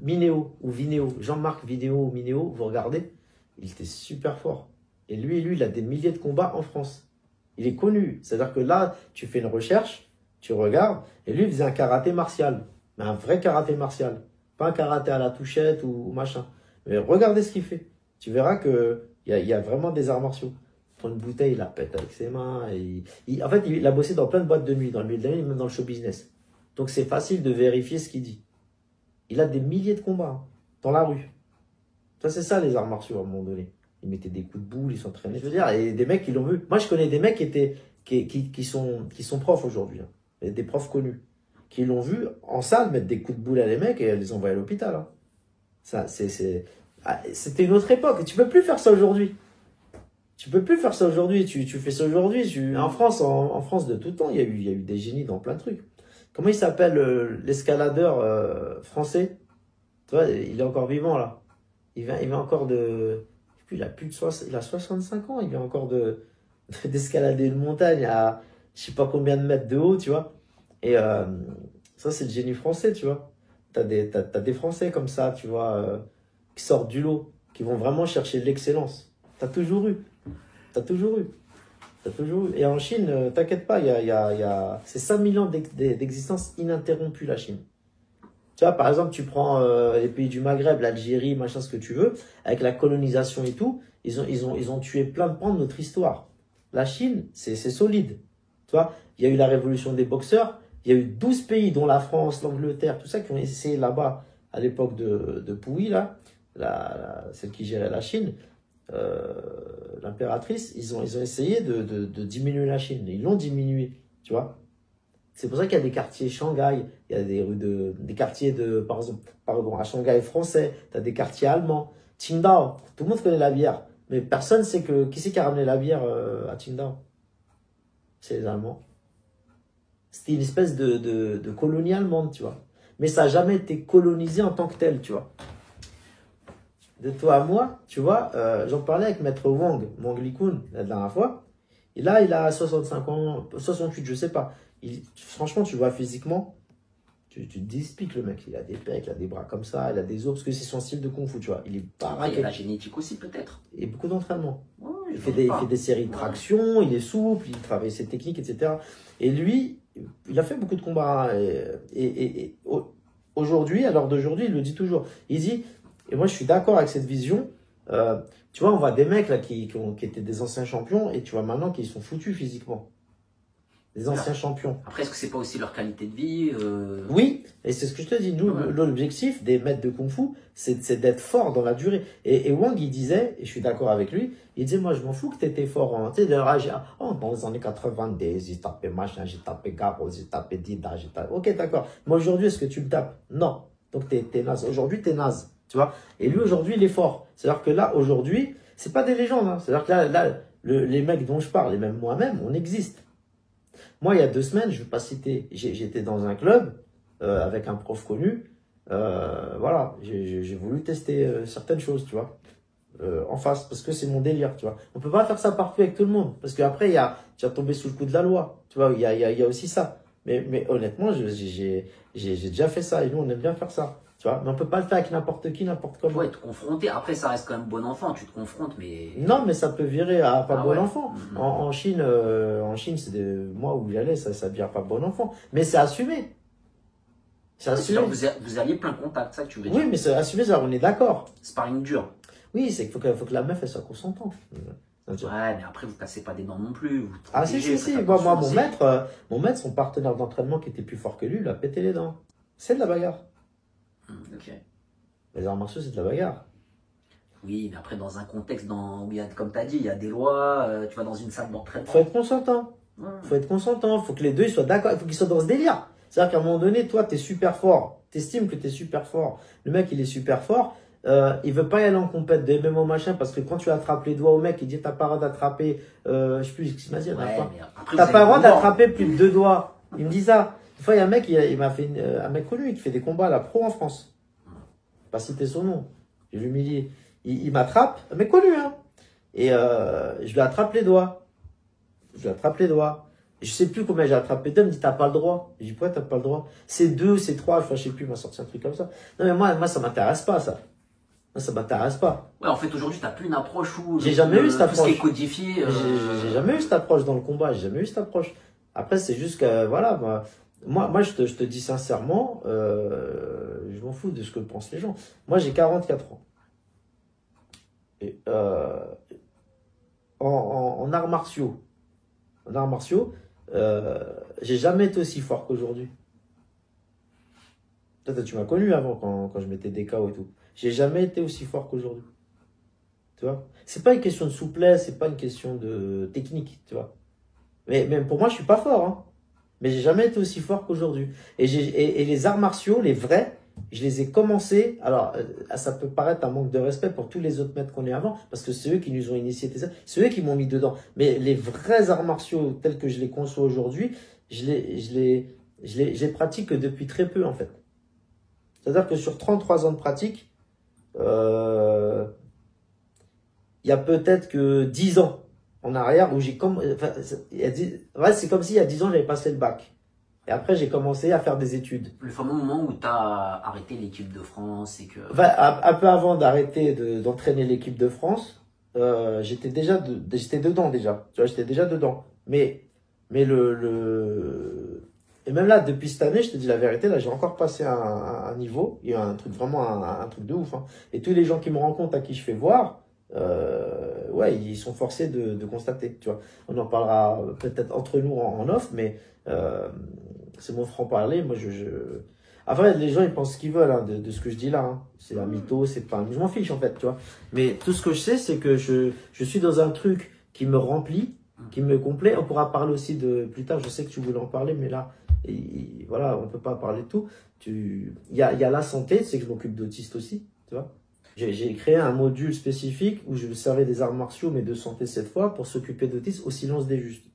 Minéo ou Vinéo, Jean-Marc Vidéo ou Minéo, vous regardez, il était super fort. Et lui, il a des milliers de combats en France. Il est connu. C'est-à-dire que là, tu fais une recherche, tu regardes, et lui, il faisait un karaté martial. Mais un vrai karaté martial. Pas un karaté à la touchette ou machin. Mais regardez ce qu'il fait. Tu verras qu'il y a vraiment des arts martiaux. Il prend une bouteille, il la pète avec ses mains. En fait, il a bossé dans plein de boîtes de nuit, dans le milieu de la nuit, même dans le show business. Donc c'est facile de vérifier ce qu'il dit. Il a des milliers de combats hein, dans la rue. Ça, c'est ça les arts martiaux à un moment donné. Ils mettaient des coups de boule, ils s'entraînaient. Je veux dire, et des mecs qui l'ont vu. Moi, je connais des mecs qui sont profs aujourd'hui. Hein. Et des profs connus. Qui l'ont vu en salle mettre des coups de boule à les mecs et les envoyer à l'hôpital. Hein. Ça, c'était une autre époque. Et tu peux plus faire ça aujourd'hui. Tu peux plus faire ça aujourd'hui. Tu fais ça aujourd'hui. En France de tout temps, il y a eu des génies dans plein de trucs. Comment il s'appelle l'escaladeur français? Tu vois, il est encore vivant là. Il vient encore de. Il a plus de 65 ans. Il vient encore d'escalader une montagne à je sais pas combien de mètres de haut, tu vois. Et ça, c'est le génie français, tu vois. T'as des Français comme ça, tu vois, qui sortent du lot, qui vont vraiment chercher l'excellence. T'as toujours eu. T'as toujours eu. Et en Chine, t'inquiète pas, c'est 5000 ans d'existence ininterrompue, la Chine. Tu vois, par exemple, tu prends les pays du Maghreb, l'Algérie, machin, ce que tu veux, avec la colonisation et tout, ils ont tué plein de pans de notre histoire. La Chine, c'est solide. Tu vois, il y a eu la révolution des boxeurs, il y a eu 12 pays, dont la France, l'Angleterre, tout ça, qui ont essayé là-bas, à l'époque de Puyi, là, celle qui gérait la Chine, l'impératrice, ils ont essayé de diminuer la Chine. Ils l'ont diminué, tu vois. C'est pour ça qu'il y a des quartiers Shanghai, il y a des quartiers par exemple, pardon, à Shanghai français, tu as des quartiers allemands. Qingdao, tout le monde connaît la bière, mais personne ne sait qui c'est qui a ramené la bière à Qingdao. C'est les Allemands. C'était une espèce de colonie allemande, tu vois. Mais ça n'a jamais été colonisé en tant que tel, tu vois. De toi à moi, tu vois, j'en parlais avec Maître Wang Likun la dernière fois. Et là, il a 65 ans, 68, je sais pas. Franchement, tu le vois physiquement, tu te dispiques le mec. Il a des pecs, il a des bras comme ça, il a des os, parce que c'est son style de kung fu, tu vois. Il est pas. Il y a la génétique aussi, peut-être. Et beaucoup d'entraînement. Ouais, il fait des séries de traction, il est souple, il travaille ses techniques, etc. Et lui, il a fait beaucoup de combats. Et aujourd'hui, à l'heure d'aujourd'hui, il le dit toujours. Il dit, et moi je suis d'accord avec cette vision, tu vois, on voit des mecs là qui étaient des anciens champions, et tu vois maintenant qu'ils sont foutus physiquement. Des anciens champions. Après, est-ce que c'est pas aussi leur qualité de vie Oui, et c'est ce que je te dis. Nous, l'objectif des maîtres de Kung Fu, c'est d'être fort dans la durée. Et Wang, il disait, et je suis d'accord avec lui, il disait, moi, je m'en fous que tu étais fort. Hein. Tu sais, dans les années 90, j'ai tapé machin, j'ai tapé Garros, j'ai tapé Dida, j'ai tapé... Ok, d'accord. Mais aujourd'hui, est-ce que tu me tapes? Non. Donc, t'es naze. Aujourd'hui, t'es naze. Tu vois? Et lui, aujourd'hui, il est fort. C'est-à-dire que là, aujourd'hui, c'est pas des légendes. Hein. C'est-à-dire que là les mecs dont je parle, et même moi-même, on existe. Moi, il y a 2 semaines, je ne vais pas citer, j'étais dans un club avec un prof connu. Voilà, j'ai voulu tester certaines choses, tu vois, en face, parce que c'est mon délire, tu vois. On peut pas faire ça partout avec tout le monde, parce qu'après, tu vas tomber sous le coup de la loi, tu vois, il y a aussi ça. Mais honnêtement, j'ai déjà fait ça, et nous, on aime bien faire ça. Tu vois, mais on peut pas le faire avec n'importe qui, n'importe comment. Ouais, te confronter. Après, ça reste quand même bon enfant. Tu te confrontes, mais... Non, mais ça peut virer à pas bon enfant. En Chine, c'est moi où j'allais, ça vire pas bon enfant. Mais c'est assumé. C'est assumé. Vous alliez plein contact, ça que tu veux dire. Oui, mais c'est assumé, on est d'accord. Sparring dur. Oui, c'est qu'il faut que la meuf, elle soit consentante. Ouais, mais après, vous cassez pas des dents non plus. Vous Ah si, protégez, si, faites si. Moi, attention aussi. mon maître, son partenaire d'entraînement qui était plus fort que lui, il a pété les dents. C'est de la bagarre. Ok. Les arts martiaux, c'est de la bagarre. Oui, mais après, dans un contexte où il y a, comme tu as dit, il y a des lois, tu vas dans une salle Faut d'entraînement. être consentant. Ouais. Faut être consentant. Faut que les deux ils soient d'accord. Il faut qu'ils soient dans ce délire. C'est-à-dire qu'à un moment donné, toi, t'es super fort. T'estimes que t'es super fort. Le mec, il est super fort. Il veut pas y aller en compète de MMO machin parce que quand tu attrapes les doigts au mec, il dit t'as pas le droit d'attraper, je sais plus ce qu'il m'a dit la dernière fois. Mais après, T'as vous pas le allez droit voir. d'attraper plus de 2 doigts. Il me dit ça. Une fois, il y a un mec, il m'a fait un mec connu qui fait des combats à la pro en France. Pas citer son nom. Je vais l'humilier. Il m'attrape, un mec connu, hein. Et je lui attrape les doigts. Je lui attrape les doigts. Je sais plus combien j'ai attrapé deux. Il me dit, t'as pas le droit. Je dis, pourquoi t'as pas le droit? C'est 2, c'est 3. Enfin, je sais plus, il m'a sorti un truc comme ça. Non, mais moi, ça m'intéresse pas, ça. Moi, ça m'intéresse pas. Ouais, en fait, aujourd'hui, tu n'as plus une approche où J'ai jamais eu cette tout ce qui est approche. codifié. J'ai jamais eu cette approche dans le combat. J'ai jamais eu cette approche. Après, c'est juste que, voilà, moi je te dis sincèrement, je m'en fous de ce que pensent les gens. Moi, j'ai 44 ans. Et, en arts martiaux, j'ai jamais été aussi fort qu'aujourd'hui. Toi, tu m'as connu avant quand je mettais des KO et tout. J'ai jamais été aussi fort qu'aujourd'hui. Tu vois? C'est pas une question de souplesse, c'est pas une question de technique, tu vois. Mais même pour moi, je suis pas fort, hein. Mais j'ai jamais été aussi fort qu'aujourd'hui. Et les arts martiaux, les vrais, je les ai commencés. Alors, ça peut paraître un manque de respect pour tous les autres maîtres qu'on est avant, parce que c'est eux qui nous ont initiés, c'est eux qui m'ont mis dedans. Mais les vrais arts martiaux tels que je les conçois aujourd'hui, je les pratique que depuis très peu, en fait. C'est-à-dire que sur 33 ans de pratique, il y a peut-être que 10 ans en arrière où c'est comme s'il y a 10 ans, j'avais passé le bac. Et après, j'ai commencé à faire des études. Le fameux moment où tu as arrêté l'équipe de France et que... Enfin, un peu avant d'arrêter d'entraîner l'équipe de France, j'étais dedans déjà. Tu vois, j'étais déjà dedans. Mais et même là, depuis cette année, je te dis la vérité, là, j'ai encore passé un niveau. Il y a un truc vraiment, un truc de ouf, hein. Et tous les gens qui me rencontrent, à qui je fais voir, ouais, ils sont forcés de constater, tu vois. On en parlera peut-être entre nous en off, mais c'est mon franc-parler. Moi, Après, les gens, ils pensent ce qu'ils veulent, hein, de ce que je dis là, hein. C'est un mytho, c'est pas... Je m'en fiche, en fait, tu vois. Mais tout ce que je sais, c'est que je suis dans un truc qui me remplit, qui me complaît. On pourra parler aussi plus tard, je sais que tu voulais en parler, mais là, voilà, on peut pas parler de tout. Il y a la santé, c'est que je m'occupe d'autistes aussi, tu vois. J'ai créé un module spécifique où je servais des arts martiaux, mais de santé cette fois, pour s'occuper d'autistes au silence des justes,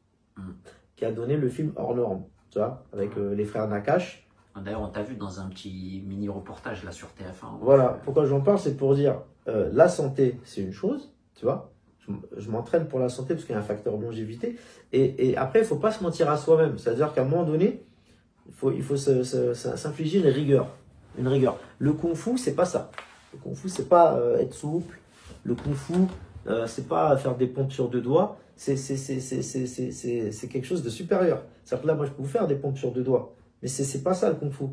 qui a donné le film Hors Norme, tu vois, avec les frères Nakache. D'ailleurs, on t'a vu dans un petit mini-reportage là sur TF1. Voilà, pourquoi j'en parle, c'est pour dire, la santé, c'est une chose, tu vois. Je m'entraîne pour la santé parce qu'il y a un facteur longévité. Et après, il ne faut pas se mentir à soi-même. C'est-à-dire qu'à un moment donné, il faut s'infliger une rigueur. Le kung-fu, c'est pas ça. Le kung-fu, c'est pas être souple. Le kung-fu, c'est pas faire des pompes sur 2 doigts. C'est quelque chose de supérieur. C'est-à-dire que là, moi, je peux vous faire des pompes sur 2 doigts. Mais c'est pas ça le kung-fu.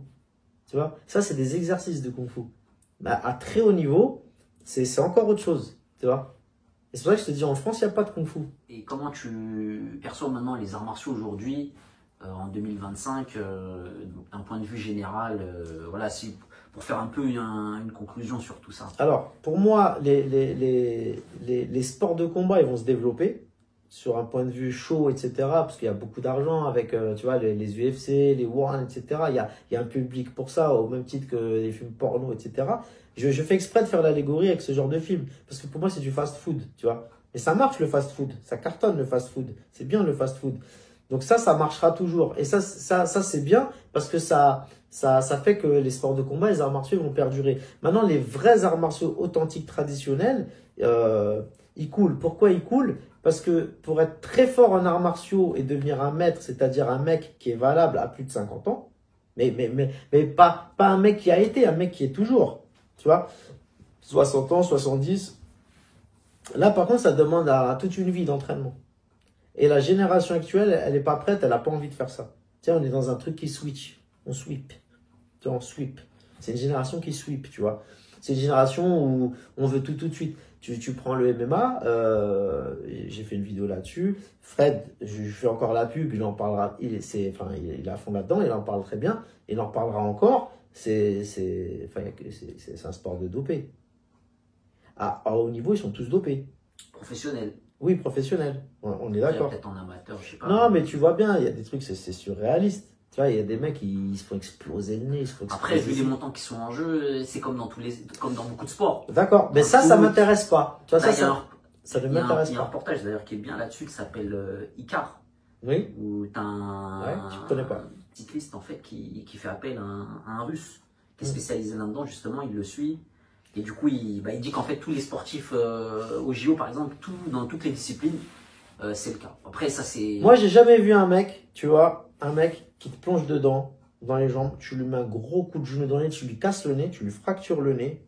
Tu vois? Ça, c'est des exercices de kung-fu. Mais à très haut niveau, c'est encore autre chose. Tu vois? Et c'est pour ça que je te dis, en France, il n'y a pas de kung-fu. Et comment tu perçois maintenant les arts martiaux aujourd'hui, en 2025, d'un point de vue général, voilà, pour faire un peu une conclusion sur tout ça. Alors, pour moi, les sports de combat, ils vont se développer sur un point de vue show, etc. Parce qu'il y a beaucoup d'argent avec, tu vois, les UFC, les One, etc. Il y a un public pour ça, au même titre que les films porno, etc. Je fais exprès de faire l'allégorie avec ce genre de film. Parce que pour moi, c'est du fast-food, tu vois. Et ça marche, le fast-food. Ça cartonne, le fast-food. C'est bien, le fast-food. Donc ça marchera toujours. Et ça c'est bien parce que ça fait que les sports de combat, les arts martiaux vont perdurer. Maintenant, les vrais arts martiaux authentiques, traditionnels, ils coulent. Pourquoi ils coulent? Parce que pour être très fort en arts martiaux et devenir un maître, c'est-à-dire un mec qui est valable à plus de 50 ans, mais pas un mec qui a été, un mec qui est toujours, tu vois, 60 ans, 70. Là, par contre, ça demande toute une vie d'entraînement. Et la génération actuelle, elle n'est pas prête, elle n'a pas envie de faire ça. Tu sais, on est dans un truc qui switch, on sweep. Tu vois, on sweep. C'est une génération qui sweep, tu vois. C'est une génération où on veut tout de suite. Tu prends le MMA, j'ai fait une vidéo là-dessus. Fred, je fais encore la pub, il en parlera, il est à fond là-dedans, il en parle très bien, il en parlera encore. C'est un sport de dopé. À haut niveau, ils sont tous dopés. Professionnel. Oui, professionnels. On est Après, d'accord. peut-être en amateur, je sais pas. Non, mais tu vois bien, il y a des trucs, c'est surréaliste. Tu vois, il y a des mecs, ils se font exploser le nez, ils se font Après, exploser. vu les montants qui sont en jeu, c'est comme comme dans beaucoup de sports. D'accord, mais ça m'intéresse pas. Tu vois, Là, ça ne il y a m'intéresse un pas. reportage d'ailleurs qui est bien là-dessus qui s'appelle Icar. Oui, Où tu as ouais, tu connais pas. cycliste en fait qui fait appel à un russe qui est spécialisé là-dedans, justement, il le suit. Et du coup, il dit qu'en fait, tous les sportifs au JO, par exemple, dans toutes les disciplines, c'est le cas. Après, ça, c'est. Moi, j'ai jamais vu un mec, tu vois, un mec qui te plonge dedans, dans les jambes, tu lui mets un gros coup de genou dans le nez, tu lui casses le nez, tu lui fractures le nez,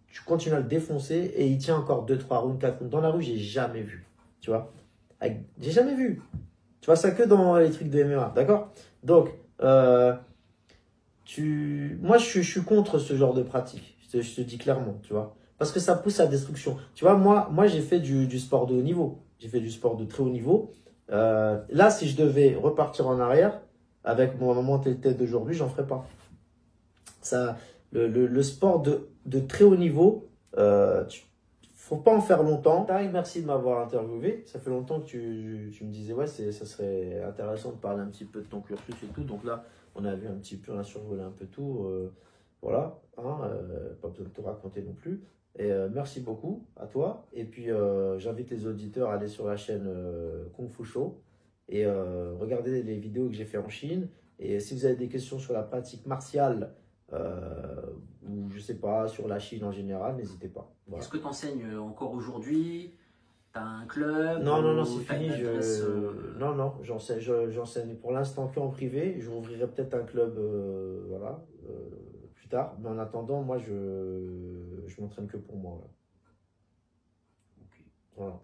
tu continues à le défoncer et il tient encore 2, 3 rounds, 4 rounds. Dans la rue, j'ai jamais vu, tu vois. J'ai jamais vu. Tu vois ça que dans les trucs de MMA, d'accord? Donc, moi, je suis contre ce genre de pratique. Je te dis clairement, tu vois. Parce que ça pousse à la destruction. Tu vois, moi j'ai fait du sport de haut niveau. J'ai fait du sport de très haut niveau. Là, si je devais repartir en arrière, avec mon mentalité d'aujourd'hui, j'en ferais pas. Le sport de très haut niveau, faut pas en faire longtemps. Tariq, merci de m'avoir interviewé. Ça fait longtemps que tu me disais, ouais, ça serait intéressant de parler un petit peu de ton cursus et tout. Donc là, on a vu un petit peu, on a survolé un peu tout. Voilà, hein, pas besoin de te raconter non plus. Et merci beaucoup à toi. Et puis, j'invite les auditeurs à aller sur la chaîne Kung Fu Show et regarder les vidéos que j'ai fait en Chine. Et si vous avez des questions sur la pratique martiale, ou je sais pas, sur la Chine en général, n'hésitez pas. Voilà. Est-ce que tu enseignes encore aujourd'hui? Tu as un club? Non, c'est t'as fini. une adresse, Non, j'enseigne pour l'instant que en privé. J'ouvrirai peut-être un club voilà, plus tard. Mais en attendant, moi, je m'entraîne que pour moi. Voilà. Ok. Voilà.